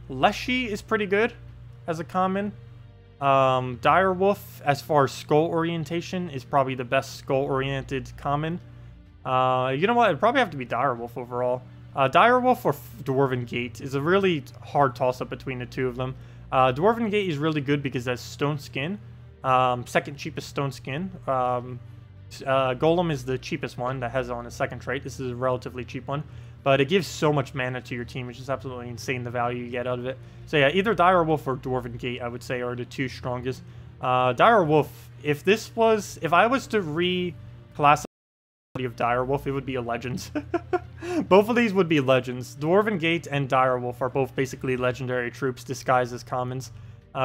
Leshy is pretty good as a common. Direwolf, as far as skull orientation, is probably the best skull-oriented common. You know what? It'd probably have to be Direwolf overall. Direwolf or Dwarven Gate is a really hard toss-up between the 2 of them. Dwarven Gate is really good because it has stone skin. Second cheapest stone skin. Golem is the cheapest one that has it on a second trait. This is a relatively cheap one. But it gives so much mana to your team, which is absolutely insane, the value you get out of it. So yeah, either Direwolf or Dwarven Gate, I would say, are the 2 strongest. Direwolf, if I was to reclassify of Direwolf, it would be a Legends. Both of these would be Legends. Dwarven Gate and Direwolf are both basically legendary troops disguised as commons.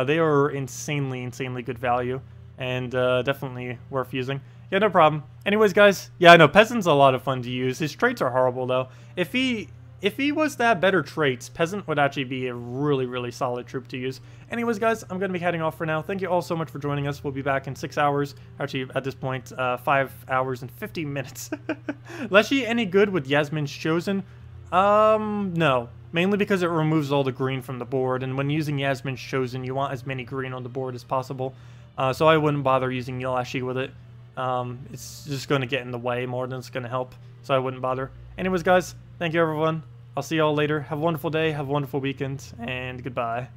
They are insanely, insanely good value, and definitely worth using. Yeah, no problem. Anyways, guys, yeah, I know Peasant's a lot of fun to use. His traits are horrible, though. If he was to have better traits, Peasant would actually be a really, really solid troop to use. Anyways, guys, I'm going to be heading off for now. Thank you all so much for joining us. We'll be back in 6 hours. Actually, at this point, 5 hours and 50 minutes. Leshy any good with Yasmin's Chosen? No. Mainly because it removes all the green from the board, and when using Yasmin's Chosen, you want as many green on the board as possible. So I wouldn't bother using Leshy with it. It's just going to get in the way more than it's going to help, so I wouldn't bother. Anyways, guys, thank you everyone. I'll see y'all later. Have a wonderful day, have a wonderful weekend, and goodbye.